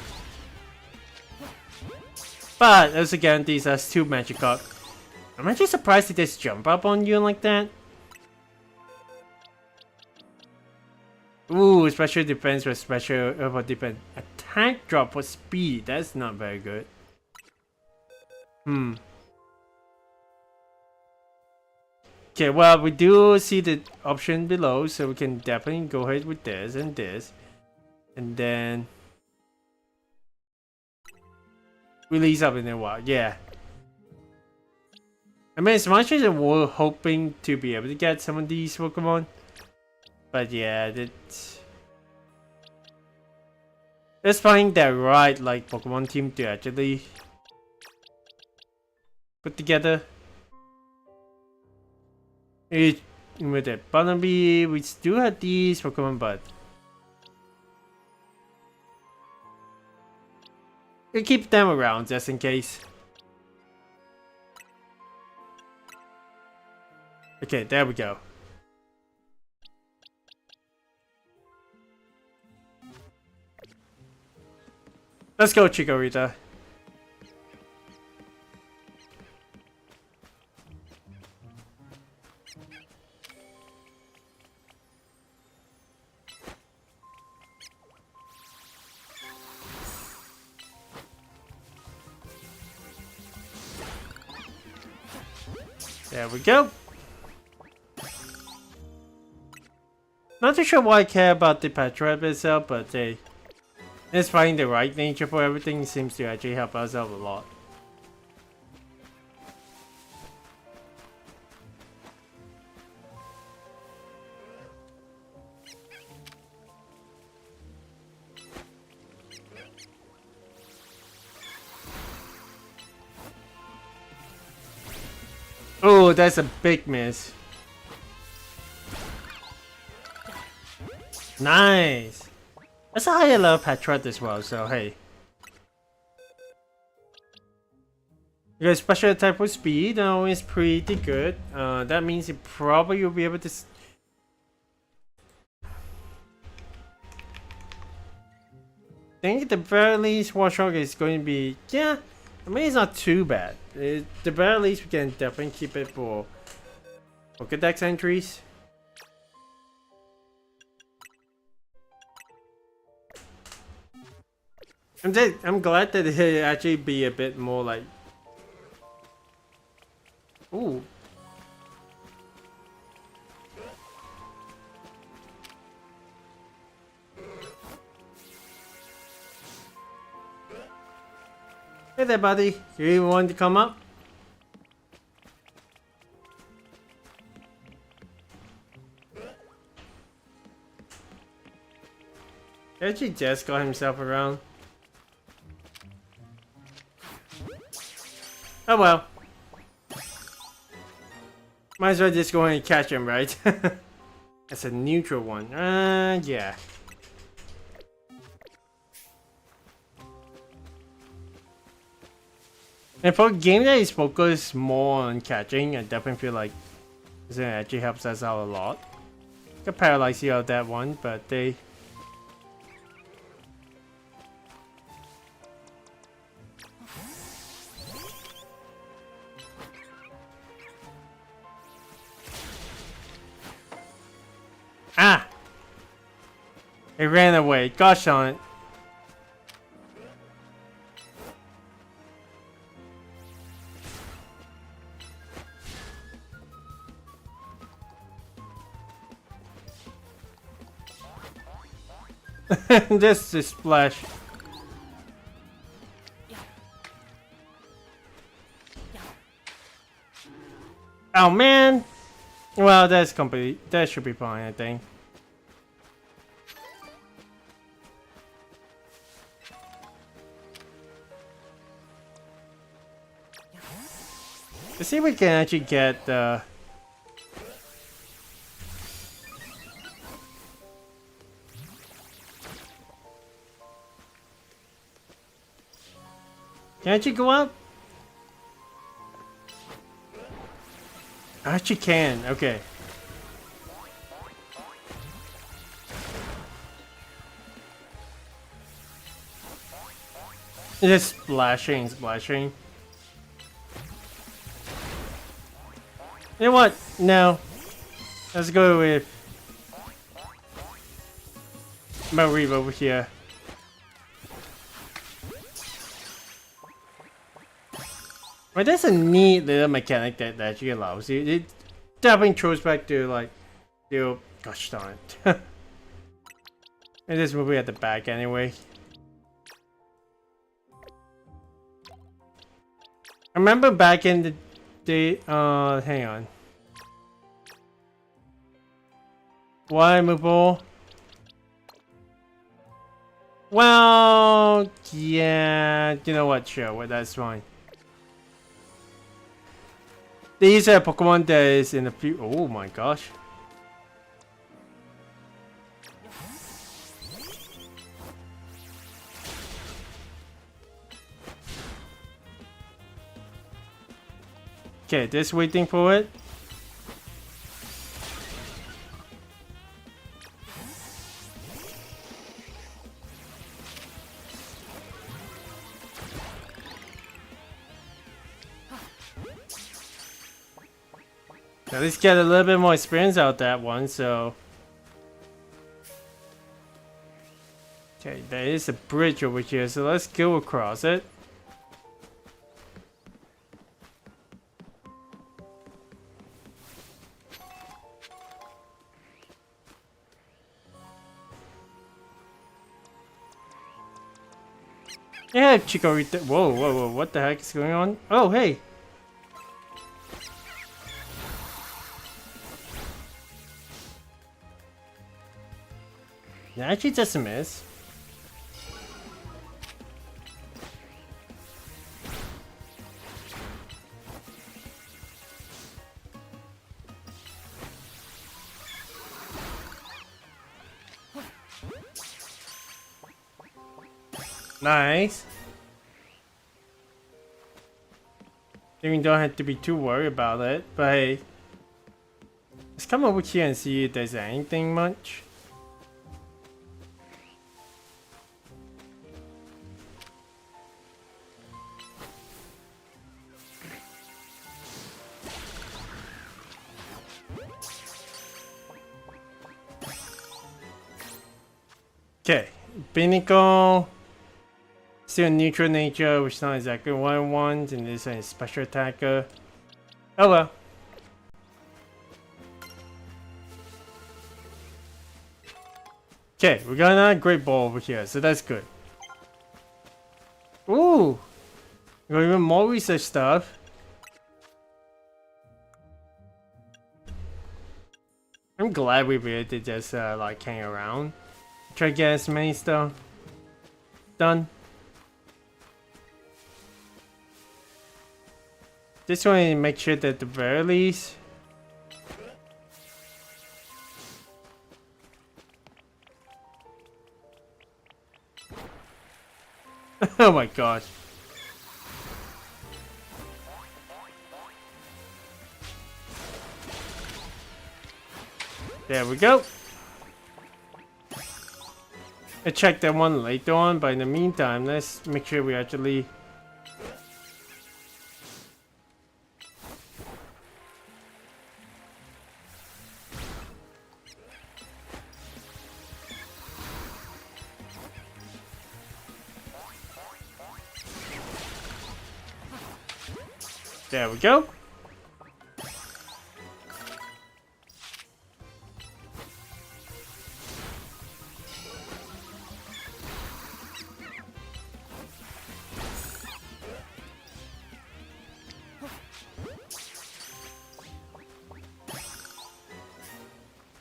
But it also guarantees us 2 magic up. I'm actually surprised he just jump up on you like that. Ooh, special defense with special for defense. Attack drop for speed. That's not very good. Okay, well, we do see the option below, so we can definitely go ahead with this and this. And then release up in a while. Yeah. I mean, as much as we're hoping to be able to get some of these Pokemon, but yeah, let's find that right like Pokemon team to actually put together. With the Bunnelby, we still have these Pokemon, but we keep them around just in case. Okay, there we go. Let's go, Chikorita. There we go. Not too sure why I care about the Patra itself, but hey, it's finding the right nature for everything seems to actually help us out a lot. Oh, that's a big miss. Nice. That's a higher level Patrat as well, so hey. Your special attack with speed now is pretty good. That means you probably will be able to. I think at the very least, Warshog is going to be. Yeah, I mean, it's not too bad. At the very least, we can definitely keep it for Pokédex entries. I'm glad that it actually be a bit more like. Ooh. Hey there, buddy. You want to come up? He actually just got himself around. Oh well. Might as well just go ahead and catch him, right? That's a neutral one. Yeah. And for a game that is focused more on catching, I definitely feel like this actually helps us out a lot. Could paralyze you out that one, but they. Ah! It ran away. Gosh on it. This is splash. Oh man! Well, that's complete. That should be fine, I think. Let's see if we can actually get the. Can I actually go up? I actually can. Okay. It's just splashing, splashing. You know what? No. Let's go with Marie over here. But that's a neat little mechanic that actually allows you. It definitely throws back to like, gosh darn it. And this movie at the back anyway. I remember back in the day, hang on. Why move? Well, yeah, you know what, sure, well, that's fine. These are Pokemon that is in the few. Oh my gosh. Okay, just waiting for it. At least get a little bit more experience out that one, so. Okay, there is a bridge over here, so let's go across it. Yeah, Chikorita. Whoa, whoa, whoa, what the heck is going on? Oh, hey. Yeah, actually just a miss. Nice. You don't have to be too worried about it, but hey. Let's come over here and see if there's anything much. Okay, Pinnacle. Still neutral nature, which is not exactly what I want, and this one is special attacker. Oh well. Okay, we got another great ball over here, so that's good. Ooh! We got even more research stuff. I'm glad we were able to just like hang around. Try to get as many stuff done. Just want to make sure that at the very least. Oh my gosh. There we go. I'll check that one later on, but in the meantime, let's make sure we actually. There we go.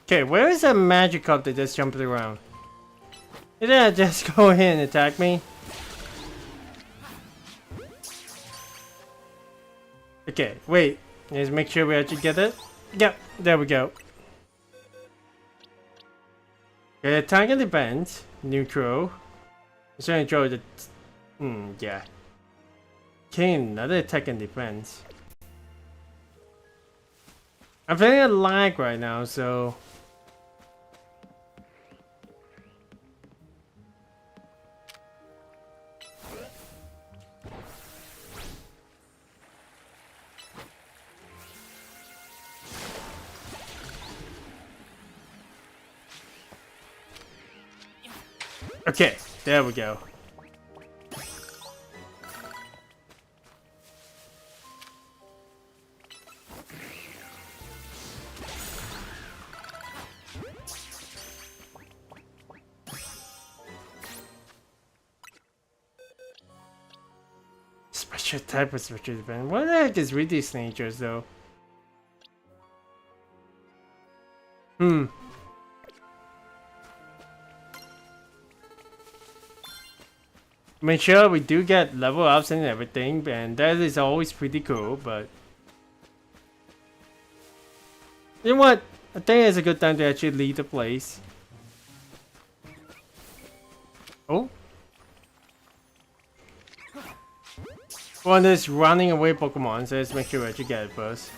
Okay, where is that magic cup that just jumped around? Did that just go ahead and attack me? Okay, wait. Let's make sure we actually get it. Yep, there we go. Okay, attack and defense. Neutral. It's gonna throw the. Yeah. Okay, another attack and defense. I'm feeling a lag right now, so. Okay, there we go. Special type of special defense. What the heck is with these natures though? Make sure we do get level ups and everything, and that is always pretty cool, but you know what? I think it's a good time to actually leave the place. Oh. Well, there's running away Pokemon, so let's make sure we actually get it first.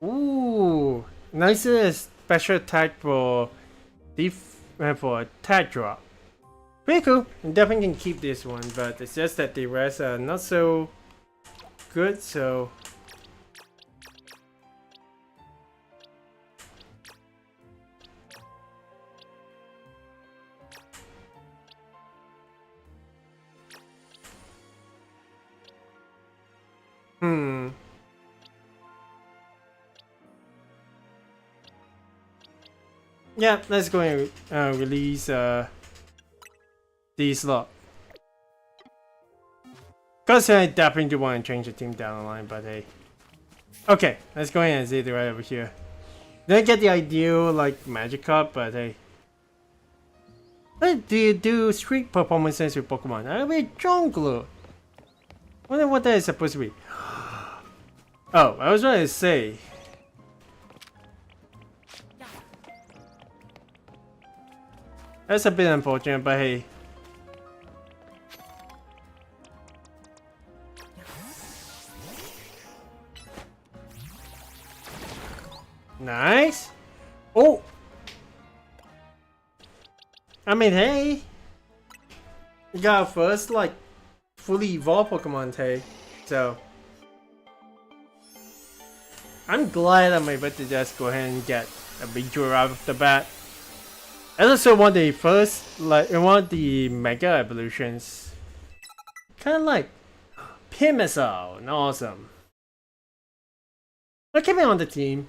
Ooh, nice special attack for attack drop. Pretty cool. I definitely can keep this one, but it's just that the rest are not so good, so. Yeah, let's go and release these lot. Cause I definitely do want to change the team down the line, but hey. Okay, let's go ahead and see it right over here. Didn't get the ideal like magic card, but hey. What do you do streak performances with Pokemon? I'll be Jungler. Wonder what that is supposed to be. Oh, I was trying to say. That's a bit unfortunate, but hey. Nice. Oh. I mean, hey. You got our first, like, fully evolved Pokemon, hey. So. I'm glad I'm able to just go ahead and get a big draw out of the bat. I also want the first, like, I want the Mega Evolutions. Kind of like Pimisal, awesome. But keep me on the team.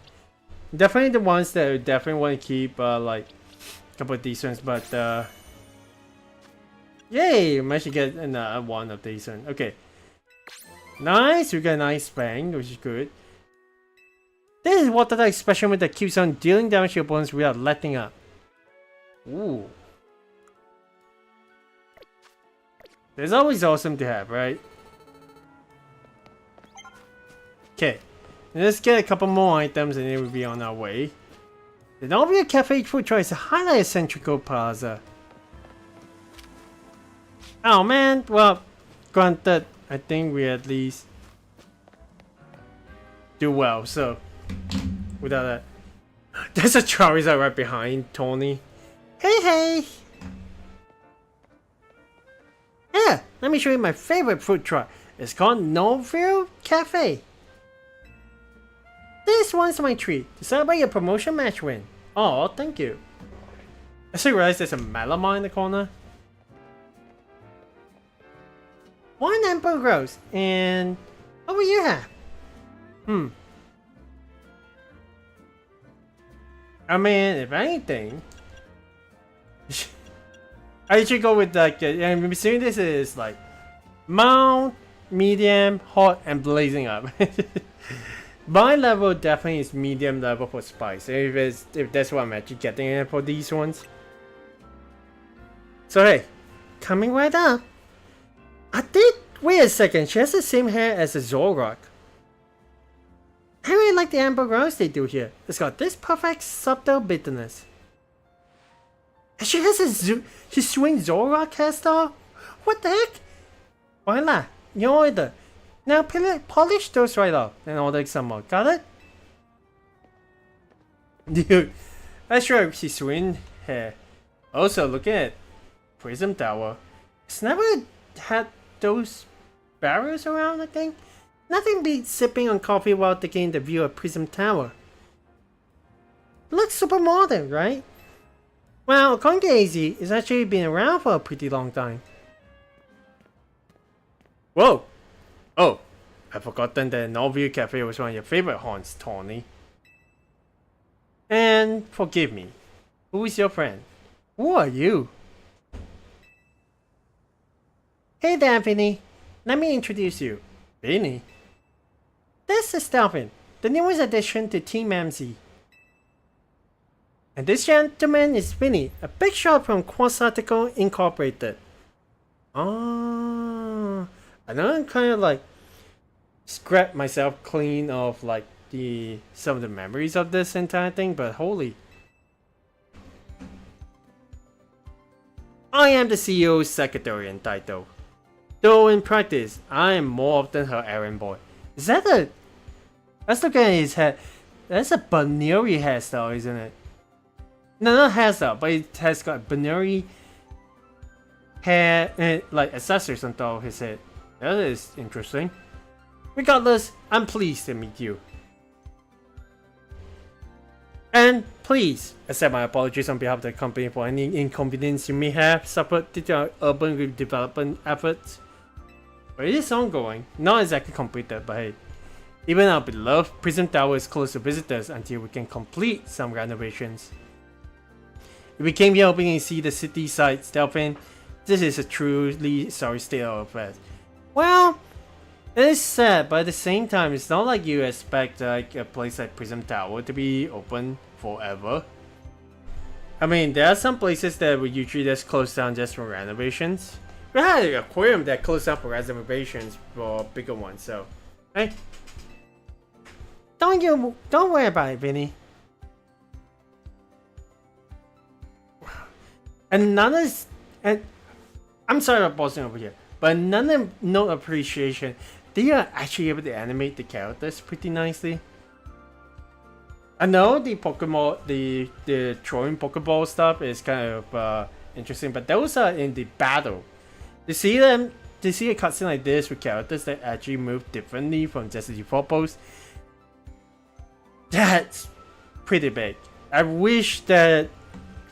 Definitely the ones that I definitely want to keep, like, a couple of these ones, but, yay! I managed to get another one of these ones. Okay. Nice, we got a nice bang, which is good. This is water type special move that keeps on dealing damage to opponents without letting up. Ooh. It's always awesome to have, right? Okay. Let's get a couple more items and then we'll be on our way. The Novia Cafe food choice to highlight Centrical Plaza. Oh man, well, granted, I think we at least do well, so without that. There's a Charizard right behind Tony. Hey, hey! Yeah, let me show you my favorite food truck. It's called Novia Cafe. This one's my treat to celebrate your promotion match win. Oh, thank you. I just realized there's a Malamar in the corner. One Emperor Rose, and what will you have? I mean, if anything, I should go with like, I'm assuming this is like mild, medium, hot, and blazing up. My level definitely is medium level for spice. If that's what I'm actually getting for these ones. So hey, coming right up. I think. Wait a second. She has the same hair as a Zoroark. I really like the amber rose they do here. It's got this perfect subtle bitterness. And she has she swings Zoroark hairstyle? What the heck? Voila, your order. Now polish those right off and order some more. Got it? Dude, that's sure she swing hair. Also, look at Prism Tower. It's never had those barrels around, I think. Nothing beats sipping on coffee while taking in the view of Prism Tower. Looks super modern, right? Well, according to AZ, it's actually been around for a pretty long time. Whoa! Oh, I've forgotten that Norview Cafe was one of your favorite haunts, Tawny. And forgive me, who is your friend? Who are you? Hey there, Vinny. Let me introduce you. Vinny? This is Delphin, the newest addition to Team MC. And this gentleman is Vinny, a big shot from Quasarticle Incorporated. Ah, I know I'm kind of like scrap myself clean of like some of the memories of this entire thing, but holy. I am the CEO's secretary in title. Though in practice, I am more often her errand boy. Is that a... Let's look at his head. That's a Banuri hairstyle, isn't it? No, not hairstyle, but it has got Banuri hair, like accessories on top of his head. That is interesting. Regardless, I'm pleased to meet you. And please accept my apologies on behalf of the company for any inconvenience you may have suffered due to our urban redevelopment efforts. But it is ongoing, not exactly completed, but hey, even our beloved Prism Tower is closed to visitors until we can complete some renovations. If we came here hoping to see the city sights, Delphin, this is a truly sorry state of affairs. Well, it is sad, but at the same time, it's not like you expect like a place like Prism Tower to be open forever. I mean, there are some places that would usually just close down just for renovations. We had an aquarium that closed down for renovations for bigger ones, so hey. Don't worry about it, Vinny. And I'm sorry about pausing over here, but no appreciation. They are actually able to animate the characters pretty nicely. I know the Pokemon, the throwing Pokeball stuff is kind of interesting, but those are in the battle. To see a cutscene like this with characters that actually move differently from just the default pose, that's pretty big. I wish that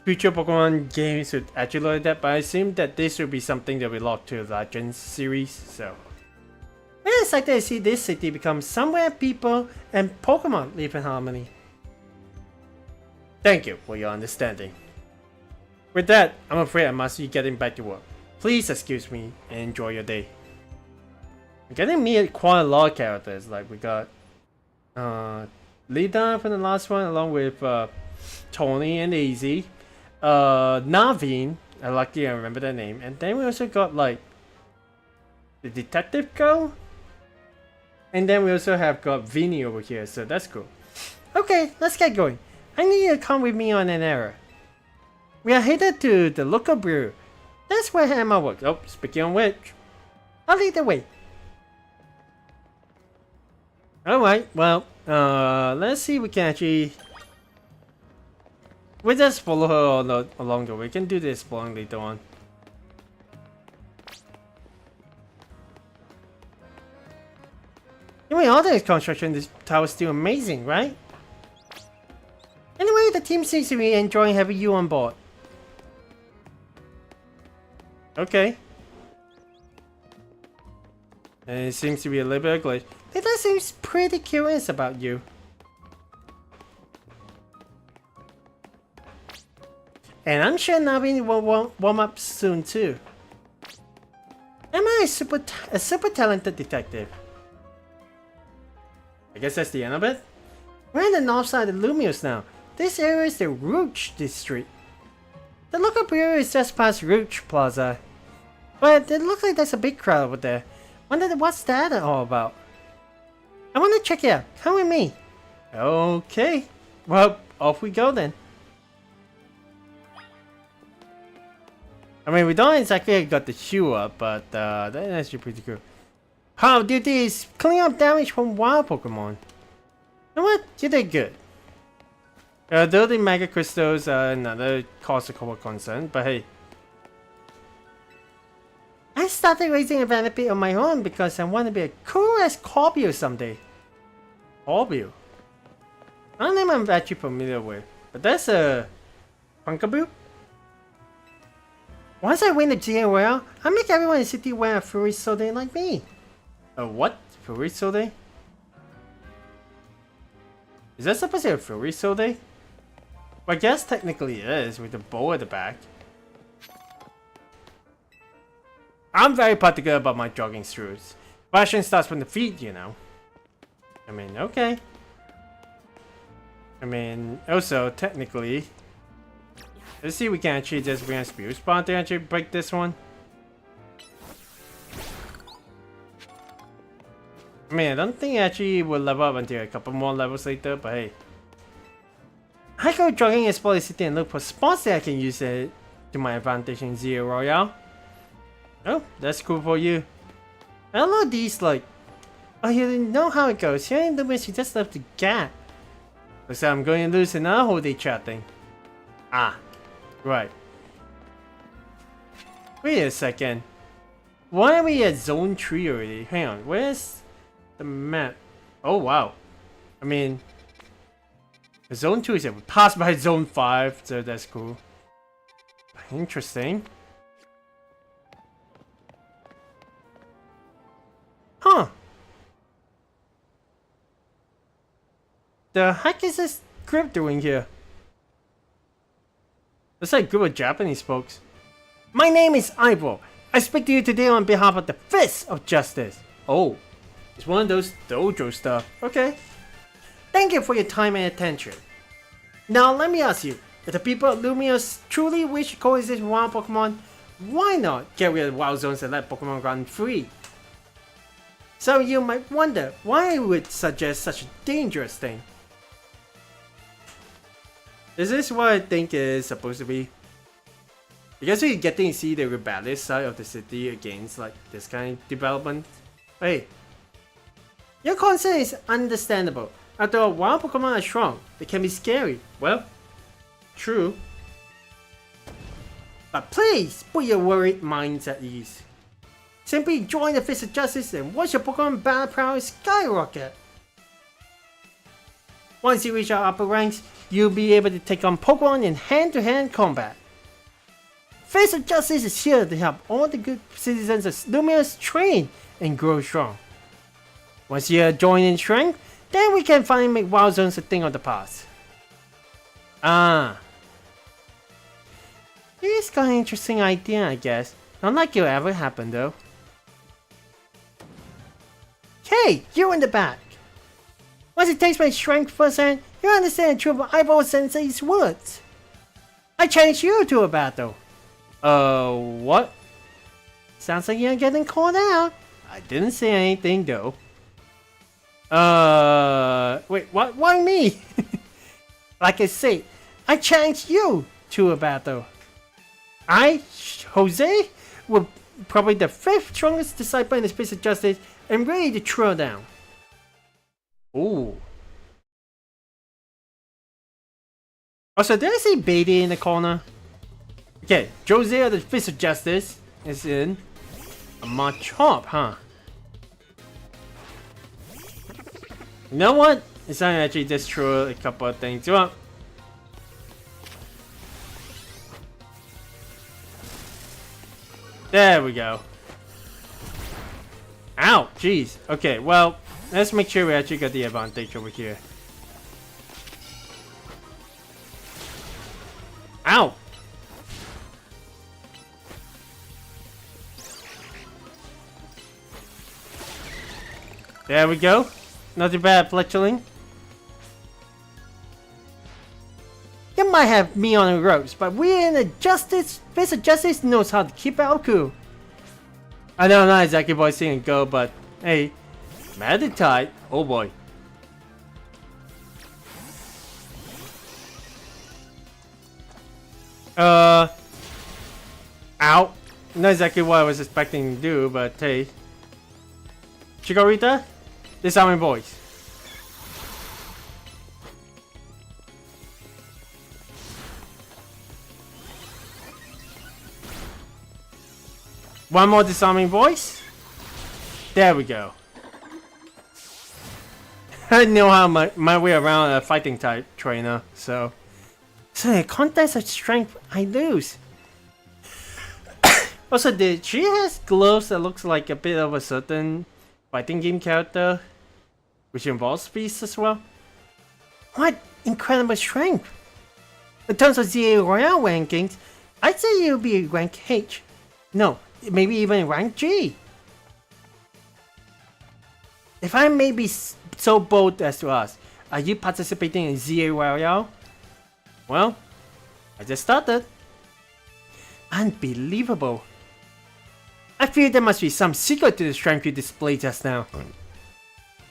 future Pokemon games would actually look like that, but I assume that this will be something that we lock to the Legends series, so. We're excited to see this city become somewhere people and Pokemon live in harmony. Thank you for your understanding. With that, I'm afraid I must be getting back to work. Please excuse me and enjoy your day. I'm getting to meet quite a lot of characters, like we got Lida from the last one along with Tony and Easy. Naveen, luckily I remember that name, and then we also got like the detective girl, and then we also have got Vinny over here, so that's cool. Okay, let's get going. I need you to come with me on an errand. We are headed to the local brew. That's where Emma works. Oh, speaking of which, I'll lead the way. Alright, well, let's see if we can actually... We'll just follow her along the way. We can do this exploring later on. Anyway, all the construction, this tower is still amazing, right? Anyway, the team seems to be enjoying having you on board. Okay. And it seems to be a little bit of glitch. Lita seems pretty curious about you. And I'm sure Naveen will warm up soon too. Emma is a super talented detective. I guess that's the end of it. We're on the north side of Lumiose now. This area is the Rouge district. The local brewery is just past Rouge Plaza. But it looks like there's a big crowd over there. Wonder what's that all about? I want to check it out. Come with me. Okay. Well, off we go then. I mean, we don't exactly got the shoe up, but that's actually pretty cool. How duty is cleaning up damage from wild Pokemon. You know what? You did good. Though the Mega Crystals are another cause of concern, but hey. I started raising a Vanipede on my own because I want to be a cool as Corbio someday. Corbio? Not a name I'm actually familiar with, but that's a Punkaboo? Once I win the GA Royale, I'll make everyone in the city wear a furry soda like me. A what? Furry soda? Is that supposed to be a furry soda? Well, I guess technically it is, with the bow at the back. I'm very particular about my jogging shoes. Fashion starts from the feet, you know. I mean, okay. I mean, also, technically... Let's see if we can actually just bring a spear spawn to actually break this one. I mean, I don't think actually we'll level up until a couple more levels later, but hey. I go jogging and explore the city and look for spots that I can use it to my advantage in Zero Royale. Oh, that's cool for you. I love these, like... Oh, you didn't know how it goes. Here in Lumiose, you just left the gap. Looks like I'm going to lose another whole day chatting. Ah, right. Wait a second. Why are we at Zone 3 already? Hang on, where's the map? Oh, wow. I mean... Zone 2 is we passed by Zone 5, so that's cool. Interesting. Huh. The heck is this group doing here? Looks like a group of Japanese folks. My name is Ivo. I speak to you today on behalf of the Fist of Justice. Oh, it's one of those dojo stuff. Okay. Thank you for your time and attention. Now let me ask you, if the people of Lumiose truly wish to coexist with wild Pokemon, why not get rid of wild zones and let Pokemon run free? Some of you might wonder why I would suggest such a dangerous thing. Is this what I think it is supposed to be? Because we're getting to see the rebellious side of the city against like this kind of development. Hey, your concern is understandable. After all, wild Pokemon are strong, they can be scary. Well, true. But please put your worried minds at ease. Simply join the Fist of Justice and watch your Pokemon battle prowess skyrocket. Once you reach our upper ranks, you'll be able to take on Pokemon in hand-to-hand combat. Fist of Justice is here to help all the good citizens of Lumiose train and grow strong. Once you join in strength, then we can finally make wild zones a thing of the past. Ah. It's got an interesting idea, I guess. Not like it'll ever happen though. Hey, you in the back! Once it takes my strength firsthand, you understand the truth of Ivo Sensei's words. I challenge you to a battle. What? Sounds like you're getting called out. I didn't say anything though. Wait, what? Why me? Like I say, I challenge you to a battle. Jose, were probably the 5th strongest disciple in the Fist of Justice and ready to throw down. Ooh. Also, did I see Beatty in the corner? Okay, Jose of the Fist of Justice is in a Machop, huh? You know what? It's time to actually just throw a couple of things up. There we go. Ow, jeez. Okay, well, let's make sure we actually got the advantage over here. Ow! There we go. Not too bad, Fletchling. You might have me on the ropes, but we in the Fist of Justice knows how to keep our cool. I know not exactly what I see and go, but hey, mad at tight. Oh boy. Ow. Not exactly what I was expecting to do, but hey. Chikorita, disarming voice. One more disarming voice. There we go. I know how my way around a fighting type trainer, so in a contest of strength, I lose. Also, she has gloves that looks like a bit of a certain fighting game character, which involves beasts as well. What incredible strength! In terms of ZA Royale rankings, I'd say you'll be rank H. No, maybe even rank G. If I may be so bold as to ask, are you participating in ZA Royale? Well, I just started. Unbelievable. I feel there must be some secret to the strength you displayed just now.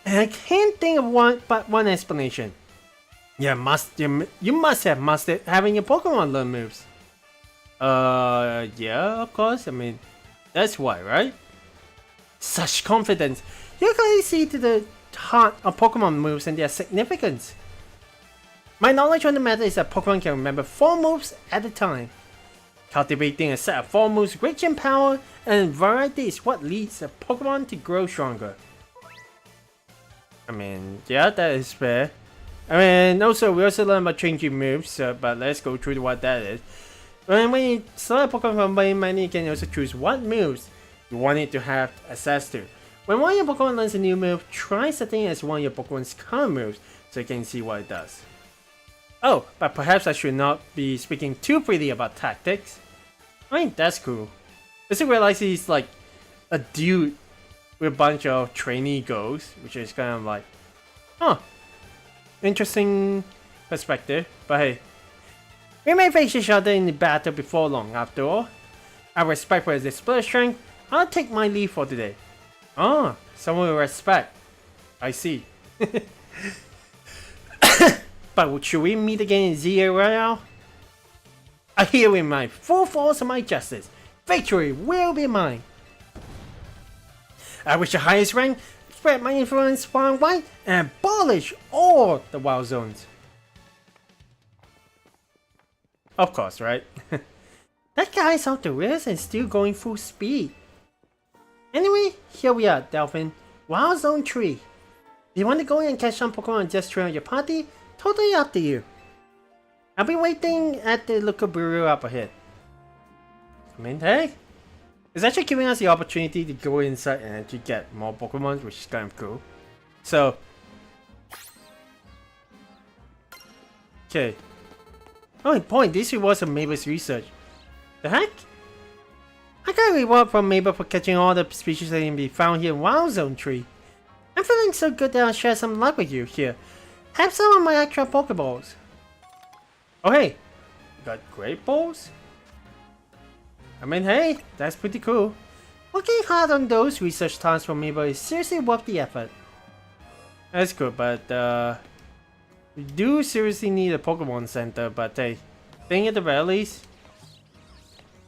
And I can't think of one explanation. You must have mastered having your Pokemon learn moves. Yeah, of course. I mean, that's why, right? Such confidence. You clearly see to the heart of Pokemon moves and their significance. My knowledge on the matter is that Pokemon can remember 4 moves at a time. Cultivating a set of 4 moves rich in power and variety is what leads a Pokemon to grow stronger. I mean, yeah, that is fair. I mean, also, we also learn about changing moves, but let's go through what that is. When you select a Pokemon from Main Menu, you can also choose what moves you want it to have access to. When one of your Pokemon learns a new move, try setting it as one of your Pokemon's current moves so you can see what it does. Oh, but perhaps I should not be speaking too freely about tactics. I mean, that's cool. Just realize he's like a dude with a bunch of trainee goals, which is kind of like, huh, interesting perspective. But hey, we may face each other in the battle before long after all. Out of respect for his display strength, I'll take my leave for today. Ah, someone with respect. I see. But should we meet again in ZA Royale? I hear with my full force of my justice. Victory will be mine. I wish the highest rank, spread my influence far and wide, and abolish all the wild zones. Of course, right? That guy's off the rails and still going full speed. Anyway, here we are, Delphin. Wild Zone 3. If you want to go in and catch some Pokemon and just train your party, totally up to you. I'll be waiting at the local brewery up ahead. I mean, hey, it's actually giving us the opportunity to go inside and actually get more Pokemon, which is kind of cool. So, okay. Oh, point, this rewards from Mabel's research. The heck? I got a reward from Mabel for catching all the species that can be found here in Wild Zone 3. I'm feeling so good that I'll share some luck with you here. Have some of my extra Pokeballs. Oh hey, you got Great Balls? I mean, hey, that's pretty cool. Working hard on those research tasks for Mabel is seriously worth the effort. That's good, but we do seriously need a Pokemon Center, but hey, think at the very least,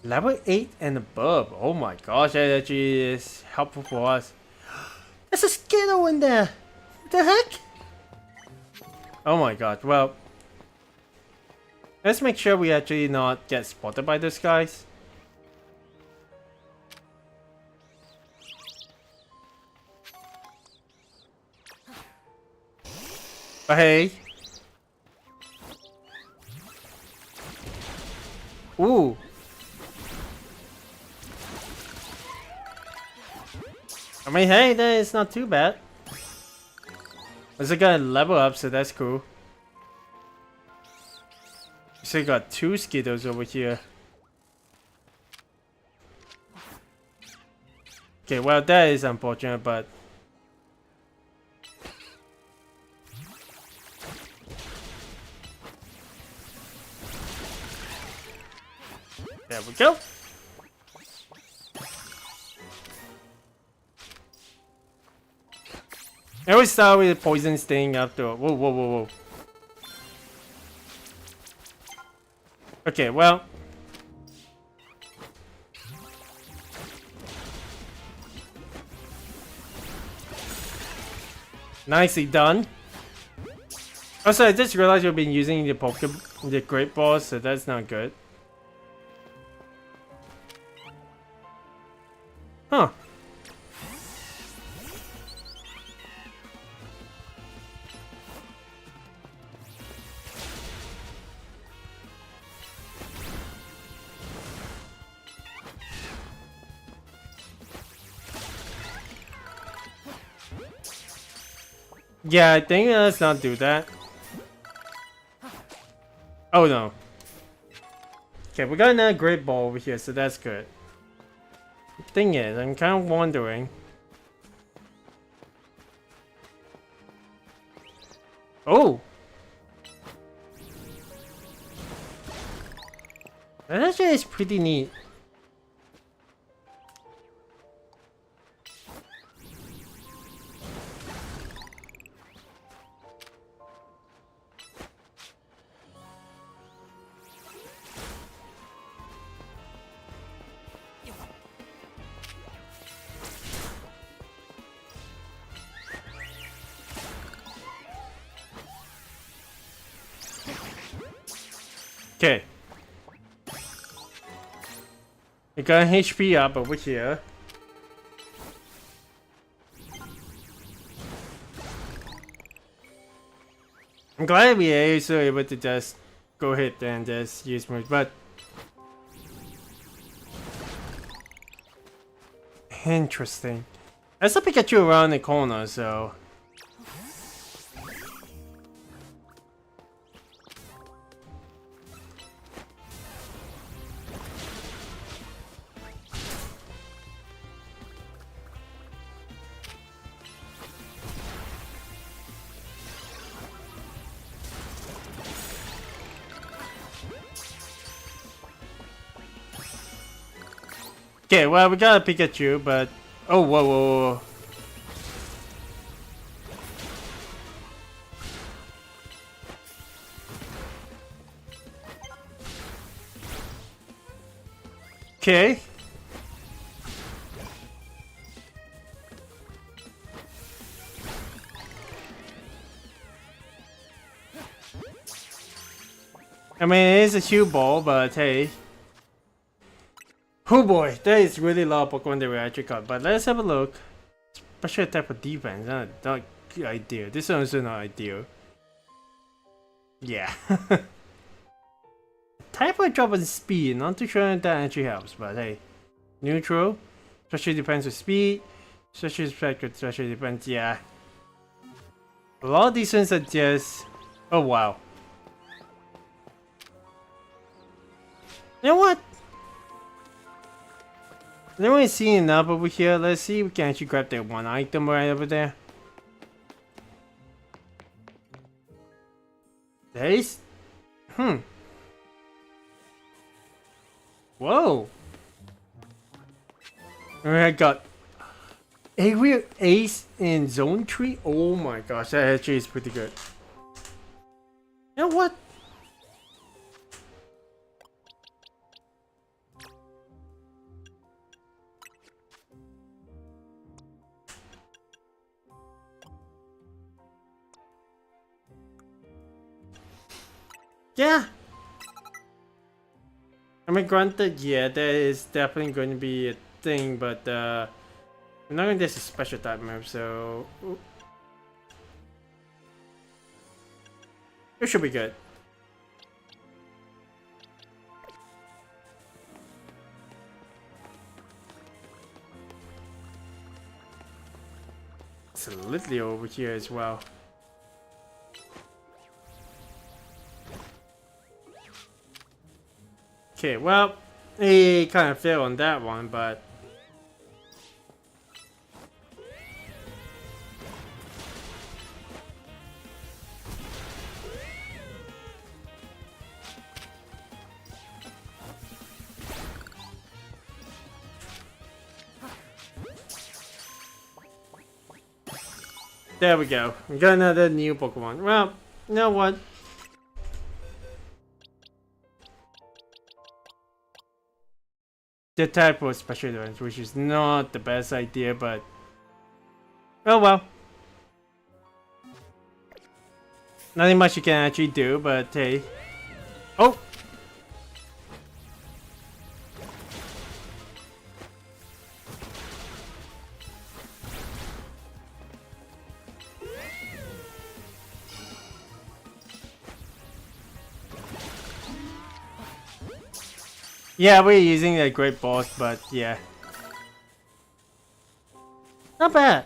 level 8 and above. Oh my gosh, that actually is helpful for us. There's a Skittle in there! What the heck? Oh my god, well, let's make sure we actually not get spotted by those guys. But hey. Ooh. I mean, hey, that is not too bad. Also got a level up, so that's cool. So you got 2 Skittles over here. Okay, well that is unfortunate, but there we go. I always start with poison sting after. Whoa, whoa, whoa, whoa. Okay, well. Nicely done. Also, I just realized you've been using the Great Balls, so that's not good. Huh. Yeah, I think let's not do that. Oh no. Okay, we got another great ball over here, so that's good. Thing is, I'm kind of wondering. Oh! That actually is pretty neat. Okay. We got an HP up over here. I'm glad we are also able to just go ahead and just use moves, but interesting. There's a Pikachu around the corner, so okay, well, we got a Pikachu, but oh, whoa, whoa, whoa. Okay. I mean, it is a huge ball, but hey. Oh boy, that is really a lot of Pokemon that we actually caught. But let's have a look. Special type of defense, not ideal. This one is not ideal. Yeah. Type of drop in speed, not too sure if that actually helps, but hey. Neutral, especially depends on speed, especially depends, yeah. A lot of these ones are just, oh wow. You know what? Anyone see enough over here? Let's see if we can actually grab that one item right over there. There is, whoa. I got Area Ace in Zone 3. Oh my gosh, that actually is pretty good. You know what? Yeah. I mean, granted, yeah, that is definitely going to be a thing, but we're not going to do a special type move, so it should be good. It's a little over here as well. Okay, well, he kind of failed on that one, but there we go. We got another new Pokemon. Well, you know what? The type of special events, which is not the best idea, but oh well. Nothing much you can actually do, but hey. Oh! Yeah, we're using a great boss, but yeah. Not bad.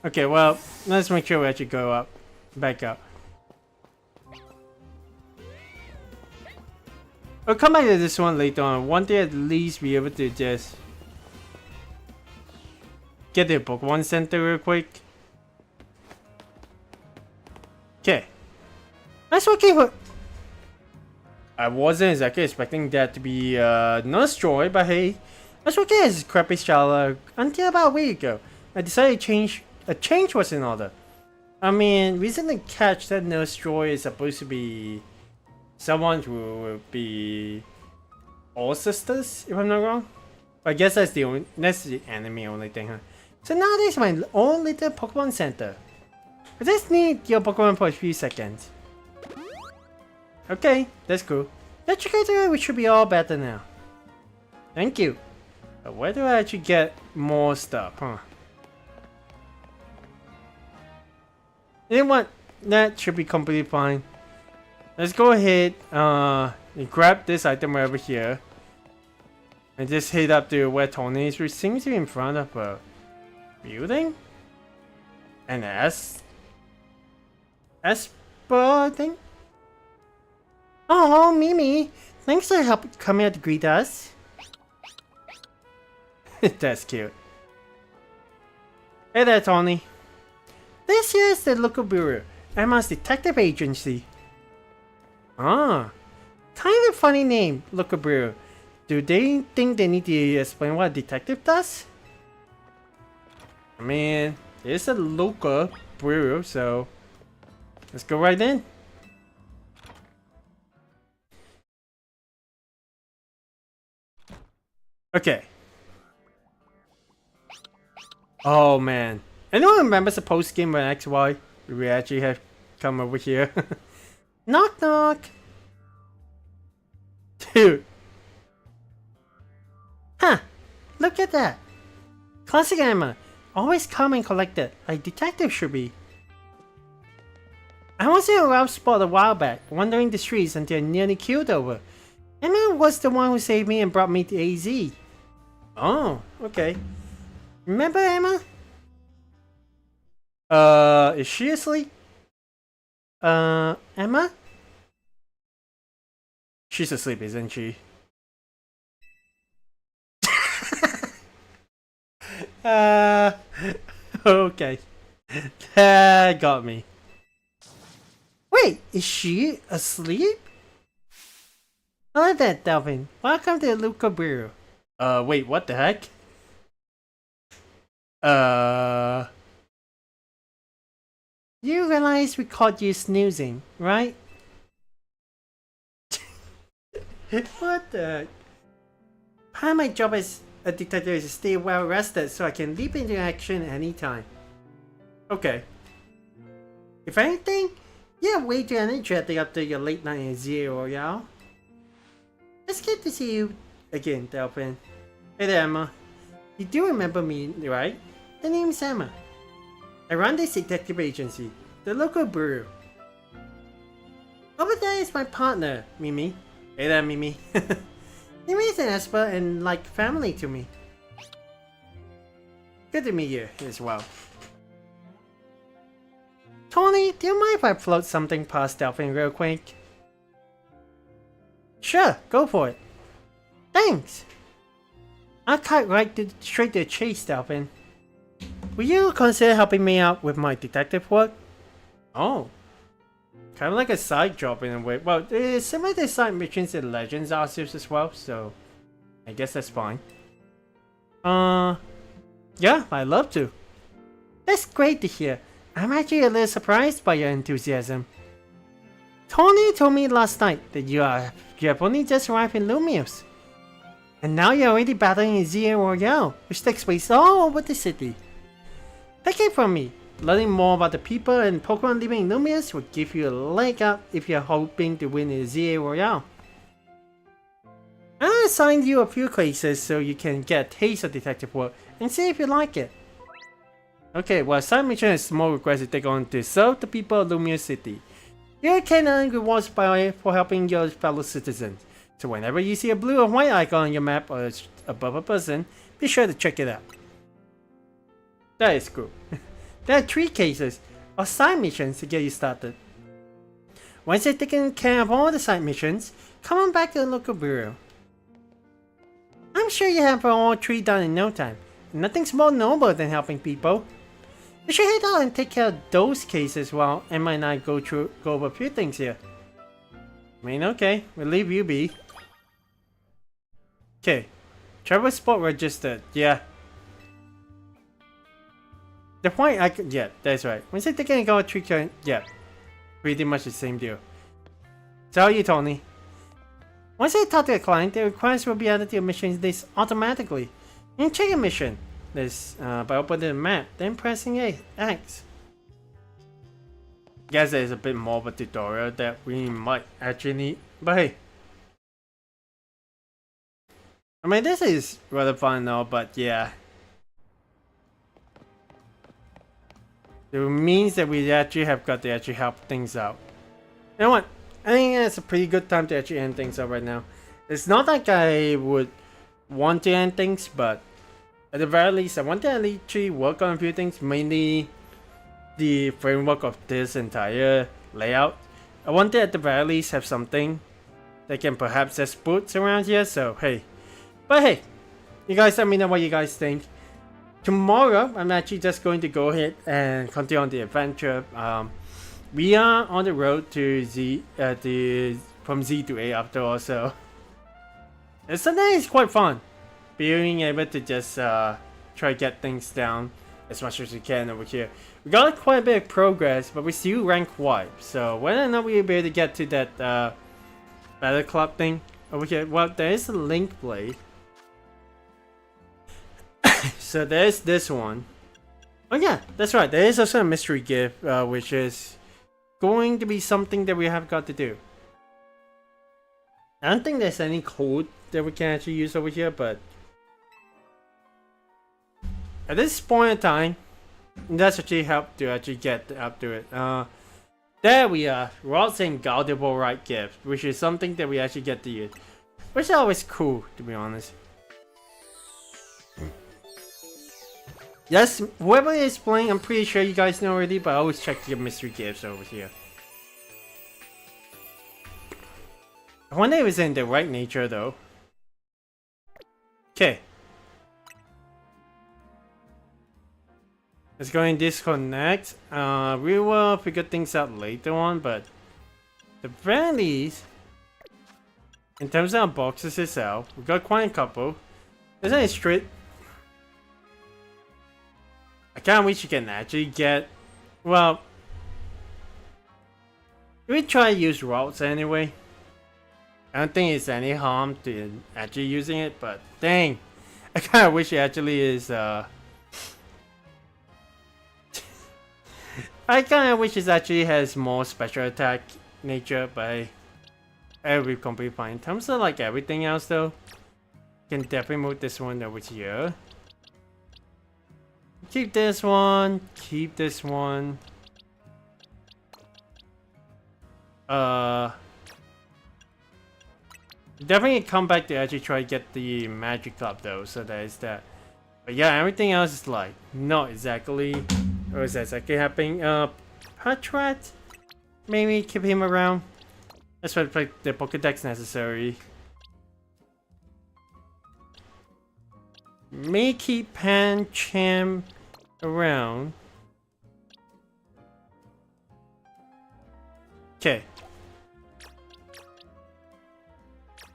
Okay, well, let's make sure we actually go up. Back up. I'll come back to this one later on. One day at least be able to just get the Pokemon Center real quick. Okay. That's okay for... I wasn't exactly expecting that to be Nurse Joy, but hey, that's okay as crappy Charlotte until about a week ago. I decided a change was in order. I mean, recently catch that Nurse Joy is supposed to be someone who will be all sisters, if I'm not wrong. But I guess that's the anime only thing, huh? So now there's my own little Pokemon Center. I just need your Pokemon for a few seconds. Okay, that's cool. We should be all better now. Thank you. But where do I actually get more stuff, huh? You know what? That should be completely fine. Let's go ahead and grab this item right over here. And just head up to where Tony is, which seems to be in front of a building? An Esper, I think? Oh, Mimi! Thanks for coming out to greet us. That's cute. Hey there, Tony. This here is the local bureau, Emma's detective agency. Ah, kind of funny name, local bureau. Do they think they need to explain what a detective does? I mean, it's a local bureau, so let's go right in. Okay. Oh man. Anyone remembers the post game when XY? We actually have come over here. Knock knock. Dude. Huh. Look at that. Classic Emma. Always calm and collected, like detective should be. I was in a rough spot a while back, wandering the streets until I nearly killed over. Emma was the one who saved me and brought me to AZ. Oh, okay. Remember Emma? Is she asleep? Emma? She's asleep, isn't she? Okay. That got me. Wait, is she asleep? Hello there, Delphin. Welcome to the local bureau. Wait, what the heck? You realize we caught you snoozing, right? What the heck? Part of my job as a detective is to stay well rested so I can leap into action anytime. Okay. If anything, you're way too energetic after your late night in Zero Royale. It's good to see you again, Delphin. Hey there, Emma. You do remember me, right? The name's Emma. I run this detective agency, the local bureau. Over there is my partner, Mimi. Hey there, Mimi. Mimi is an Esper and like family to me. Good to meet you as well. Tony, do you mind if I float something past Delphin real quick? Sure, go for it. Thanks. I'll cut straight to the chase, Delphin. Will you consider helping me out with my detective work? Oh. Kind of like a side job in a way. Well, it's similar to side missions in Legends Arceus as well, so I guess that's fine. Yeah, I'd love to. That's great to hear. I'm actually a little surprised by your enthusiasm. Tony told me last night that you have only just arrived in Lumiose. And now you're already battling in Zero Royale, which takes place all over the city. Take it from me, learning more about the people and Pokemon living in Lumiose will give you a leg up if you're hoping to win in Zero Royale. I assigned you a few places so you can get a taste of detective work and see if you like it. Okay, well, side mission is small request to take on to serve the people of Lumiose City. You can earn rewards for helping your fellow citizens. So whenever you see a blue or white icon on your map or above a person, be sure to check it out. That is cool. There are 3 cases of side missions to get you started. Once you've taken care of all the side missions, come on back to the local bureau. I'm sure you have all 3 done in no time. Nothing's more noble than helping people. You should head out and take care of those cases while Emma and I go over a few things here. I mean, okay, we'll leave you be. Okay, travel spot registered, yeah. The point I could, yeah, that's right. Once you're taking a trick, yeah, pretty much the same deal. Tell you, Tony. Once you talk to a client, the request will be added to your missions list automatically. You can check your mission list by opening the map, then pressing X. Guess there's a bit more of a tutorial that we might actually need, but hey. I mean, this is rather fun now, but yeah. It means that we actually have got to actually help things out. You know what? I think it's a pretty good time to actually end things up right now. It's not like I would want to end things, but at the very least, I want to actually work on a few things, mainly the framework of this entire layout. I want to at the very least have something that can perhaps just put around here, so hey. But hey, you guys let me know what you guys think. Tomorrow, I'm actually just going to go ahead and continue on the adventure. We are on the road to Z, from Z to A after all, so something is quite fun. Being able to just try to get things down as much as we can over here. We got quite a bit of progress, but we still rank wipe. So whether or not we'll be able to get to that battle club thing over here, well, there is a link blade. So there's this one. Oh yeah, that's right. There is also a mystery gift, which is going to be something that we have got to do. I don't think there's any code that we can actually use over here, but at this point in time, that's actually helped to actually get up to it. There we are. Rod's Invaluable Right gift, which is something that we actually get to use, which is always cool, to be honest. Yes, whoever is playing, I'm pretty sure you guys know already, but I always check your mystery gifts over here. I wonder if it's in the right nature though. Okay. Let's go and disconnect. We will figure things out later on, but the very least, in terms of our boxes itself, we got quite a couple. Isn't it straight? I can't wish you can actually get, well, we try to use routes anyway. I don't think it's any harm to actually using it, but dang, I kind of wish it actually is, I kind of wish it actually has more special attack nature, but it'll be completely fine. In terms of like everything else though, can definitely move this one over here. Keep this one, keep this one. Definitely come back to actually try to get the magic up though, so that is that. But yeah, everything else is like not exactly what is exactly happening. Patrat, maybe keep him around. That's why the Pokédex necessary. May keep Pancham around. Okay.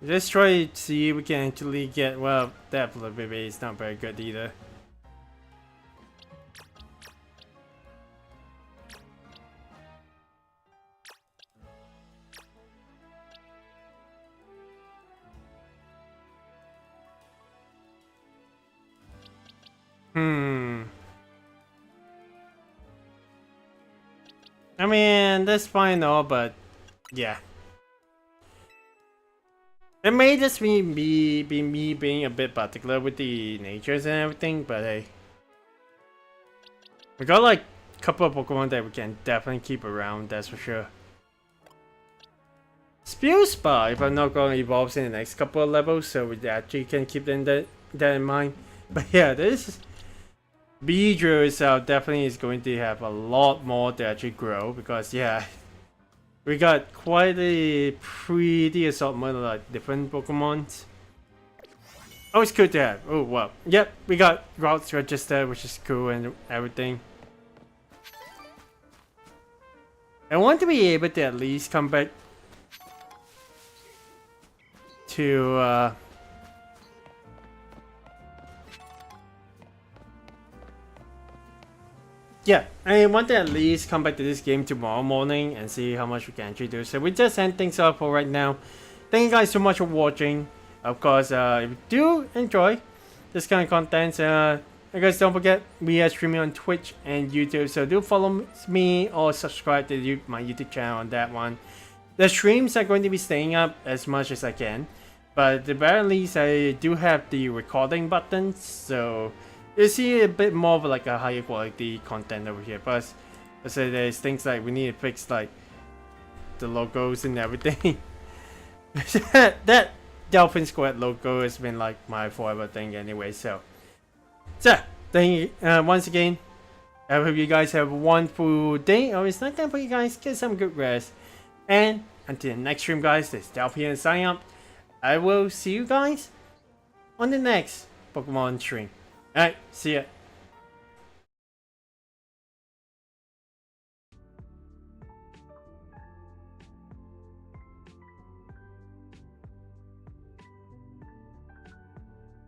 Let's try to see if we can actually get, well, that baby is not very good either. I mean, that's fine though, but yeah. It may just be me being a bit particular with the natures and everything, but hey. We got like a couple of Pokemon that we can definitely keep around, that's for sure. Spew Spa, if I'm not going to evolve in the next couple of levels, so we actually can keep that in mind. But yeah, this is Beedrill itself definitely is going to have a lot more to actually grow because yeah, we got quite a pretty assortment of like different Pokemons. Oh, it's good to have. Oh wow. Yep, we got routes registered, which is cool and everything. I want to be able to at least come back to yeah, I want to at least come back to this game tomorrow morning and see how much we can actually do. So we just end things up for right now. Thank you guys so much for watching. Of course, if you do enjoy this kind of content, I guess don't forget we are streaming on Twitch and YouTube. So do follow me or subscribe to my YouTube channel on that one. The streams are going to be staying up as much as I can, but at the very least I do have the recording buttons, so you see a bit more of like a higher quality content over here. Plus, I say there's things like we need to fix like the logos and everything. that Delphin Squad logo has been like my forever thing anyway. So thank you once again. I hope you guys have a wonderful day. Or it's not time for you guys. Get some good rest. And until the next stream, guys, this is Delphin signing up. I will see you guys on the next Pokemon stream. Alright, see ya.